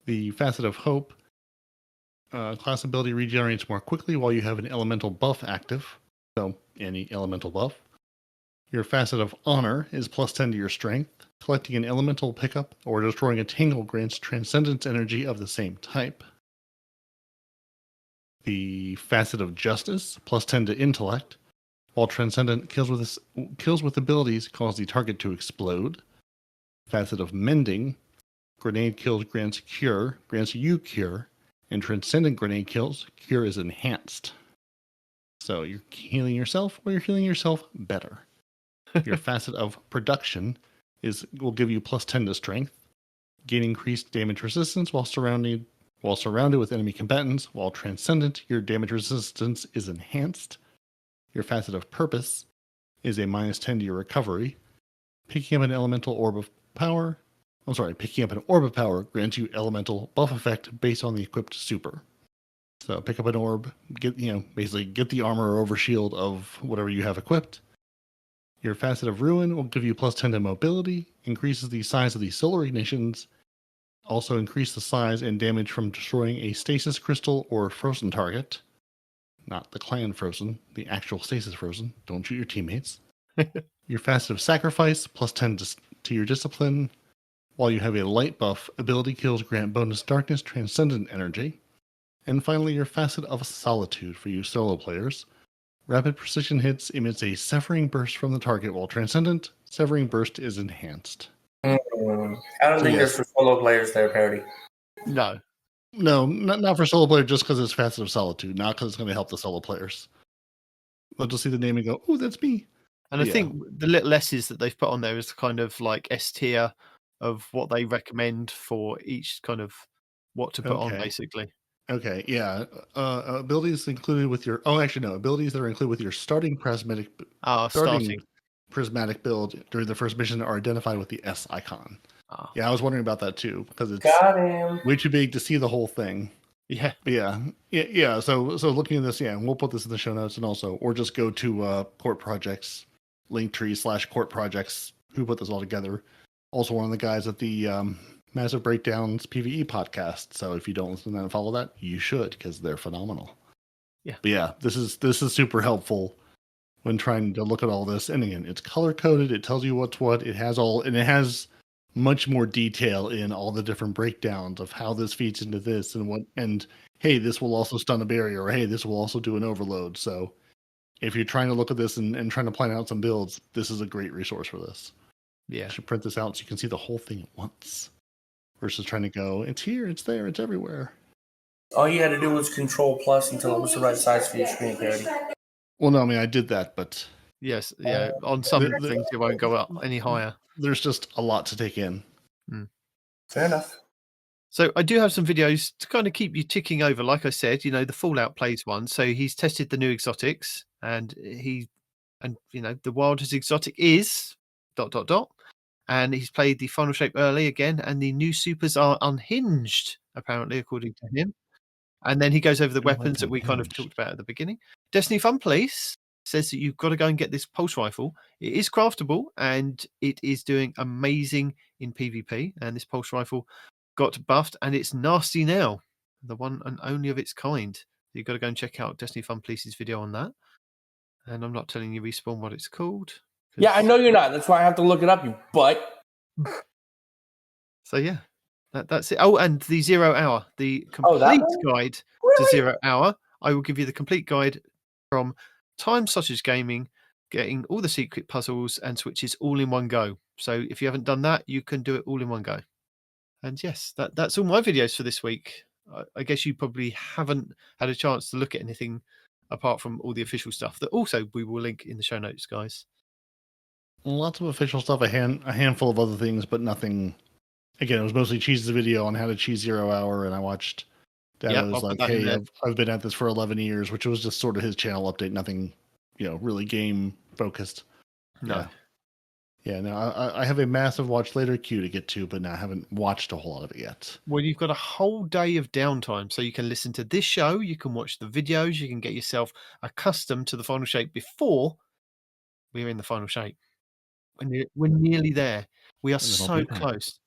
The Facet of Hope, class ability regenerates more quickly while you have an elemental buff active. So any elemental buff. Your Facet of Honor is +10 to your strength. Collecting an elemental pickup or destroying a tangle grants transcendence energy of the same type. The Facet of Justice, +10 to intellect. While transcendent kills with abilities cause the target to explode. Facet of Mending, grenade kills grants you cure, and transcendent grenade kills, cure is enhanced. So you're healing yourself, or you're healing yourself better. Your Facet of Production will give you +10 to strength, gain increased damage resistance while surrounded with enemy combatants. While transcendent, your damage resistance is enhanced. Your Facet of Purpose is a -10 to your recovery. Picking up an orb of power grants you elemental buff effect based on the equipped super. So pick up an orb, basically get the armor or overshield of whatever you have equipped. Your Facet of Ruin will give you +10 to mobility, increases the size of the solar ignitions, also increase the size and damage from destroying a stasis crystal or frozen target. Not the clan frozen, the actual stasis frozen. Don't shoot your teammates. Your Facet of Sacrifice, +10 to your discipline. While you have a light buff, ability kills grant bonus darkness transcendent energy. And finally, your Facet of Solitude for you solo players. Rapid precision hits emits a severing burst from the target, while transcendent, severing burst is enhanced. I don't think there's for solo players there, Peroty. No, not for solo players, just because it's Facet of Solitude, not because it's going to help the solo players. They'll just see the name and go, "Oh, that's me." And I think the little S's that they've put on there is kind of like S tier of what they recommend for each kind of what to put on, basically. Okay, yeah. Abilities included with your abilities that are included with your starting prismatic build during the first mission are identified with the S icon. Yeah, I was wondering about that too, because it's way too big to see the whole thing. Yeah. So looking at this, and we'll put this in the show notes, and also, or just go to Court Projects, Linktree/Court Projects, who put this all together. Also, one of the guys at the Massive Breakdowns PvE podcast. So if you don't listen to that and follow that, you should, because they're phenomenal. Yeah. But yeah, this is super helpful when trying to look at all this. And again, it's color coded. It tells you what's what. It has much more detail in all the different breakdowns of how this feeds into this and hey, this will also stun a barrier, or hey, this will also do an overload. So if you're trying to look at this and trying to plan out some builds, this is a great resource for this. Yeah. You should print this out so you can see the whole thing at once. Versus trying to go, it's here, it's there, it's everywhere. All you had to do was Control+ until it was the right size for your screen, Peroty. Well, no, I mean, I did that, but... Yes, yeah, on some things it won't go up any higher. There's just a lot to take in. Fair enough. So I do have some videos to kind of keep you ticking over. Like I said, the Fallout plays one. So he's tested the new exotics, and the wildest exotic is ... And he's played the final shape early again, and the new supers are unhinged, apparently, according to him. And then he goes over the weapons that we kind of talked about at the beginning. Destiny Fun, please. says that you've got to go and get this pulse rifle. It is craftable and it is doing amazing in PvP. And this pulse rifle got buffed and it's nasty now, the one and only of its kind. You've got to go and check out Destiny Fun Police's video on that. And I'm not telling you, Respawn, what it's called. Yeah, I know you're not. That's why I have to look it up, you butt. So yeah, that's it. Oh, and the 0 hour, the complete guide to 0 hour. I will give you the complete guide from Time Sausage Gaming, getting all the secret puzzles and switches all in one go. So if you haven't done that, you can do it all in one go. And yes, that's all my videos for this week. I guess you probably haven't had a chance to look at anything apart from all the official stuff that also we will link in the show notes, guys. Lots of official stuff, a handful of other things, but nothing. Again, it was mostly Cheese's video on how to cheese 0 hour, and I watched that. Yep, was like, hey, I've been at this for 11 years, which was just sort of his channel update, nothing, really game focused. No. Yeah, no, I have a massive watch later queue to get to, but no, I haven't watched a whole lot of it yet. Well, you've got a whole day of downtime, so you can listen to this show, you can watch the videos, you can get yourself accustomed to the final shape before we're in the final shape. We're nearly there. We are so close.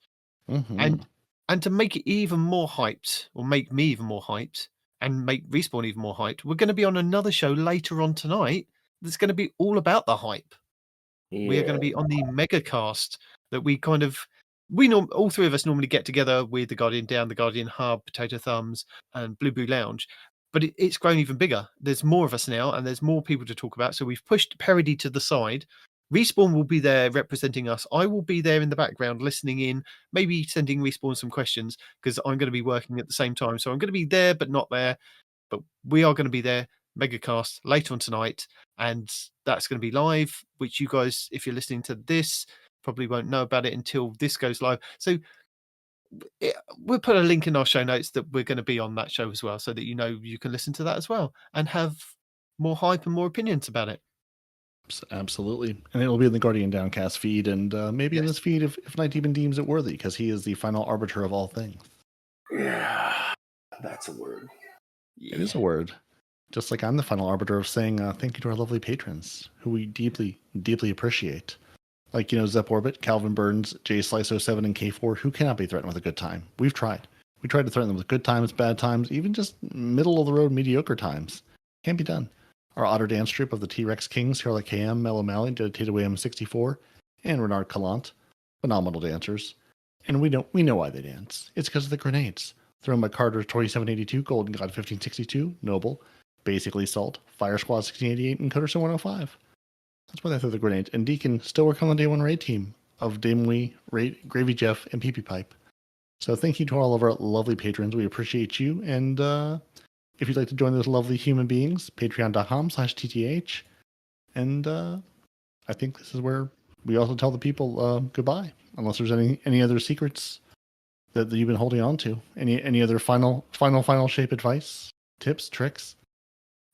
Mm-hmm. And to make it even more hyped, or make me even more hyped, and make Respawn even more hyped, we're going to be on another show later on tonight that's going to be all about the hype. Yeah. We are going to be on the Megacast that all three of us normally get together with the Guardian Down, the Guardian Hub, Potato Thumbs, and Blue Boo Lounge. But it's grown even bigger. There's more of us now, and there's more people to talk about. So we've pushed Peroty to the side. Respawn will be there representing us. I will be there in the background listening in, maybe sending Respawn some questions because I'm going to be working at the same time. So I'm going to be there, but not there. But we are going to be there, Megacast, later on tonight. And that's going to be live, which you guys, if you're listening to this, probably won't know about it until this goes live. So we'll put a link in our show notes that we're going to be on that show as well, so that you can listen to that as well and have more hype and more opinions about it. Absolutely. And it will be in the Guardian Downcast feed and maybe in this feed if Nitedemon deems it worthy, because he is the final arbiter of all things. Yeah, that's a word. It is a word. Just like I'm the final arbiter of saying thank you to our lovely patrons, who we deeply, deeply appreciate. Like, Zep Orbit, Calvin Burns, J Slice 07, and K4, who cannot be threatened with a good time. We've tried. We tried to threaten them with good times, bad times, even just middle-of-the-road mediocre times. Can't be done. Our Otter Dance Troupe of the T-Rex Kings, Charlotte KM, Mel O'Malley, Dedicated William 64, and Renard Calant. Phenomenal dancers. And we know why they dance. It's because of the grenades. Thrown by Carter 2782, Golden God 1562, Noble, Basically Salt, Fire Squad 1688, and Coderson 105. That's why they threw the grenades. And Deacon still work on the Day 1 raid team of Damwee, Gravy Jeff, and PP Pipe. So thank you to all of our lovely patrons. We appreciate you. And if you'd like to join those lovely human beings, patreon.com/TTH. And I think this is where we also tell the people goodbye, unless there's any other secrets that you've been holding on to. Any other final shape advice, tips, tricks?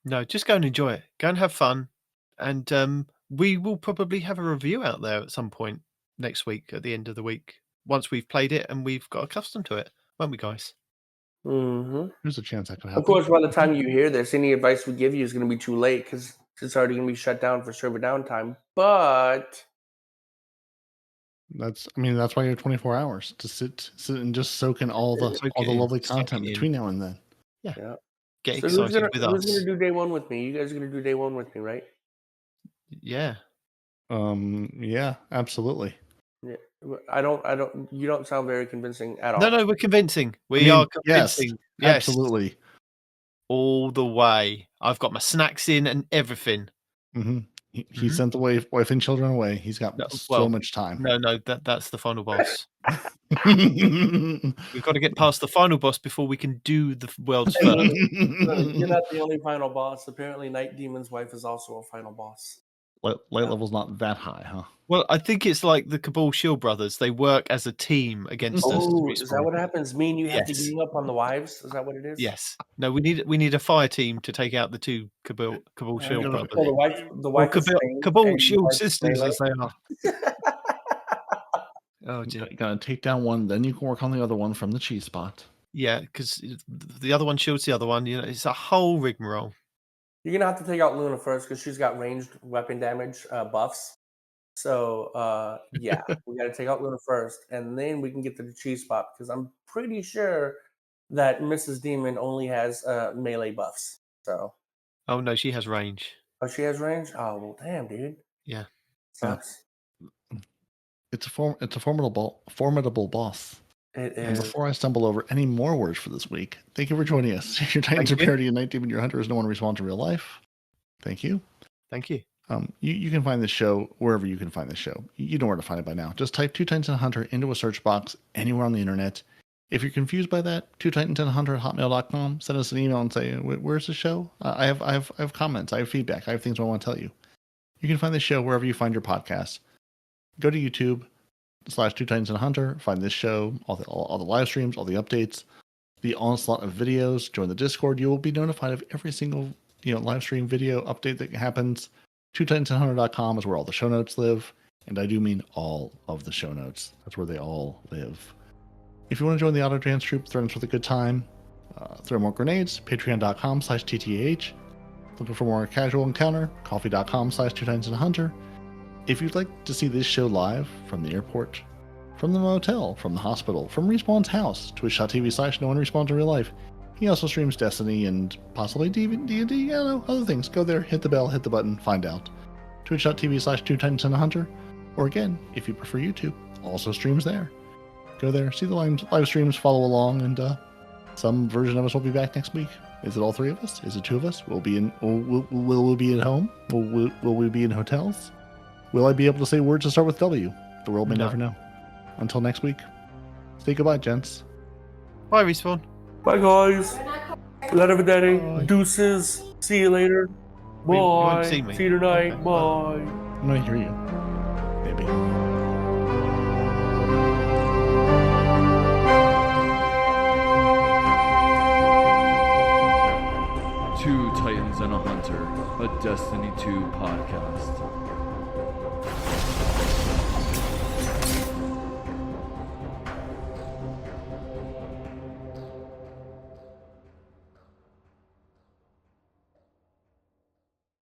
No, just go and enjoy it. Go and have fun. And we will probably have a review out there at some point next week, at the end of the week, once we've played it and we've got accustomed to it, won't we, guys? Mm-hmm. There's a chance that could happen. Of course, by the time you hear this, any advice we give you is going to be too late because it's already going to be shut down for server downtime. But that's why you have 24 hours to sit and just soak in all the lovely content between now and then. Yeah. Get excited with us. Who's going to do day one with me? You guys are going to do day one with me, right? Yeah. Yeah, absolutely. Yeah. You don't sound very convincing at all. No, we're convincing. We are convincing. Yes, absolutely. All the way. I've got my snacks in and everything. Mm-hmm. He sent the wife and children away. He's got so much time. No, that's the final boss. We've got to get past the final boss before we can do the world's first. You're not the only final boss. Apparently, Nitedemon's wife is also a final boss. Light level's not that high, huh? Well, I think it's like the Cabal Shield brothers. They work as a team against us. Oh, is that what happens? Me and you have to gang up on the wives? Is that what it is? Yes. No, we need a fire team to take out the two Cabal Shield brothers. The wife Cabal Shield sisters, as they are. Oh, dear. You gotta take down one, then you can work on the other one from the cheese spot. Yeah, because the other one shields the other one. It's a whole rigmarole. You're gonna have to take out Luna first because she's got ranged weapon damage buffs. So yeah, we got to take out Luna first, and then we can get to the cheese spot because I'm pretty sure that Mrs. Demon only has melee buffs. So. Oh no, she has range. Oh, she has range. Oh well, damn, dude. Yeah. Sucks. It's a formidable boss. It And is. before I stumble over any more words for this week, thank you for joining us. Your Titans are Peroty and Nitedemon, your hunter is no one responds in real life. Thank you. Thank you. You can find this show wherever you can find this show. You know where to find it by now. Just type Two Titans and a Hunter into a search box anywhere on the internet. If you're confused by that, twotitansandahunter@hotmail.com. Send us an email and say, "Where's the show?" I have comments. I have feedback. I have things I want to tell you. You can find this show wherever you find your podcasts. Go to YouTube/Two Titans and a Hunter. Find this show, all the live streams, all the updates, the onslaught of videos. Join the Discord. You will be notified of every single live stream video update that happens. twotitansandahunter.com is where all the show notes live, and I do mean all of the show notes. That's where they all live. If you want to join the Auto Dance Troop, throw us with a good time, throw more grenades, patreon.com/TTAH. Looking for more casual encounter, coffee.com/twotitansandahunter. If you'd like to see this show live from the airport, from the motel, from the hospital, from Respawn's house, twitch.tv/no one respawns in real life. He also streams Destiny and possibly D&D, I don't know, other things. Go there, hit the bell, hit the button, find out. Twitch.tv/twotitansandahunter. Or again, if you prefer YouTube, also streams there. Go there, see the live streams, follow along, and some version of us will be back next week. Is it all three of us? Is it two of us? Will we be at home? Will we be in hotels? Will I be able to say words that start with W? The world may never know. Until next week, say goodbye, gents. Bye, Respawn. Bye, guys. Love daddy. Deuces. See you later. Bye. You won't see me. See you tonight. Okay. Bye. I'm gonna hear you. Maybe. Two Titans and a Hunter, a Destiny 2 podcast.